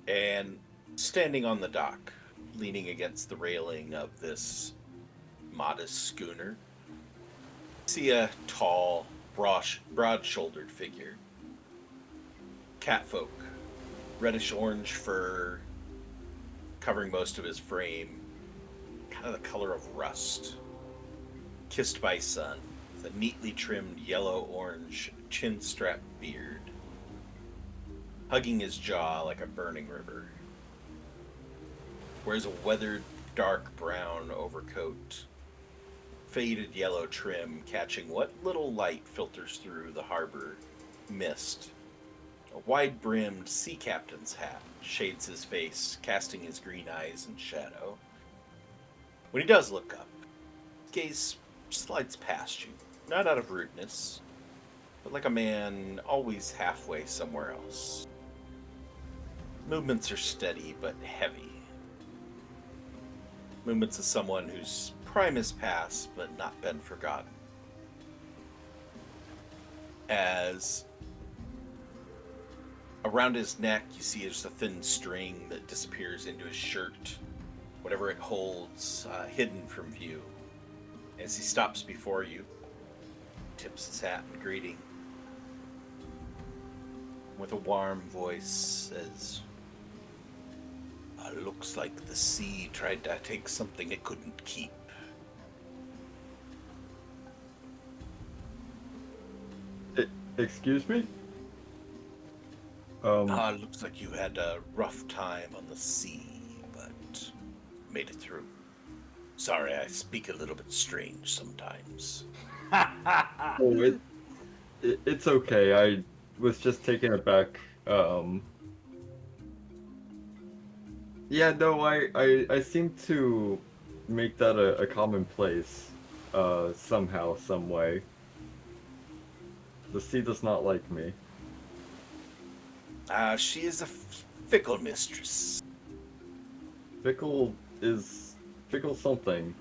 A: and standing on the dock, leaning against the railing of this modest schooner, see a tall, broad-shouldered figure. Catfolk, reddish-orange fur, covering most of his frame, kind of the color of rust. Kissed by sun, with a neatly trimmed yellow-orange chin-strap beard, hugging his jaw like a burning river. Wears a weathered dark brown overcoat, faded yellow trim catching what little light filters through the harbor mist. A wide-brimmed sea captain's hat shades his face, casting his green eyes in shadow. When he does look up, his gaze slides past you, not out of rudeness, but like a man always halfway somewhere else. Movements are steady but heavy. Movements of someone whose prime is past but not been forgotten. As around his neck you see just a thin string that disappears into his shirt, whatever it holds, hidden from view. As he stops before you, tips his hat in greeting. With a warm voice says, "Looks like the sea tried to take something it couldn't keep."
B: Excuse me?
A: Looks like you had a rough time on the sea, but made it through. Sorry, I speak a little bit strange sometimes.
B: Oh, it's okay. I was just taken aback. Yeah, no, I seem to make that a commonplace, somehow, some way. The sea does not like me.
A: She is a fickle mistress.
B: Fickle something.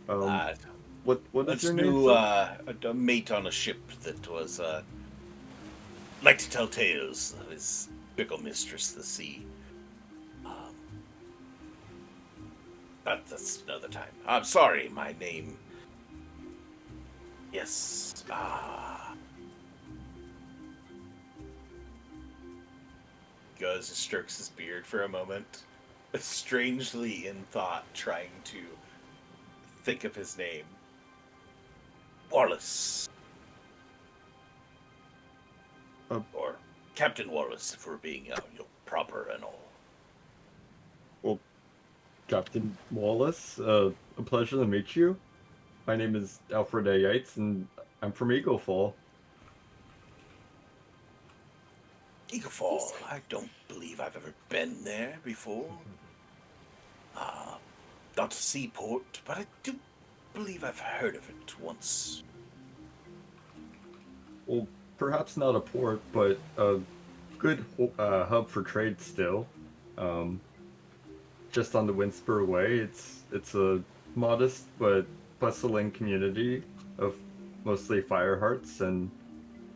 B: What is
A: Once
B: your name?
A: knew
B: sir?
A: a mate on a ship that was like to tell tales of his fickle mistress, the sea. But that's another time. I'm sorry, my name. Yes. Goes and strokes his beard for a moment, strangely in thought, trying to think of his name. Wallace. Or Captain Wallace, if we're being proper and all.
B: Well, Captain Wallace, a pleasure to meet you. My name is Alfred A. Yates, and I'm from Eagle Fall.
A: Eagle Fall. I don't believe I've ever been there before. Not a seaport, but I do believe I've heard of it once
B: well, perhaps not a port, but a good hub for trade still. Um, just on the Windspur Way, it's a modest but bustling community of mostly Firehearts, and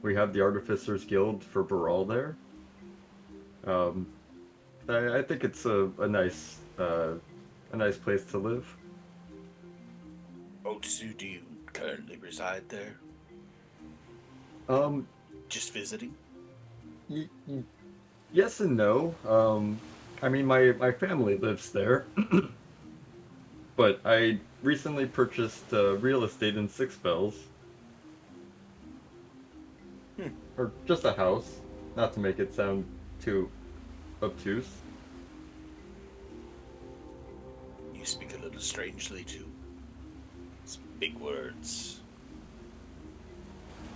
B: we have the Artificers Guild for Baral there. Um, I think it's a nice place to live.
A: Otsu, do you currently reside there?
B: Um,
A: Just visiting?
B: yes and no. I mean, my family lives there, but I recently purchased real estate in Six Bells, or just a house, not to make it sound too obtuse.
A: You speak a little strangely, too. It's big words.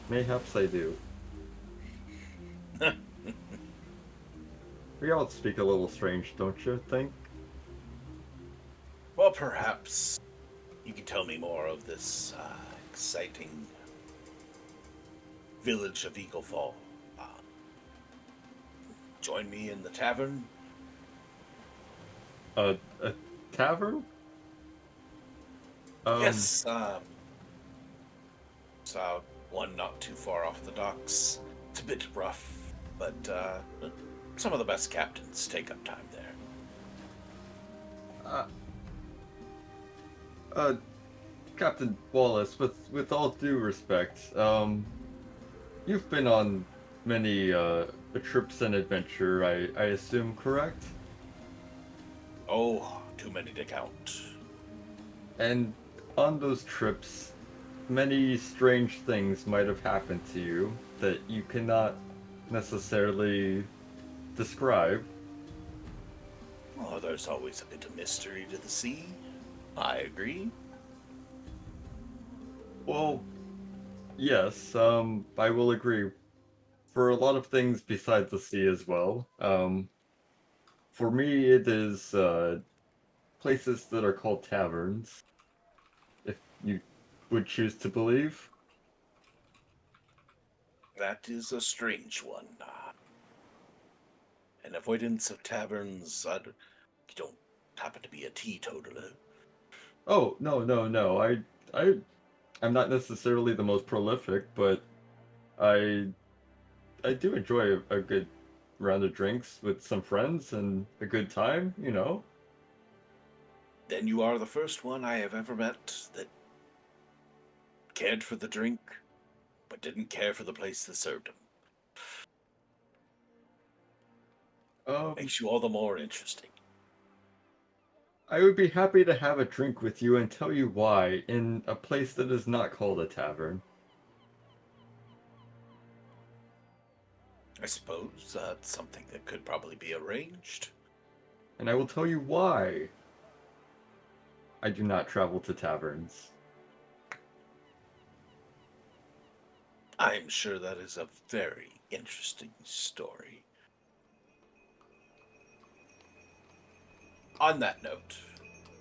B: Mayhaps I do. We all speak a little strange, don't you think?
A: Well, perhaps you can tell me more of this exciting village of Eagle Fall. Join me in the tavern.
B: A tavern?
A: Yes, saw one not too far off the docks. It's a bit rough, but some of the best captains take up time there.
B: Captain Wallace, with all due respect, you've been on many trips and adventure, I assume, correct?
A: Oh, too many to count.
B: And on those trips, many strange things might have happened to you that you cannot necessarily describe.
A: Oh, there's always a bit of mystery to the sea. I agree.
B: Well, yes, I will agree. For a lot of things besides the sea as well. For me, it is places that are called taverns, if you would choose to believe.
A: That is a strange one. An avoidance of taverns. You don't happen to be a teetotaler.
B: Oh, no. I'm not necessarily the most prolific, but I I do enjoy a good round of drinks with some friends and a good time, you know.
A: Then you are the first one I have ever met that cared for the drink, but didn't care for the place that served him. Makes you all the more interesting.
B: I would be happy to have a drink with you and tell you why in a place that is not called a tavern.
A: I suppose that's something that could probably be arranged.
B: And I will tell you why I do not travel to taverns.
A: I'm sure that is a very interesting story. On that note,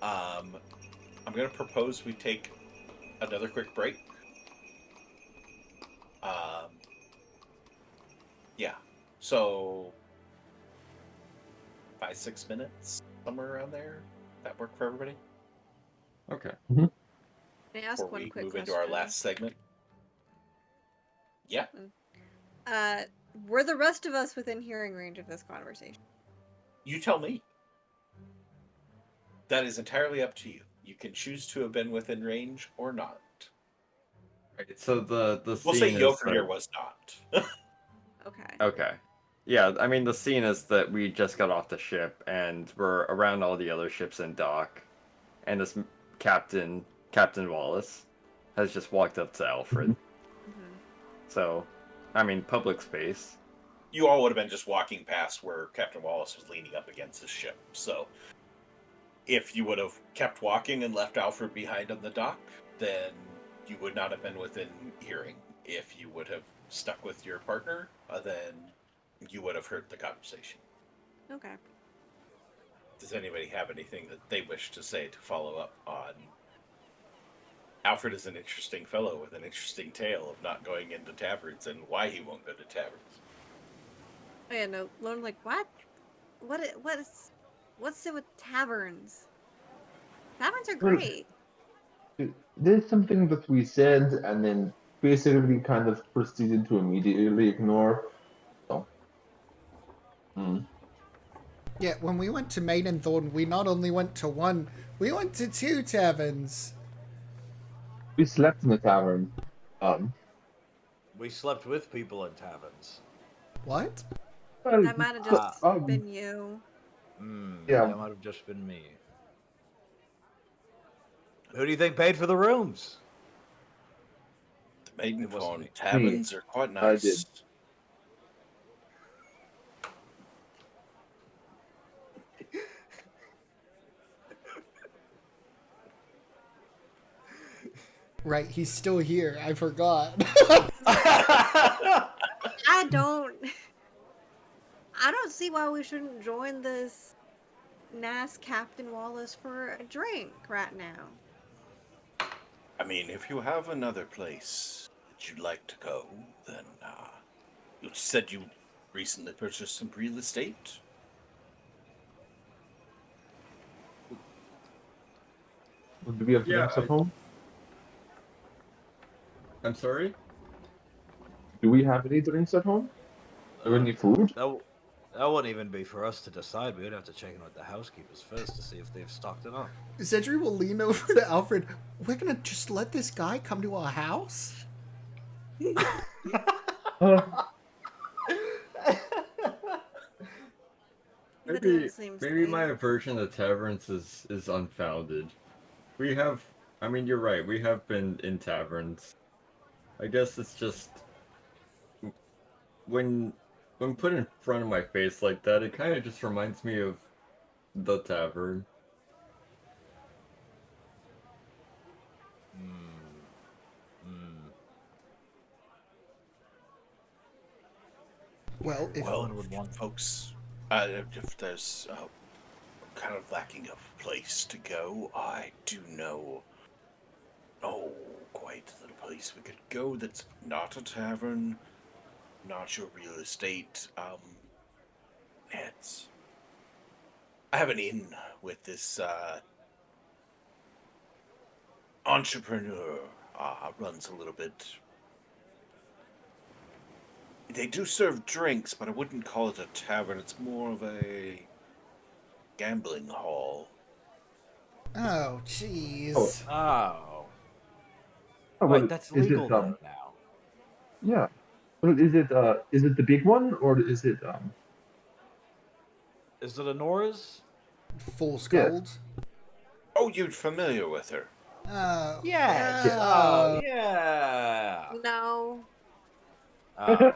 A: I'm going to propose we take another quick break. Yeah, so 5-6 minutes, somewhere around there. That work for everybody?
B: Okay.
G: Can I ask
A: Before
G: one
A: we
G: quick
A: move
G: question?
A: into our last segment. Yeah.
G: Were the rest of us within hearing range of this conversation?
A: You tell me. That is entirely up to you. You can choose to have been within range or not.
B: Right, so the
A: We'll
B: scene
A: say
B: is
A: Yoker was not.
G: Okay.
B: okay. Yeah, I mean the scene is that we just got off the ship and we're around all the other ships in dock, and this Captain Wallace has just walked up to Alfred.
G: Mm-hmm.
B: So, I mean, public space.
A: You all would have been just walking past where Captain Wallace was leaning up against his ship. So, if you would have kept walking and left Alfred behind on the dock, then you would not have been within hearing. If you would have stuck with your partner, then you would have heard the conversation.
G: Okay.
A: Does anybody have anything that they wish to say to follow up on Alfred is an interesting fellow with an interesting tale of not going into taverns and why he won't go to taverns.
G: Oh, yeah, no, Lone like, what? What's it with taverns? Taverns are
D: Well,
G: great.
D: there's something that we said, and then basically kind of proceeded to immediately ignore. So,
C: Yeah, when we went to Maidenthorn, we not only went to one, we went to 2 taverns.
D: we slept in the tavern.
E: We slept with people in taverns.
C: What?
D: Well,
G: That might have just
D: um,
G: been you.
D: Yeah.
E: That might have just been me. Who do you think paid for the rooms?
A: The
E: It wasn't me.
A: Maidenthorn taverns are quite
D: I
A: nice.
D: did.
C: Right, he's still here. I forgot.
G: I don't see why we shouldn't join this NAS Captain Wallace for a drink right now.
A: I mean, if you have another place that you'd like to go, then you said you recently purchased some real estate.
D: Do we have
B: Yeah,
D: drinks at home?
B: I'm sorry?
D: Do we have any drinks at home? Or any food?
E: That wouldn't even be for us to decide. We'd have to check in with the housekeepers first to see if they've stocked it up.
C: Zedri will lean over to Alfred. We're gonna just let this guy come to our house?
G: That
B: Maybe
G: doesn't seem
B: maybe my
G: safe.
B: aversion to taverns is unfounded. We have, I mean, you're right. We have been in taverns. I guess it's just when put in front of my face like that, it kind of just reminds me of the tavern.
C: Well, if
A: Well,
E: One would want-
A: folks, if there's kind of lacking a place to go, I do know. Oh, quite a little place we could go that's not a tavern, not your real estate. It's. I have an inn with this entrepreneur. Runs a little bit. They do serve drinks, but I wouldn't call it a tavern. It's more of a gambling hall.
C: oh, jeez.
D: Oh.
E: Oh.
D: Oh,
E: Wait,
D: well,
E: that's
D: is
E: legal
D: it,
E: though now.
D: Yeah. Well, is it the big one or is it
E: Is it Honora's?
C: Full scold.
A: Oh, you're familiar with her.
C: Oh.
E: Yes.
C: yeah.
E: Oh, yeah.
G: No.
E: Oh.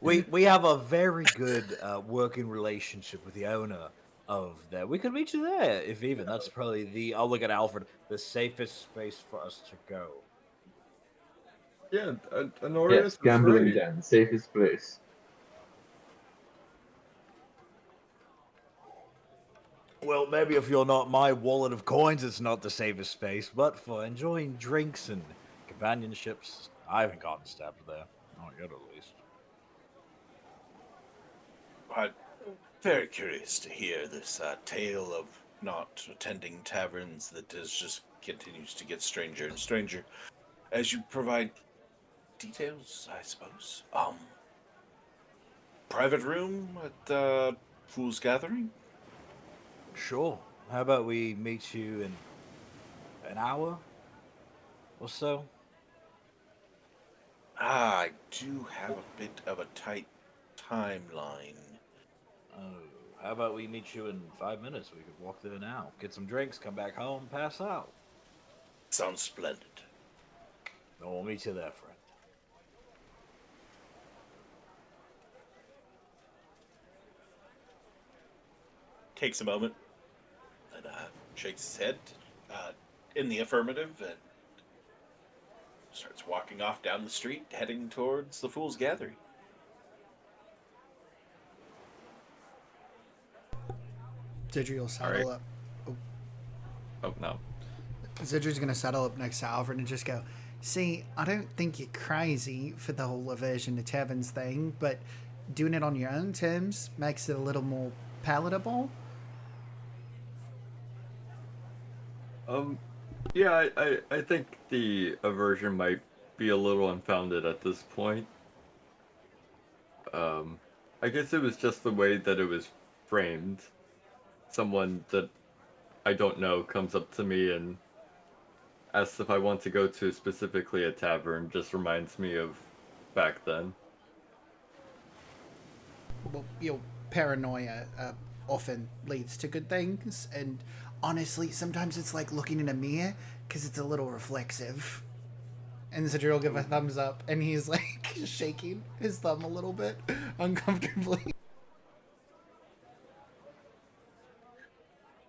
E: We have a very good working relationship with the owner of that. We could meet you there, if even. That's probably the. I'll look at Alfred. The safest space for us to go.
B: Yeah, Honorius
D: Yes,
B: is
D: gambling
B: great.
D: den, safest place.
E: Well, maybe if you're not my wallet of coins, it's not the safest space. But for enjoying drinks and companionships, I haven't gotten stabbed there. Not yet, at least.
A: I'm very curious to hear this tale of not attending taverns that is just continues to get stranger and stranger as you provide details, I suppose. Private room at the Fool's Gathering?
E: Sure. How about we meet you in an hour or so?
A: I do have a bit of a tight timeline.
E: Oh, how about we meet you in 5 minutes? We could walk there now, get some drinks, come back home, pass out.
A: Sounds splendid.
E: Then we'll meet you there, friend.
A: Takes a moment and shakes his head in the affirmative and starts walking off down the street, heading towards the Fool's Gathering.
C: Zedri will saddle up. Oh.
B: Oh no.
C: Zidger's gonna settle up next to Alfred and just go, see, I don't think you're crazy for the whole aversion to taverns thing, but doing it on your own terms makes it a little more palatable.
B: Yeah, I think the aversion might be a little unfounded at this point. I guess it was just the way that it was framed. Someone that I don't know comes up to me and asks if I want to go to specifically a tavern, just reminds me of back then.
C: Well, paranoia often leads to good things, and honestly, sometimes it's like looking in a mirror because it's a little reflexive. And Zidger will give a thumbs up, and he's like shaking his thumb a little bit uncomfortably.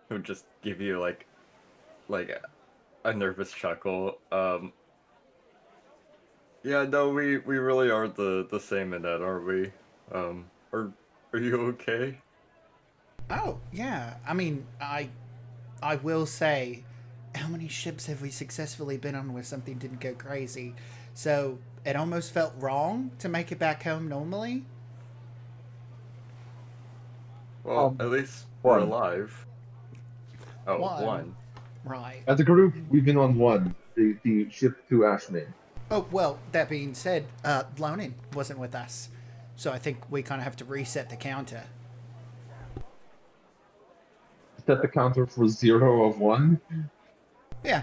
B: It would just give you like a nervous chuckle. Yeah, no, we really are the same in that, aren't we? Are you okay?
C: Oh yeah, I mean, I will say, how many ships have we successfully been on where something didn't go crazy? So it almost felt wrong to make it back home normally.
B: Well, at least we're
D: One.
B: alive. Oh,
C: One,
B: one.
C: right?
D: As a group, we've been on one, the ship to Ashmane.
C: Oh well, that being said, Lonin wasn't with us, so I think we kind of have to reset the counter.
D: Set the counter for 0 of 1.
C: Yeah.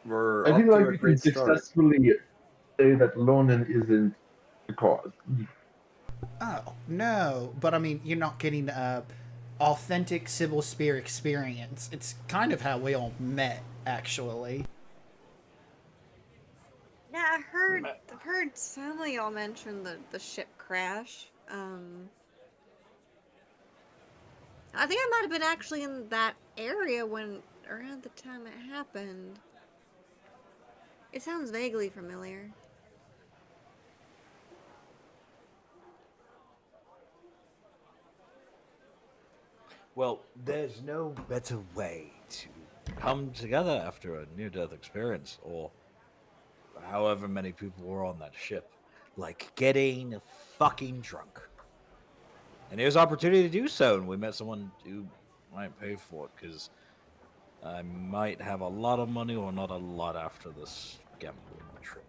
B: We're
D: I
B: off
D: feel
B: to
D: like
B: a
D: we can
B: great start.
D: successfully say that Lonan isn't the cause.
C: Oh no, but I mean, you're not getting authentic Cybil Spear experience. It's kind of how we all met, actually.
G: Yeah, I've heard some of y'all mention the ship crash. I think I might have been actually in that area when around the time it happened. It sounds vaguely familiar.
E: Well, there's no better way to come together after a near-death experience, or however many people were on that ship, like getting fucking drunk. And here's opportunity to do so, and we met someone who might pay for it, because I might have a lot of money or not a lot after this gambling trip.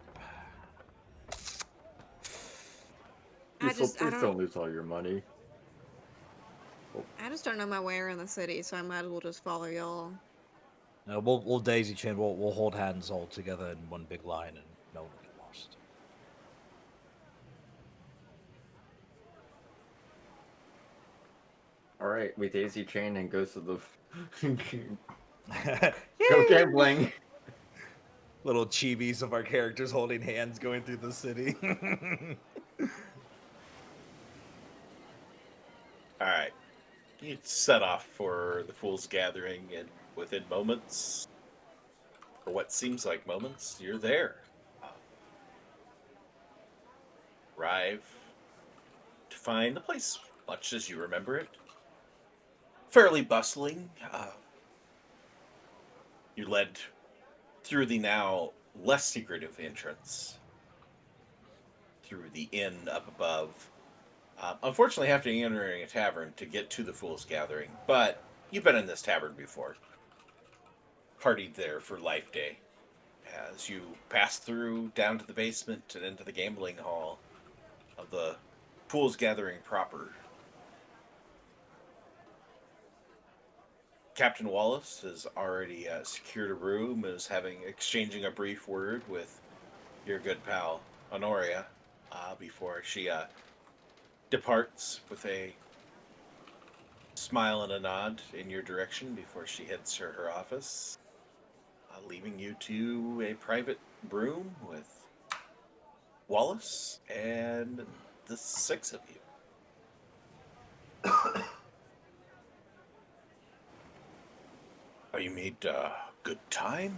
B: Cecil,
G: I
B: please
G: don't
B: don't lose all your money.
G: I just don't know my way around the city, so I might as well just follow y'all.
E: We'll daisy chain. We'll hold hands all together in one big line, and no one will get lost.
B: All right, we daisy chain and goes to the go
E: Yay!
B: gambling.
E: Little chibis of our characters holding hands going through the city.
A: All right. You set off for the Fool's Gathering, and within moments, or what seems like moments, you're there. Arrive to find the place much as you remember it. Fairly bustling. You led through the now less secretive entrance, through the inn up above. Unfortunately, have to enter a tavern to get to the Fool's Gathering, but you've been in this tavern before. Partied there for Life Day. As you pass through down to the basement and into the gambling hall of the Fool's Gathering proper, Captain Wallace has already secured a room, is exchanging a brief word with your good pal Honoria before she departs with a smile and a nod in your direction before she heads to her office, leaving you to a private room with Wallace and the 6 of you. You made good time.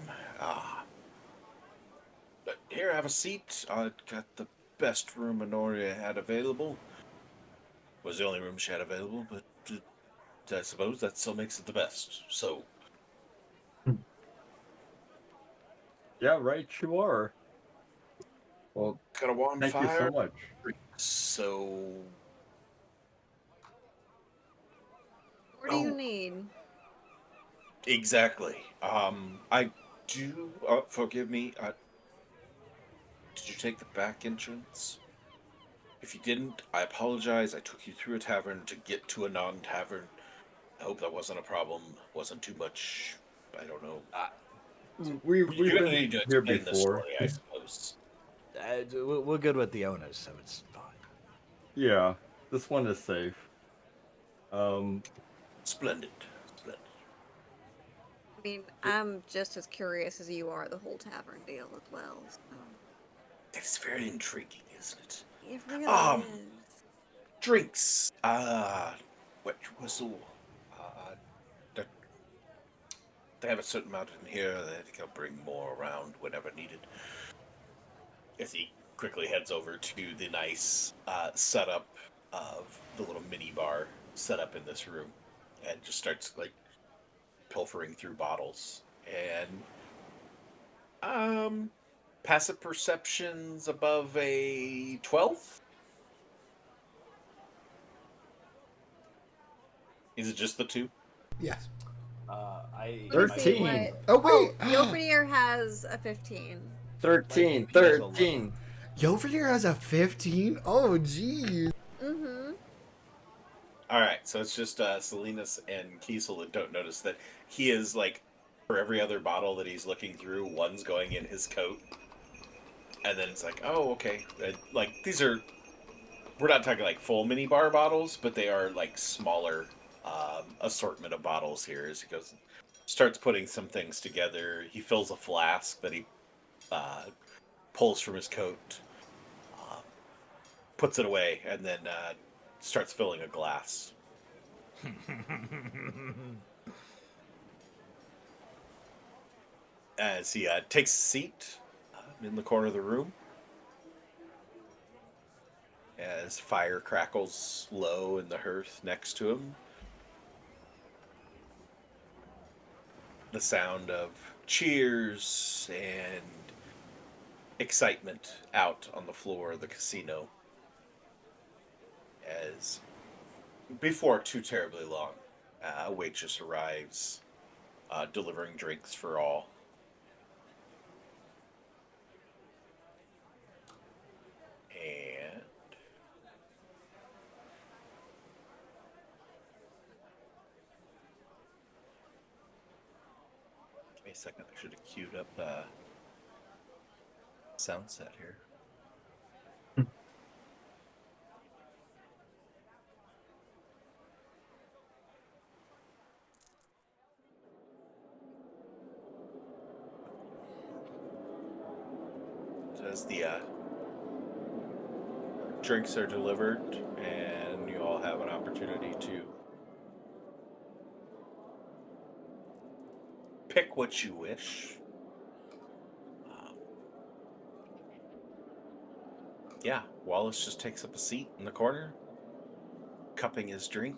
A: But here, have a seat. I got the best room Honoria had available. Was the only room she had available, but I suppose that still makes it the best. So,
B: Yeah, right, you are. Well,
A: got a
B: thank you so
A: bonfire.
B: much.
A: So,
G: What do you
A: Oh.
G: need?
A: exactly. I do. Forgive me. Did you take the back entrance? If you didn't, I apologize. I took you through a tavern to get to a non-tavern. I hope that wasn't a problem. Wasn't too much. I don't know.
B: We've
A: You're gonna
B: been
A: need to
B: here
A: explain this
B: before.
A: story, I suppose.
E: We're good with the owners, so it's fine.
B: Yeah, this one is safe.
A: Splendid. Splendid.
G: I mean, I'm just as curious as you are the whole tavern deal as well. So.
A: That's very intriguing, isn't it?
G: It really
A: Um,
G: is.
A: Drinks. What whistle? Uh, they they have a certain amount in here. They think I'll bring more around whenever needed. As he quickly heads over to the nice setup of the little mini bar set up in this room, and just starts like pilfering through bottles. And passive perceptions above a 12. Is it just the two?
C: Yes.
E: I
G: Let me see
B: 13.
G: what.
C: Oh, wait.
G: Yofenir has a 15.
B: 13,
E: My VP is
B: 13.
C: Yoverdeer has a 15? Oh, geez.
G: Mm-hmm.
A: All right, so it's just Salinas and Kiesel that don't notice that he is like, for every other bottle that he's looking through, one's going in his coat, and then it's like, oh, okay. Like these are, we're not talking like full mini bar bottles, but they are like smaller assortment of bottles here. As he goes, starts putting some things together. He fills a flask that he pulls from his coat, uh, puts it away, and then starts filling a glass. As he takes a seat in the corner of the room, as fire crackles low in the hearth next to him, the sound of cheers and excitement out on the floor of the casino. As before too terribly long, a waitress arrives, delivering drinks for all. And give me a second. I should have queued up sound set here. As the drinks are delivered, and you all have an opportunity to pick what you wish. Yeah, Wallace just takes up a seat in the corner, cupping his drink.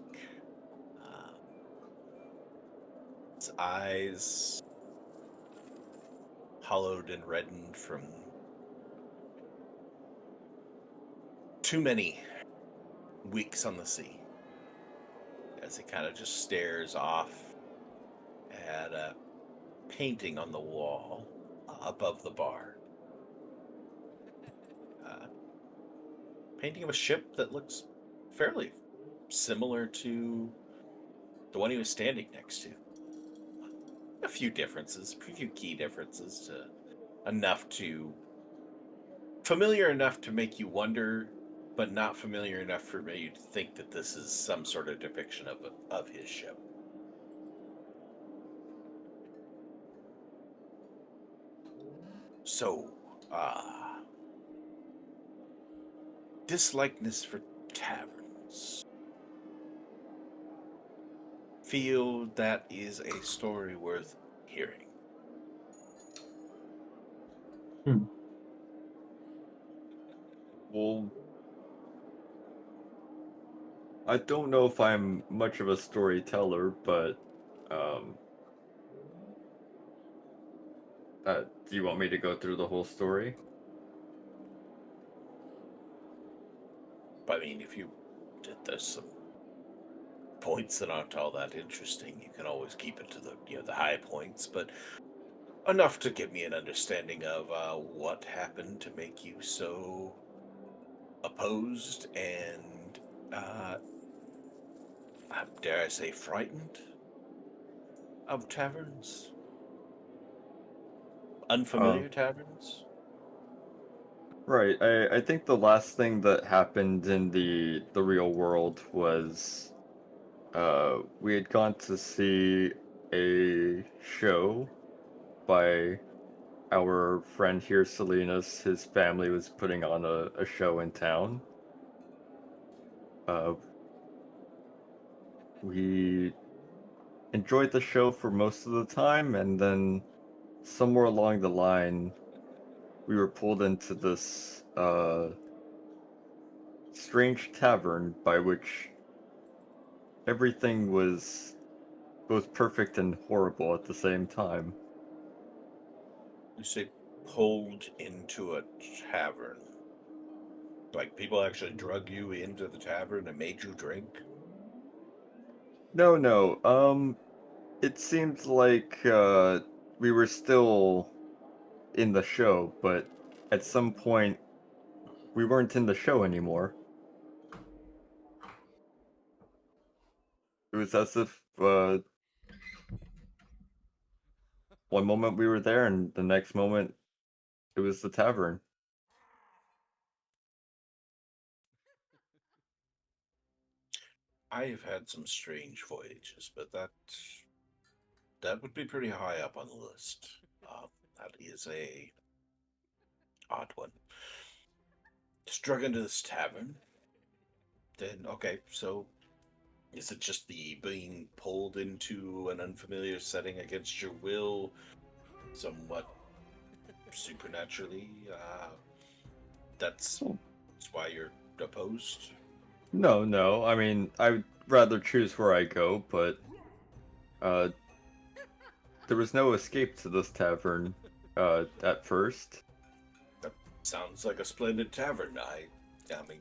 A: His eyes hollowed and reddened from too many weeks on the sea. As he kind of just stares off at a painting on the wall above the bar. Painting of a ship that looks fairly similar to the one he was standing next to. A few differences, a few key differences, familiar enough to make you wonder, but not familiar enough for you to think that this is some sort of depiction of his ship. So, dislikeness for taverns. Feel that is a story worth hearing.
B: Well, I don't know if I'm much of a storyteller, but um, do you want me to go through the whole story?
A: I mean, if you did there's some points that aren't all that interesting, you can always keep it to the high points, but enough to give me an understanding of what happened to make you so opposed and dare I say frightened of taverns, unfamiliar taverns.
B: Right. I think the last thing that happened in the real world was we had gone to see a show by our friend here, Salinas. His family was putting on a show in town. Uh, we enjoyed the show for most of the time, and then somewhere along the line, we were pulled into this strange tavern by which everything was both perfect and horrible at the same time.
A: You say pulled into a tavern. Like people actually drug you into the tavern and made you drink?
B: No, no. It seemed like we were still in the show, but at some point we weren't in the show anymore. It was as if one moment we were there and the next moment it was the tavern.
A: I have had some strange voyages, but that would be pretty high up on the list. That is a odd one. Struck into this tavern. Then okay, so is it just the being pulled into an unfamiliar setting against your will, somewhat supernaturally? That's why you're opposed.
B: No, no. I mean, I'd rather choose where I go, but uh, there was no escape to this tavern at first.
A: That sounds like a splendid tavern. I mean,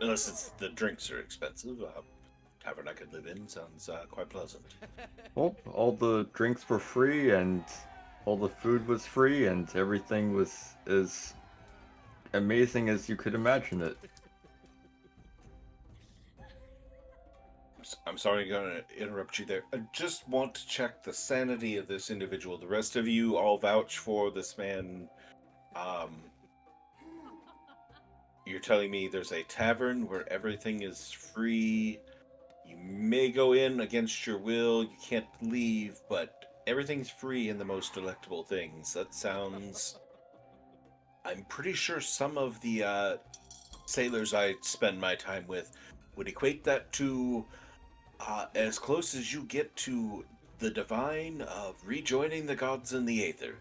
A: unless it's the drinks are expensive, tavern I could live in sounds quite pleasant.
B: Well, all the drinks were free and all the food was free and everything was as amazing as you could imagine it.
A: I'm sorry, I'm going to interrupt you there. I just want to check the sanity of this individual. The rest of you all vouch for this man. You're telling me there's a tavern where everything is free. You may go in against your will. You can't leave, but everything's free in the most delectable things. That sounds. I'm pretty sure some of the sailors I spend my time with would equate that to as close as you get to the divine of rejoining the gods in the aether.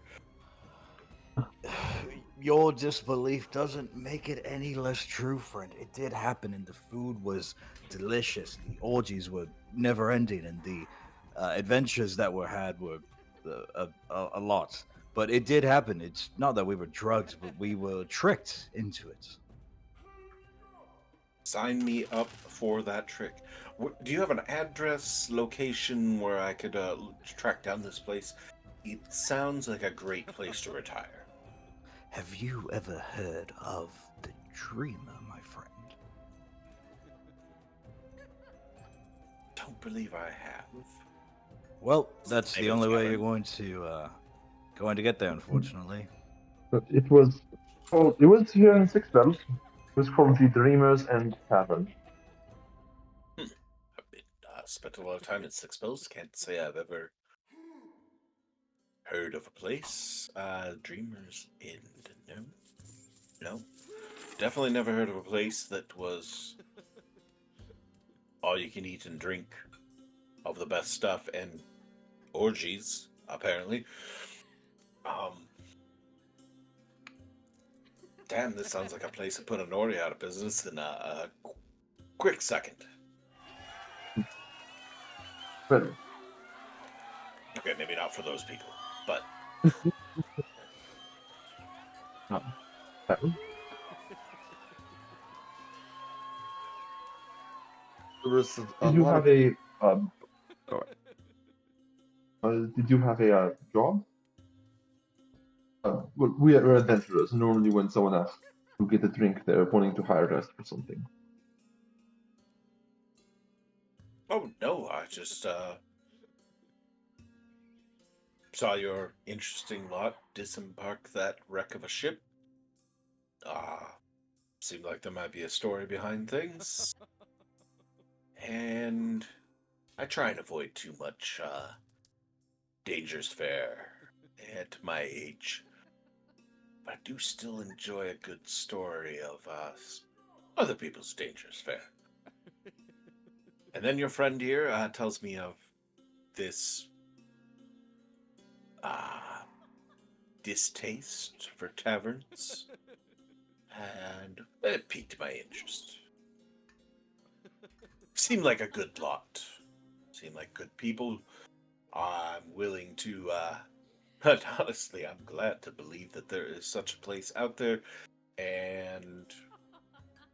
E: Your disbelief doesn't make it any less true, friend. It did happen, and the food was delicious. The orgies were never ending, and the adventures that were had were a lot. But it did happen. It's not that we were drugged, but we were tricked into it.
A: Sign me up for that trick. Do you have an address, location where I could track down this place? It sounds like a great place to retire.
E: Have you ever heard of the Dreamer, my friend?
A: Don't believe I have.
E: Well, that's
A: Maybe
E: the only
A: it's
E: way you're
A: Kevin.
E: going to get there, unfortunately.
D: But it was here in Cybil. It was called the Dreamers and Tavern.
A: I've spent a lot of time at Six Bells. Can't say I've ever heard of a place. Dreamers Inn. No. Definitely never heard of a place that was all you can eat and drink of the best stuff and orgies, apparently. Damn, this sounds like a place to put an Ori out of business in a quick second.
D: Well,
A: Okay, maybe not for those people, but
D: well,
B: There was a
D: did you
B: lot
D: have
B: of.
D: a
B: Oh,
D: did you have a job? Well, we are adventurers. Normally, when someone asks to get a drink, they're wanting to hire us for something.
A: oh no, I just saw your interesting lot disembark that wreck of a ship. Seemed like there might be a story behind things. And I try and avoid too much dangerous fare at my age. But I do still enjoy a good story of other people's dangerous fare. And then your friend here tells me of this distaste for taverns, and it piqued my interest. Seemed like a good lot. Seemed like good people. I'm willing to, but honestly, I'm glad to believe that there is such a place out there, and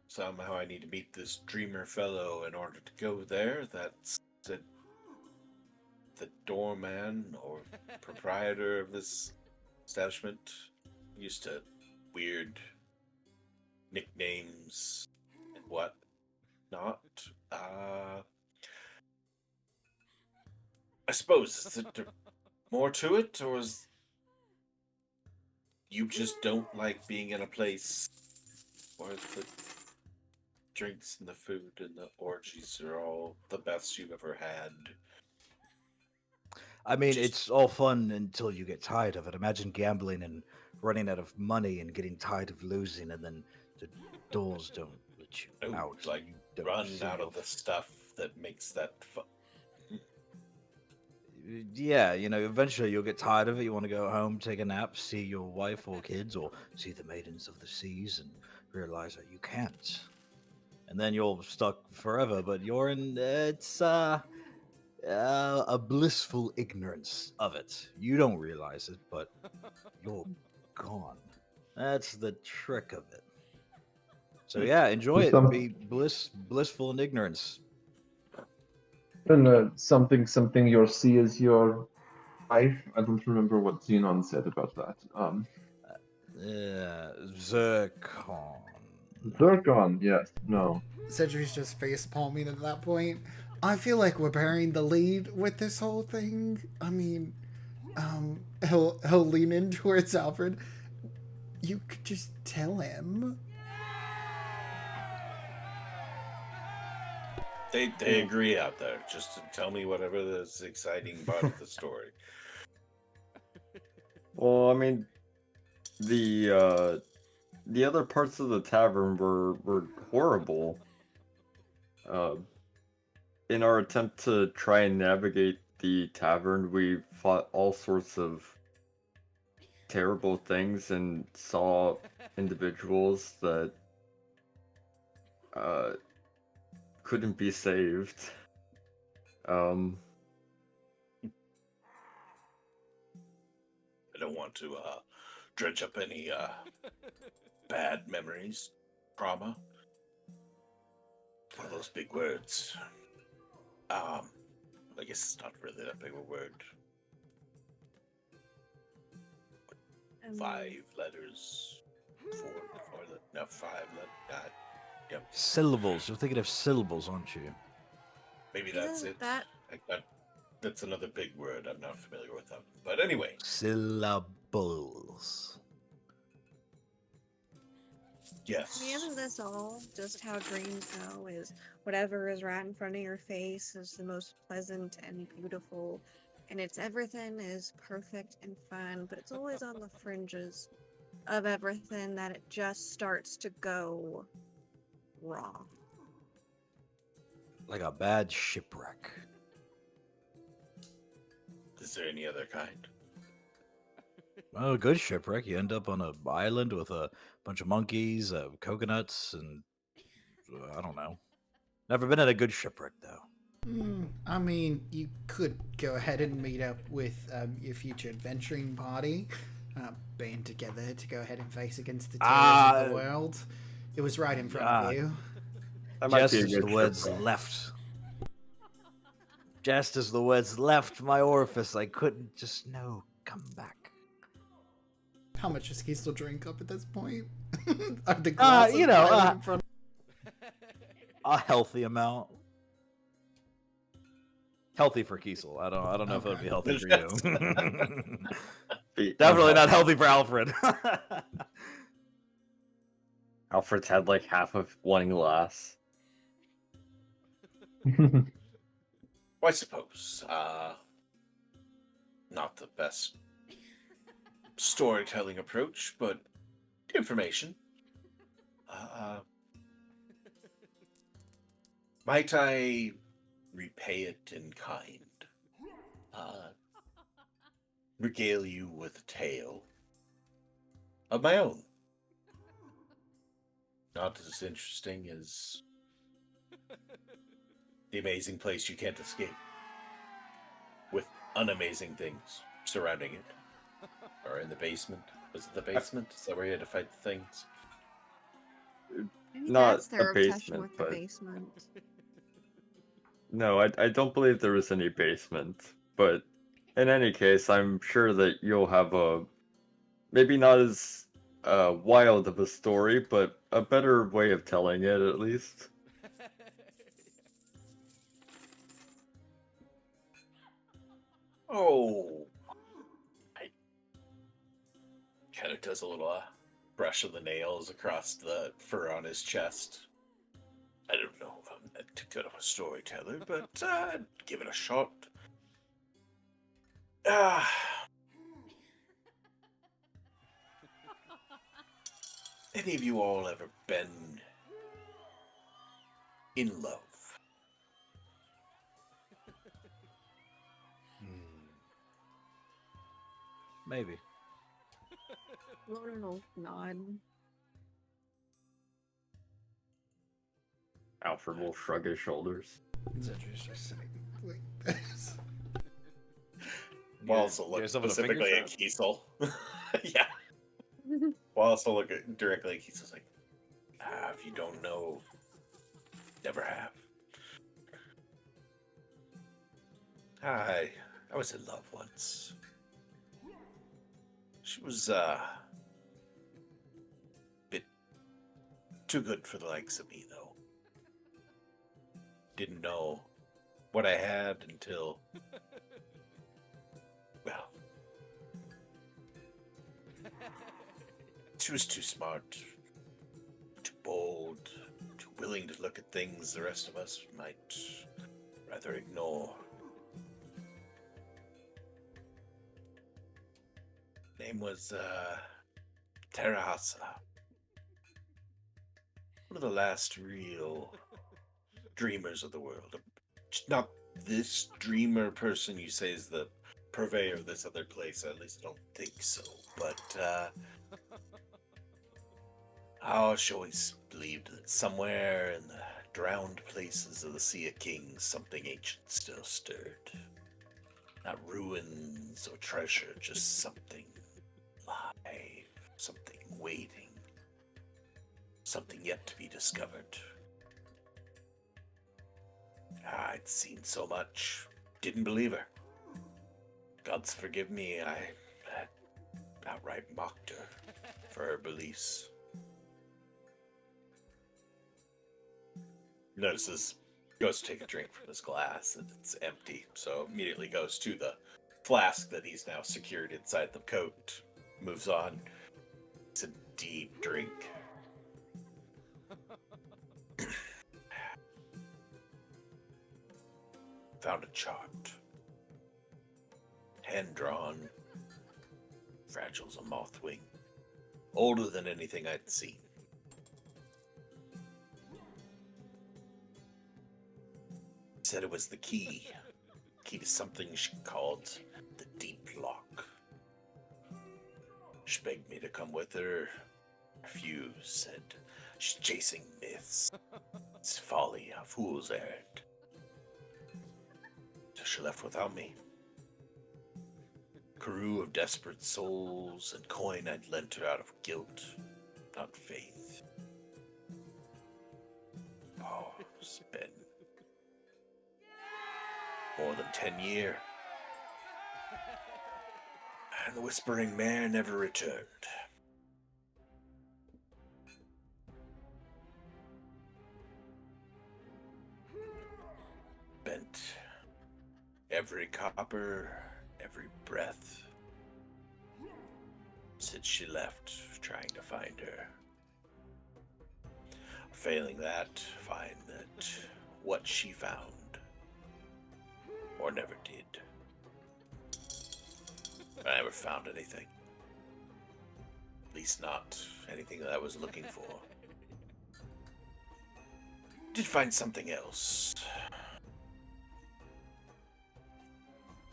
A: somehow I need to meet this dreamer fellow in order to go there. That's the doorman or proprietor of this establishment used to weird nicknames and what not. I suppose is there more to it, or is you just don't like being in a place where the drinks and the food and the orgies are all the best you've ever had?
E: I mean,
A: Just-
E: it's all fun until you get tired of it. Imagine gambling and running out of money and getting tired of losing, and then the doors don't let you
A: Oh,
E: out.
A: like
E: You don't
A: run
E: see
A: out
E: your
A: of the stuff that makes that fun.
E: Yeah, eventually you'll get tired of it. You want to go home, take a nap, see your wife or kids, or see the maidens of the seas, and realize that you can't. And then you're stuck forever. But you're in it's a blissful ignorance of it. You don't realize it, but you're gone. That's the trick of it. So yeah, enjoy
D: There's
E: it.
D: some-
E: Be blissful in ignorance.
D: And something your sea is your wife. I don't remember what Xenon said about that.
E: Zircon.
D: Zircon, yes, no.
C: Cedric's just face palming at that point. I feel like we're bearing the lead with this whole thing. I mean, he'll lean in towards Alfred. You could just tell him.
A: They agree out there. Just to tell me whatever is exciting part of the story.
B: Well, I mean, the other parts of the tavern were horrible. In our attempt to try and navigate the tavern, we fought all sorts of terrible things and saw individuals that couldn't be saved.
A: I don't want to dredge up any bad memories, trauma. One of those big words. I guess it's not really that big a word. 5 letters. 5 letters. Yep.
E: Syllables. You're thinking of syllables, aren't you?
A: Maybe that's
G: Isn't
A: it.
G: that-
A: That's another big word. I'm not familiar with them. But anyway.
E: Syllables.
A: Yes.
G: I mean, isn't this all just how dreams go? Is whatever is right in front of your face is the most pleasant and beautiful, and everything is perfect and fun, but it's always on the fringes of everything that it just starts to go wrong.
E: Like a bad shipwreck.
A: Is there any other kind?
E: Oh, a good shipwreck. You end up on an island with a bunch of monkeys, coconuts, and I don't know. Never been at a good shipwreck though.
C: I mean, you could go ahead and meet up with your future adventuring party, band together to go ahead and face against the terrors of the world. It was right in front of you.
B: That might
E: Just
B: be a
E: as
B: good
E: the
B: trip,
E: words
B: though.
E: left. Just as the words left my orifice, I couldn't just come back.
C: How much does he still drink up at this point? Are the glasses
E: you know,
C: piled in front?
E: A healthy amount. Healthy for Kiesel. I don't know if it would be healthy for you. Definitely not healthy for Alfred.
B: Alfred's had like half of one glass.
A: Well, I suppose. Not the best storytelling approach, but information. Might I repay it in kind? Regale you with a tale of my own. Not as interesting as the amazing place you can't escape, with unamazing things surrounding it. Or in the basement. Was it the basement? Is that where you had to fight the things?
G: Maybe
B: Not
G: that's their
B: a
G: obsession
B: basement,
G: with the
B: but
G: basement.
B: no, I don't believe there was any basement. But in any case, I'm sure that you'll have a maybe not as wild of a story, but a better way of telling it at least.
A: Oh, I kind of does a little brush of the nails across the fur on his chest. I don't know if I'm that good of a storyteller, but give it a shot. Any of you all ever been in love?
E: Maybe.
G: No, nod.
B: Alfred will shrug his shoulders.
C: Zedry's just sitting like this.
A: We'll also look specifically at Kiesel. Yeah. We'll also look at directly at Kiesel's like, if you don't know, never have. I was in love once. She was a bit too good for the likes of me, though. Didn't know what I had until, well, she was too smart, too bold, too willing to look at things the rest of us might rather ignore. Name was Terahasa. One of the last real dreamers of the world. Not this dreamer person you say is the purveyor of this other place. At least I don't think so. But she always believed that somewhere in the drowned places of the Sea of Kings, something ancient still stirred. Not ruins or treasure, just something alive, something waiting, something yet to be discovered. I'd seen so much, didn't believe her. Gods forgive me, I outright mocked her for her beliefs. Notices, goes to take a drink from his glass, and it's empty, so immediately goes to the flask that he's now secured inside the coat, moves on. It's a deep drink. Found a chart. Hand-drawn. Fragile as a moth wing. Older than anything I'd seen. Said it was the key. Key to something she called the Deep Lock. She begged me to come with her. Refused, said she's chasing myths. It's folly, a fool's errand. she left without me. Crew of desperate souls and coin I'd lent her out of guilt, not faith. Oh, it's been more than 10 years. And the Whispering Mare never returned. Spent every copper, every breath since she left trying to find her. Failing that, find that what she found, or never did. I never found anything. At least not anything that I was looking for. Did find something else.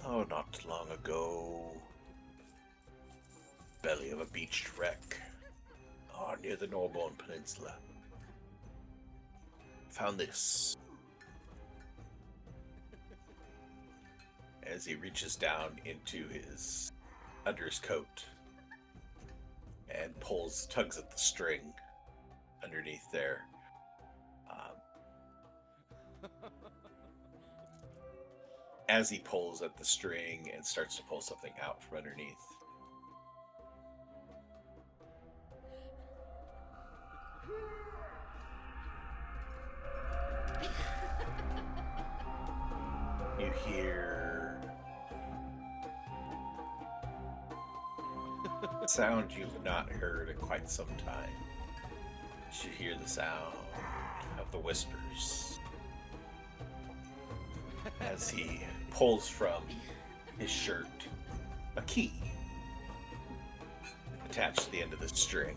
A: Oh, not long ago. Belly of a beached wreck. Near the Norborn Peninsula. Found this. As he reaches down into under his coat and tugs at the string underneath there. As he pulls at the string and starts to pull something out from underneath. You hear a sound you've not heard in quite some time. You hear the sound of the whispers as he pulls from his shirt a key attached to the end of the string.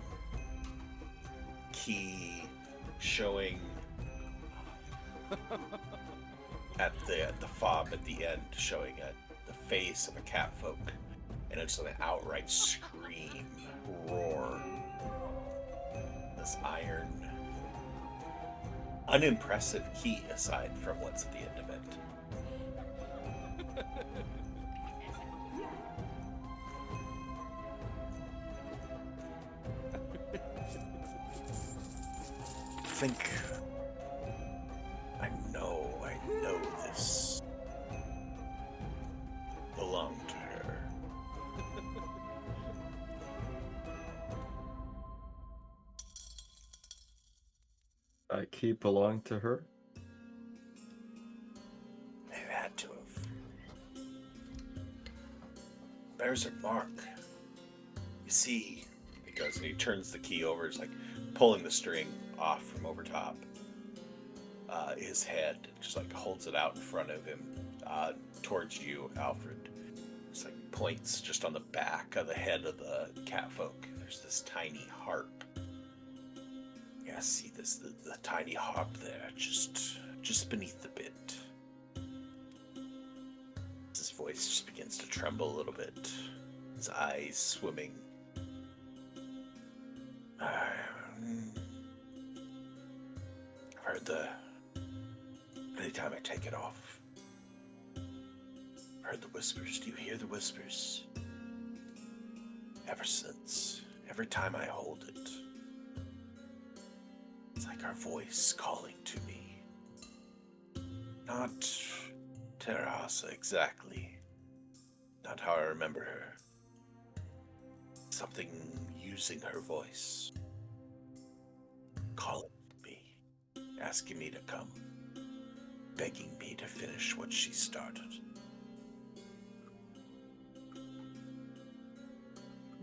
A: Key showing at the fob at the end, showing the face of a catfolk, and it's an outright scream, roar. This iron, unimpressive key aside from what's at the end of it. Think I know this belonged to her.
B: That key belonged to her?
A: They had to have. There's her mark. You see, he goes and he turns the key over. It's like pulling the string off from over top his head, just like holds it out in front of him towards you, Alfred. It's like points just on the back of the head of the catfolk. There's this tiny harp. Yeah, see this the tiny harp there, just beneath the bit. His voice just begins to tremble a little bit. His eyes swimming. I've heard anytime I take it off, I've heard the whispers. Do you hear the whispers? Ever since, every time I hold it, it's like our voice calling to me. Not Terrasa exactly. Not how I remember her. Something using her voice. Calling me. Asking me to come. Begging me to finish what she started.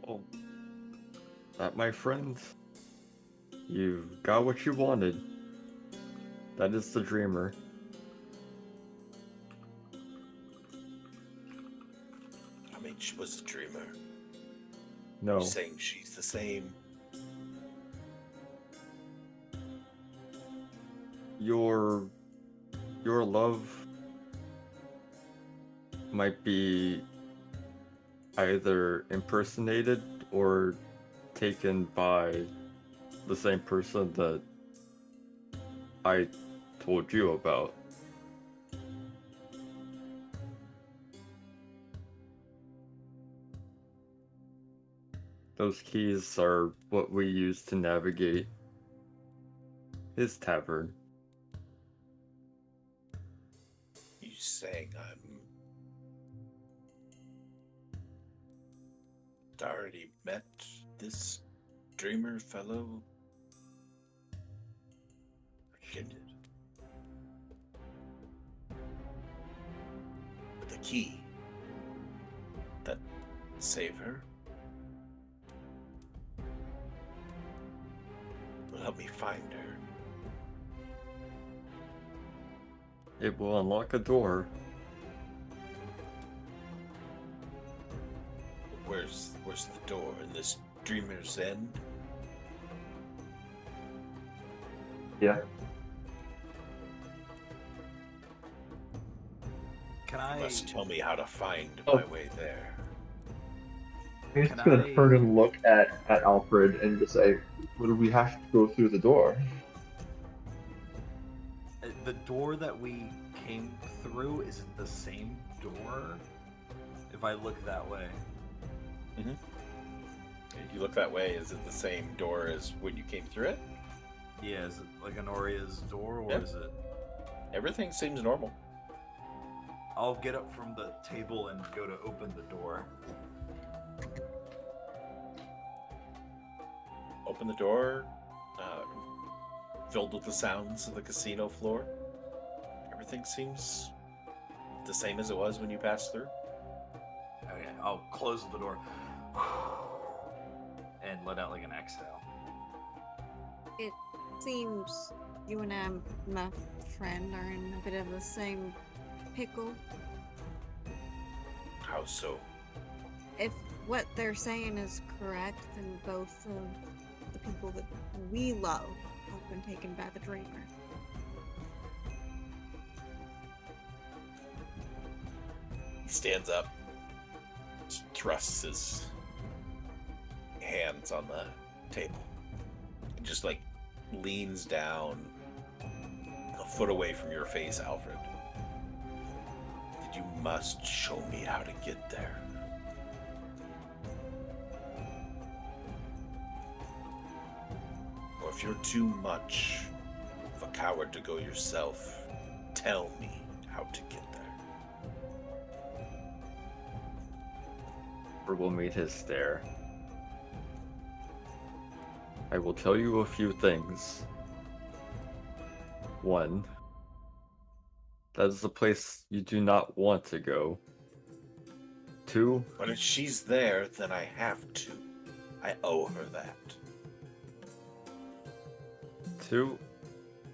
B: Oh. That, my friend, you've got what you wanted. That is the dreamer.
A: I mean, she was a dreamer.
B: No.
A: You're saying she's the same.
B: Your love might be either impersonated or taken by the same person that I told you about. Those keys are what we use to navigate his tavern.
A: You saying I'm already met this dreamer fellow? Get it. With the key that save her will help me find her.
B: It will unlock a door.
A: Where's the door? In this dreamer's end?
D: Yeah.
E: Can
A: You
E: I?
A: must tell me how to find
D: Oh.
A: my way there.
D: He's
E: Can
D: just gonna
E: I-
D: turn and look at Alfred and just say, "Would we have to go through the door?"
E: The door that we came through, is it the same door? If I look that way.
A: If you look that way, is it the same door as when you came through it?
E: Yeah, is it like Honoria's door, or
A: Yeah.
E: is it?
A: Everything seems normal.
E: I'll get up from the table and go to open the door.
A: Open the door, filled with the sounds of the casino floor. Everything seems the same as it was when you passed through.
E: Okay, I'll close the door and let out like an exhale.
G: It seems you and my friend, are in a bit of the same pickle.
A: How so?
G: If what they're saying is correct, then both of the people that we love have been taken by the dreamer.
A: He stands up, thrusts his hands on the table, and just like leans down a foot away from your face, Alfred. You must show me how to get there. Or if you're too much of a coward to go yourself, tell me how to get there.
B: Or we'll meet his stare. I will tell you a few things. 1. That is a place you do not want to go. 2.
A: But if she's there, then I have to. I owe her that.
B: 2.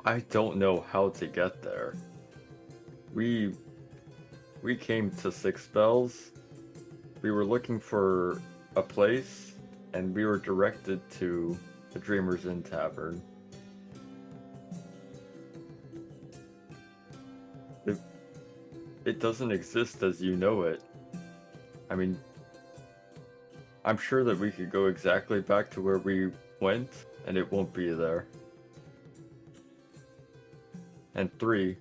B: I don't know how to get there. We came to Six Bells. We were looking for a place, and we were directed to the Dreamer's Inn Tavern. It doesn't exist as you know it. I mean, I'm sure that we could go exactly back to where we went, and it won't be there. And 3,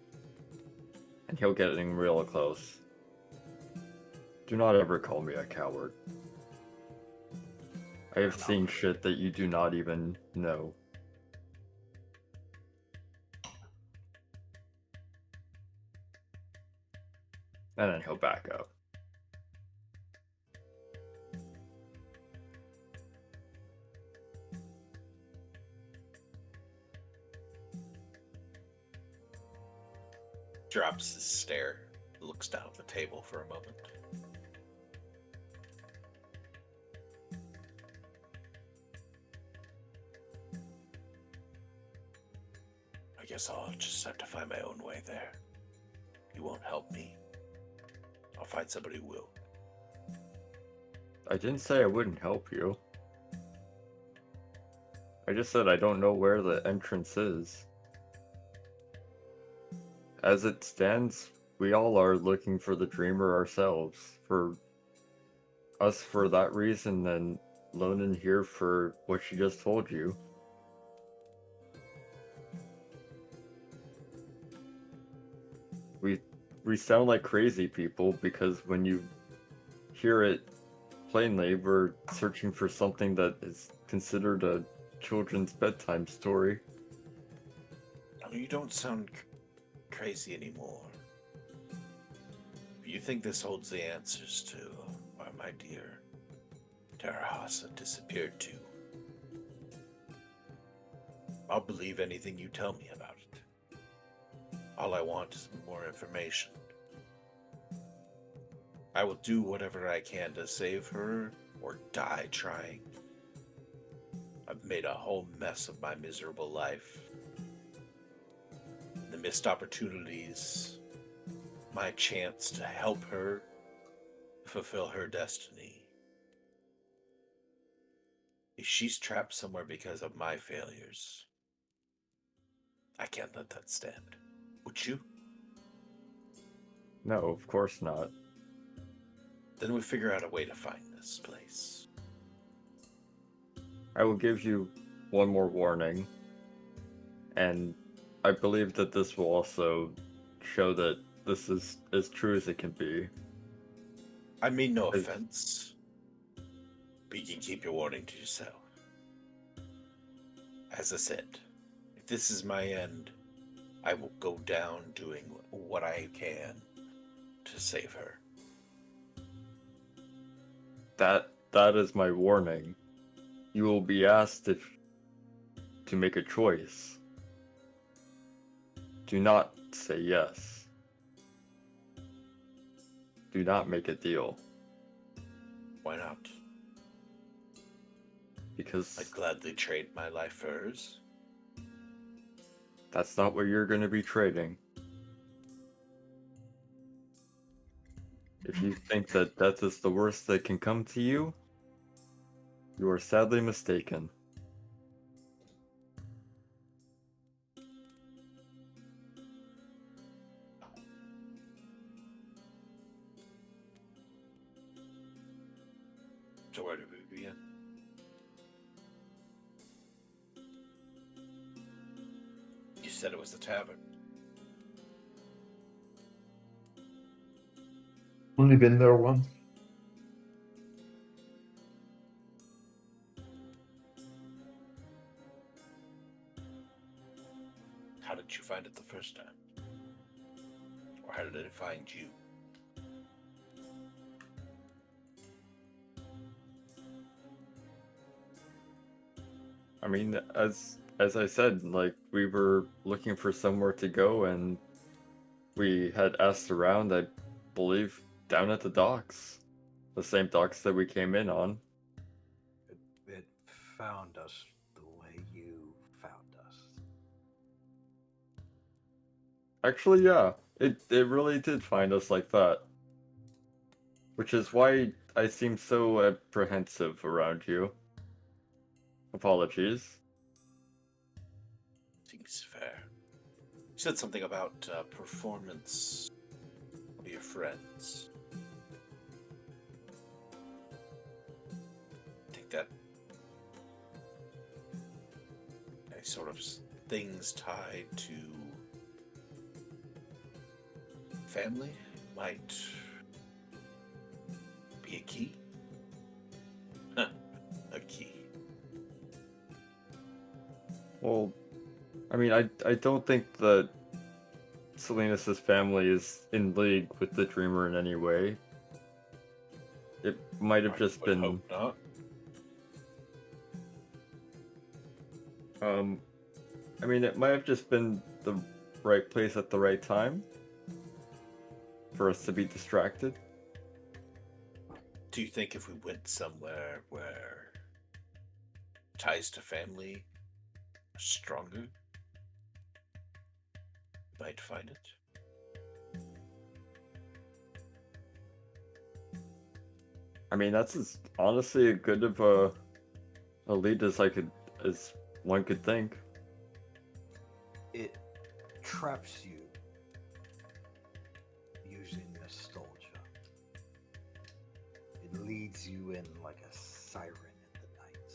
B: and he'll get in real close. Do not ever call me a coward. I have seen shit that you do not even know. And then he'll back up.
A: Drops his stare, looks down at the table for a moment. I guess I'll just have to find my own way there. You won't help me. I'll find somebody who will.
B: I didn't say I wouldn't help you. I just said I don't know where the entrance is. As it stands, we all are looking for the dreamer ourselves. For us for that reason, and Lonan here for what she just told you. We sound like crazy people because when you hear it plainly, we're searching for something that is considered a children's bedtime story.
A: No, you don't sound crazy anymore. If you think this holds the answers to why my dear Terahasa disappeared to, I'll believe anything you tell me about it. All I want is more information. I will do whatever I can to save her or die trying. I've made a whole mess of my miserable life. The missed opportunities, my chance to help her fulfill her destiny. If she's trapped somewhere because of my failures, I can't let that stand. Would you?
B: No, of course not.
A: Then we figure out a way to find this place.
B: I will give you one more warning, and I believe that this will also show that this is as true as it can be.
A: I mean no offense, but you can keep your warning to yourself. As I said, if this is my end, I will go down doing what I can to save her.
B: That is my warning. You will be asked to make a choice. Do not say yes. Do not make a deal.
A: Why not?
B: Because
A: I'd gladly trade my life for hers.
B: that's not what you're going to be trading. If you think that death is the worst that can come to you, you are sadly mistaken.
A: So where do we begin? You said it was the tavern.
D: Only been there once.
A: How did you find it the first time? Or how did it find you?
B: I mean, as I said, like, we were looking for somewhere to go, and we had asked around, I believe, down at the docks. The same docks that we came in on.
E: It found us the way you found us.
B: Actually, yeah, it really did find us like that. Which is why I seem so apprehensive around you. Apologies.
A: Seems fair. You said something about performance of your friends. I think that any sort of things tied to family might be a key. A key.
B: Well, I mean, I don't think that Salinas' family is in league with the Dreamer in any way. It might have just
A: would
B: been...
A: hope not.
B: I mean, it might have just been the right place at the right time for us to be distracted.
A: Do you think if we went somewhere where ties to family are stronger, we might find it?
B: I mean, that's honestly a good of a lead as one could think.
E: It traps you using nostalgia. It leads you in like a siren in the night.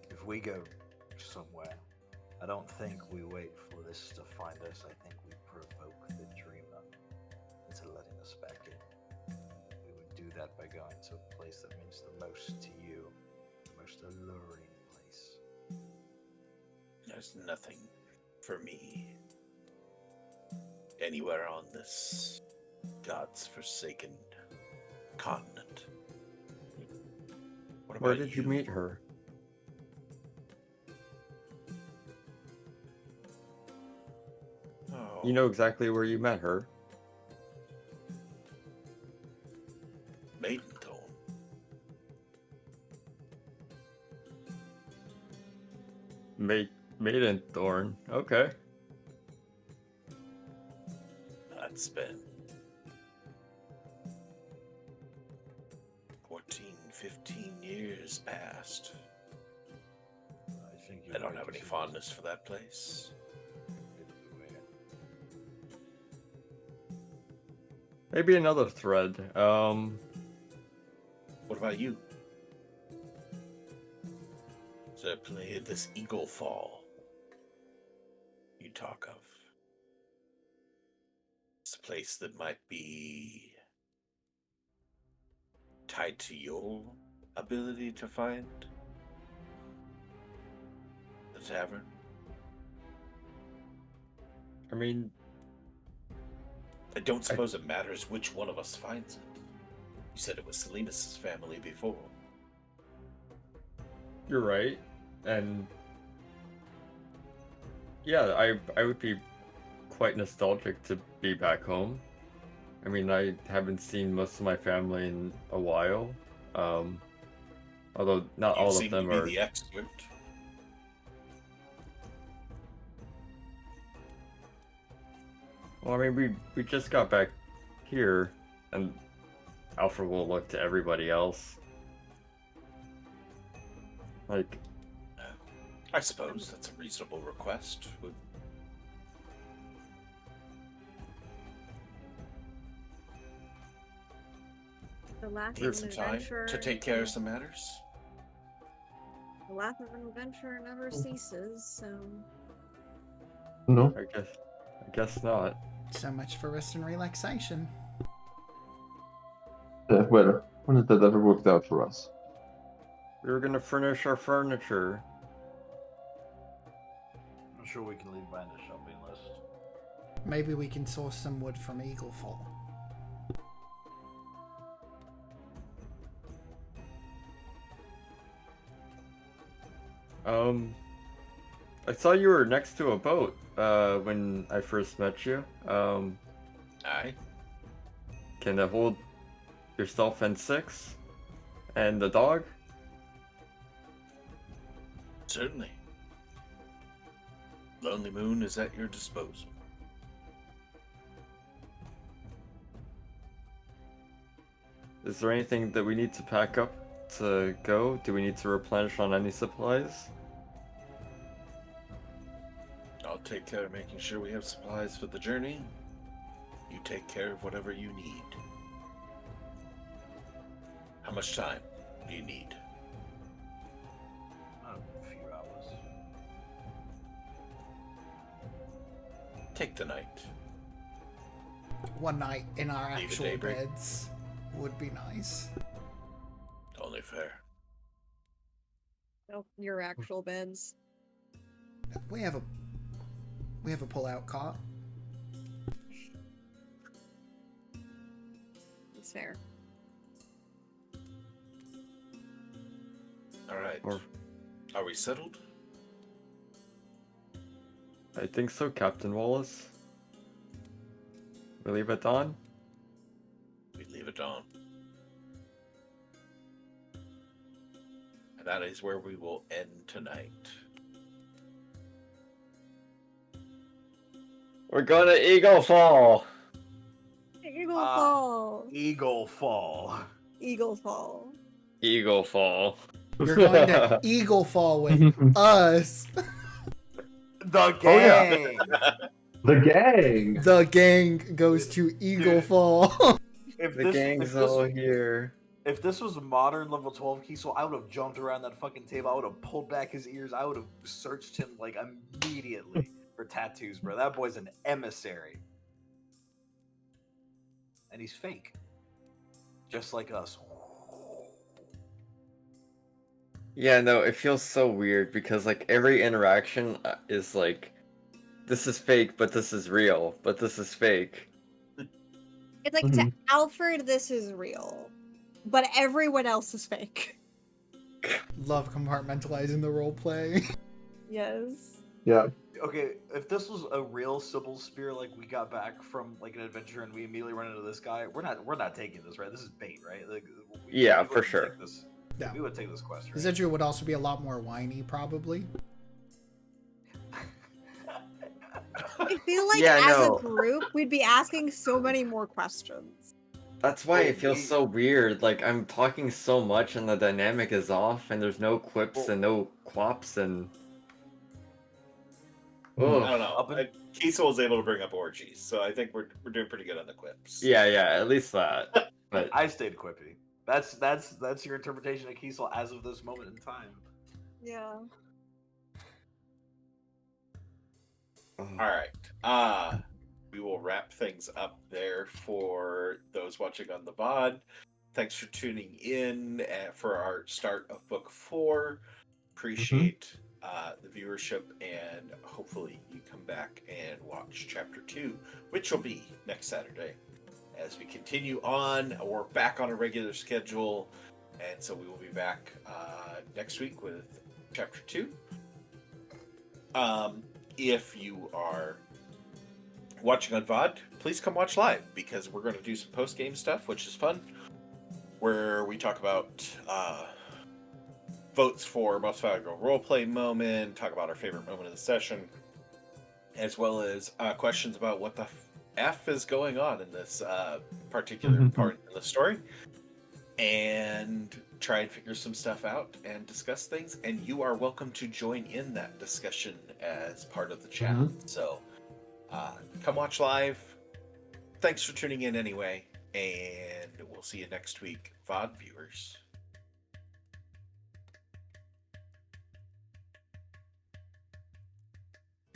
E: If we go somewhere, I don't think we wait for this to find us. I think we provoke the dreamer into letting us back in. that by going to a place that means the most to you, the most alluring place.
A: There's nothing for me anywhere on this God's forsaken continent. What
B: Where
A: about
B: did you meet her?
A: Oh,
B: You know exactly where you met her.
A: Maidenthorn.
B: Maidenthorn. Okay.
A: That's been 14, 15 years past.
E: I think
A: I don't have any fondness for that place.
B: Maybe another thread.
A: What about you? So I played this Eagle Fall you talk of. It's a place that might be tied to your ability to find the tavern.
B: I mean,
A: I don't suppose it matters which one of us finds it. You said it was Salinas' family before.
B: you're right, and yeah, I would be quite nostalgic to be back home. I mean, I haven't seen most of my family in a while. Although not
A: You
B: all
A: seem
B: of them
A: to be
B: are.
A: the expert.
B: Well, I mean, we just got back here, and Alfred will look to everybody else. Like,
A: I suppose that's a reasonable request.
G: The lack
A: Need
G: of
A: some
G: an
A: time
G: adventure.
A: to take care of some matters.
G: The lack of an adventure never ceases, so.
D: No.
B: I guess not.
C: So much for rest and relaxation.
D: Well, when has that ever worked out for us?
B: We were gonna furnish our furniture.
E: I'm sure we can leave behind a shopping list.
C: Maybe we can source some wood from Eagle Fall.
B: I saw you were next to a boat when I first met you.
A: Aye.
B: Can it hold yourself and 6? And the dog?
A: Certainly. Lonely Moon is at your disposal.
B: Is there anything that we need to pack up to go? Do we need to replenish on any supplies?
A: I'll take care of making sure we have supplies for the journey. You take care of whatever you need. How much time do you need?
E: A few hours.
A: Take the night.
C: One night in our
A: Leave at
C: actual
A: daybreak.
C: beds would be nice.
A: Only fair.
G: Oh, your actual beds.
C: We have a pull-out cot.
G: It's fair.
A: All right.
B: Or
A: Are we settled?
B: I think so, Captain Wallace. We leave at dawn?
A: We leave it on. And that is where we will end tonight.
B: We're going to Eagle Fall!
G: Eagle Fall.
E: Eagle Fall.
G: Eagle Fall.
B: Eagle Fall.
C: You're going to Eagle Fall with us.
E: The gang.
B: Oh, yeah.
D: The gang!
C: The gang goes to Eagle Fall.
E: If
B: The
E: this,
B: gang's
E: if this,
B: all here.
E: If this was modern level 12 Kiesel, I would have jumped around that fucking table. I would have pulled back his ears. I would have searched him like immediately for tattoos, bro. That boy's an emissary. And he's fake. just like us.
B: Yeah, no, it feels so weird because like every interaction is like, this is fake, but this is real, but this is fake.
G: It's like to Alfred, this is real, but everyone else is fake.
C: Love compartmentalizing the role play.
G: Yes.
D: Yeah.
E: Okay, if this was a real Cybil spear, like we got back from like an adventure and we immediately run into this guy, we're not taking this, right? This is bait, right? Like,
B: Yeah,
E: we
B: for
E: wouldn't
B: sure.
E: take this.
C: Yeah.
E: We would take this quest, right?
C: Zedru would also be a lot more whiny, probably.
G: I feel like
B: Yeah,
G: as
B: no.
G: a group, we'd be asking so many more questions.
B: That's why
E: Wait,
B: it feels so weird. Like I'm talking so much and the dynamic is off, and there's no quips and no quaps and.
A: I
B: Oh.
A: don't know.
E: Up in-
A: Kiesel was able to bring up orgies, so I think we're doing pretty good on the quips.
B: Yeah, at least that. But
E: I stayed quippy. That's your interpretation of Kiesel as of this moment in time.
G: Yeah.
A: All right. We will wrap things up there for those watching on the VOD. Thanks for tuning in for our start of Book 4. Appreciate the viewership, and hopefully you come back and watch Chapter 2, which will be next Saturday. As we continue on, we're back on a regular schedule, and so we will be back next week with Chapter 2. If you are watching on VOD, please come watch live, because we're going to do some post-game stuff, which is fun, where we talk about votes for most valuable roleplay moment, talk about our favorite moment of the session, as well as questions about what the F is going on in this particular part in the story, and try and figure some stuff out and discuss things. And you are welcome to join in that discussion as part of the chat. So come watch live. Thanks for tuning in anyway, and we'll see you next week, VOD viewers.